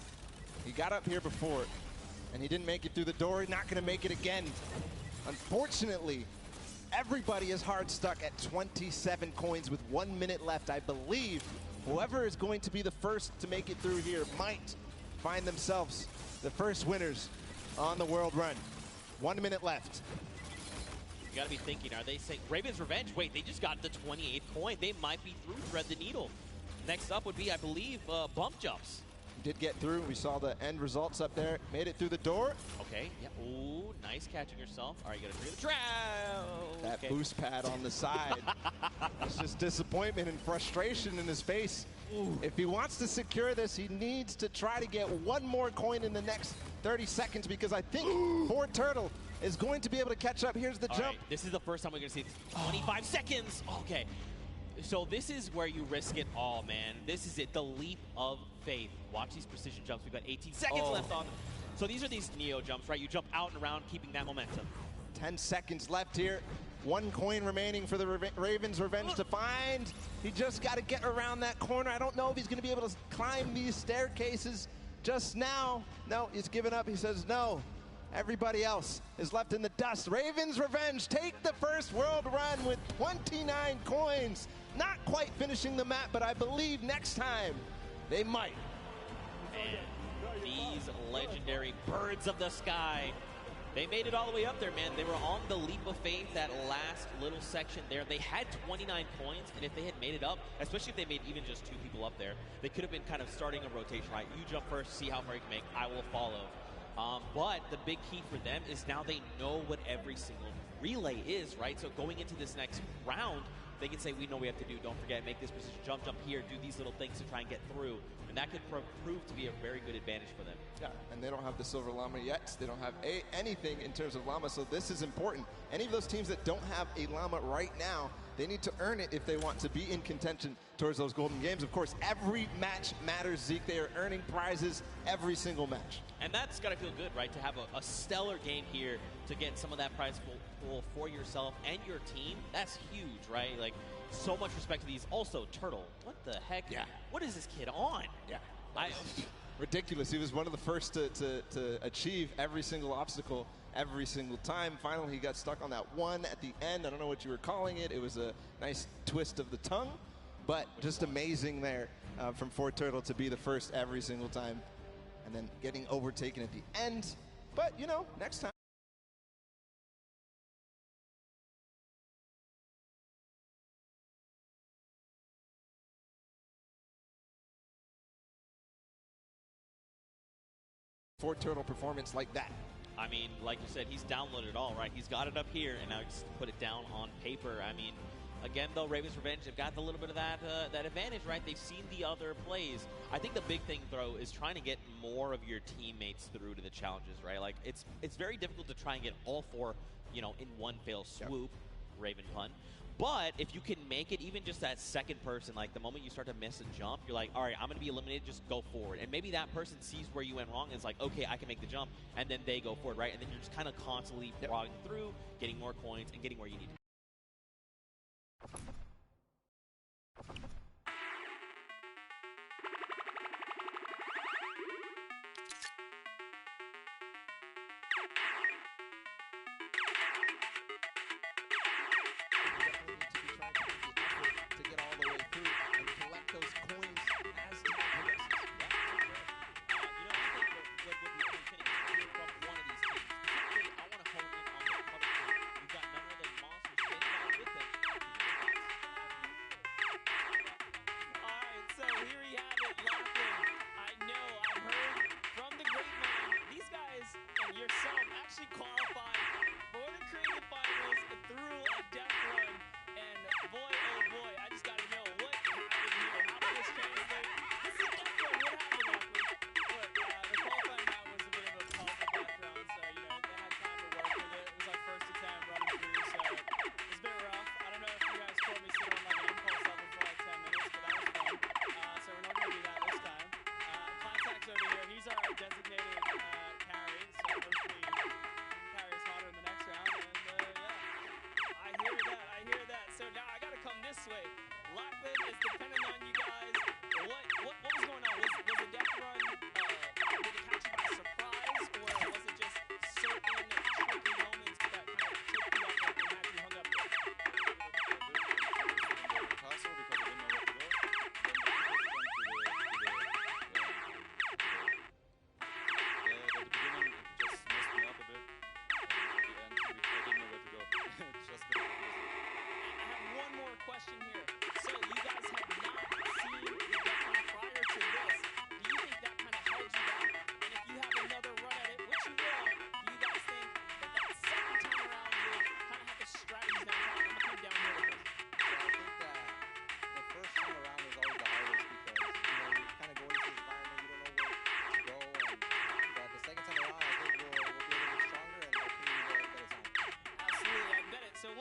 He got up here before, and he didn't make it through the door. He's not going to make it again. Unfortunately, everybody is hard stuck at 27 coins with 1 minute left. I believe whoever is going to be the first to make it through here might find themselves the first winners on the world run. 1 minute left. You got to be thinking, are they saying Raven's Revenge? Wait, they just got the 28th coin. They might be through Thread the Needle. Next up would be, I believe, bump jumps. Did get through. We saw the end results up there. Made it through the door. Okay. Yeah. Ooh, nice catching yourself. All right, you got to trigger the trap. That boost pad on the side. It's just disappointment and frustration in his face. Ooh. If he wants to secure this, he needs to try to get one more coin in the next 30 seconds because I think Turtle is going to be able to catch up. Here's the jump. Right. This is the first time we're going to see 25 seconds. Okay. So this is where you risk it all, man. This is it, the leap of faith. Watch these precision jumps. We've got 18 seconds left on them. So these are these Neo jumps, right? You jump out and around, keeping that momentum. 10 seconds left here. 1 coin remaining for the Ravens Revenge to find. He just got to get around that corner. I don't know if he's going to be able to climb these staircases just now. No, he's given up. He says no. Everybody else is left in the dust. Ravens Revenge take the first world run with 29 coins. Not quite finishing the map, but I believe next time they might. And these legendary birds of the sky, they made it all the way up there, man. They were on the leap of faith, that last little section there. They had 29 coins, and if they had made it up, especially if they made even just 2 people up there, they could have been kind of starting a rotation, right? You jump first, see how far you can make. I will follow. But the big key for them is now they know what every single relay is, right? So going into this next round, they can say, we know what we have to do. Don't forget, make this precision jump here, do these little things to try and get through. And that could prove to be a very good advantage for them. Yeah, and they don't have the Silver Llama yet. They don't have anything in terms of Llama, so this is important. Any of those teams that don't have a Llama right now, they need to earn it if they want to be in contention towards those golden games. Of course, every match matters, Zeke. They are earning prizes every single match. And that's got to feel good, right, to have a stellar game here to get some of that prize pool for yourself and your team. That's huge, right? Like, so much respect to these. Also, Turtle, what the heck? Yeah. What is this kid on? Yeah. Ridiculous. He was one of the first to achieve every single obstacle every single time. Finally, he got stuck on that one at the end. I don't know what you were calling it. It was a nice twist of the tongue, but just amazing there from Turtle to be the first every single time and then getting overtaken at the end. But, you know, next time. Turtle performance like that. I mean, like you said, he's downloaded it all, right? He's got it up here, and now he's put it down on paper. I mean, again, though, Ravens Revenge have got a little bit of that advantage, right? They've seen the other plays. I think the big thing, though, is trying to get more of your teammates through to the challenges, right? Like, it's very difficult to try and get all 4, you know, in one fell swoop, Raven pun. But if you can make it, even just that second person, like the moment you start to miss a jump, you're like, all right, I'm going to be eliminated, just go forward. And maybe that person sees where you went wrong and is like, okay, I can make the jump, and then they go forward, right? And then you're just kind of constantly frogging through, getting more coins, and getting where you need to.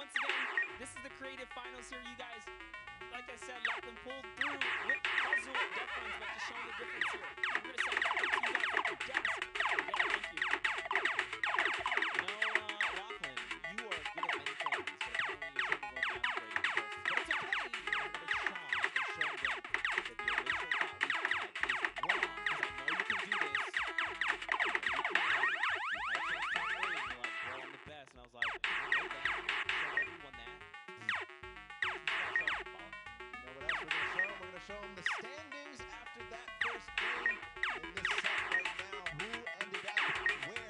once again, this is the creative finals here. You guys, like I said, Lachlan pulled through with puzzle difference, but just showing the difference here. I'm going to send it back to you guys at the desk. Yeah, thank you. Lachlan, you are good at many things, but apparently you're showing the world map creative courses. But it's okay. You have another shot at showing them that the original thought we had is wrong, because I know you can do this. And I was like, I know that. Show everyone that. We're going to show them the standings after that first game in this set right now. Who ended up winning?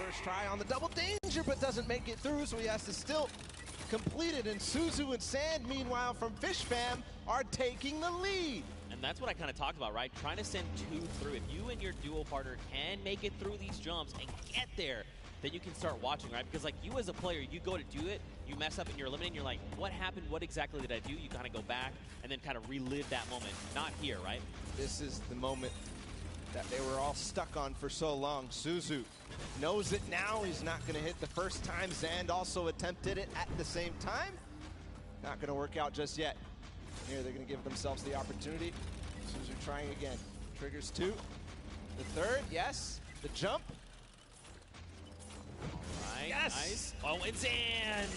First try on the double danger, but doesn't make it through, so he has to still complete it. And Suzu and Sand, meanwhile, from Fish Fam, are taking the lead. And that's what I kind of talked about, right? Trying to send two through. If you and your duo partner can make it through these jumps and get there, then you can start watching, right? Because like you as a player, you go to do it, you mess up and you're eliminating, you're like, what happened? What exactly did I do? You kind of go back and then kind of relive that moment. Not here, right? This is the moment that they were all stuck on for so long. Suzu knows it now. He's not going to hit the first time. Zand also attempted it at the same time. Not going to work out just yet. Here they're going to give themselves the opportunity. Suzu trying again. Triggers 2. The third, yes. The jump. Right, yes. Nice. Oh, and Zand!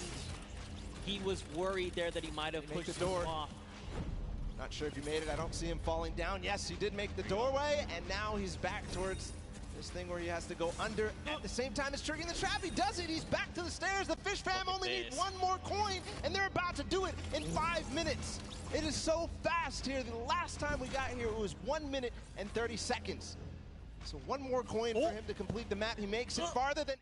He was worried there that he might have pushed the door off. Not sure if he made it. I don't see him falling down. Yes, he did make the doorway, and now he's back towards this thing where he has to go under at the same time as triggering the trap. He does it. He's back to the stairs. The Fish Fam only need one more coin, and they're about to do it in 5 minutes. It is so fast here. The last time we got here, it was 1 minute and 30 seconds. So one more coin for him to complete the map. He makes it farther than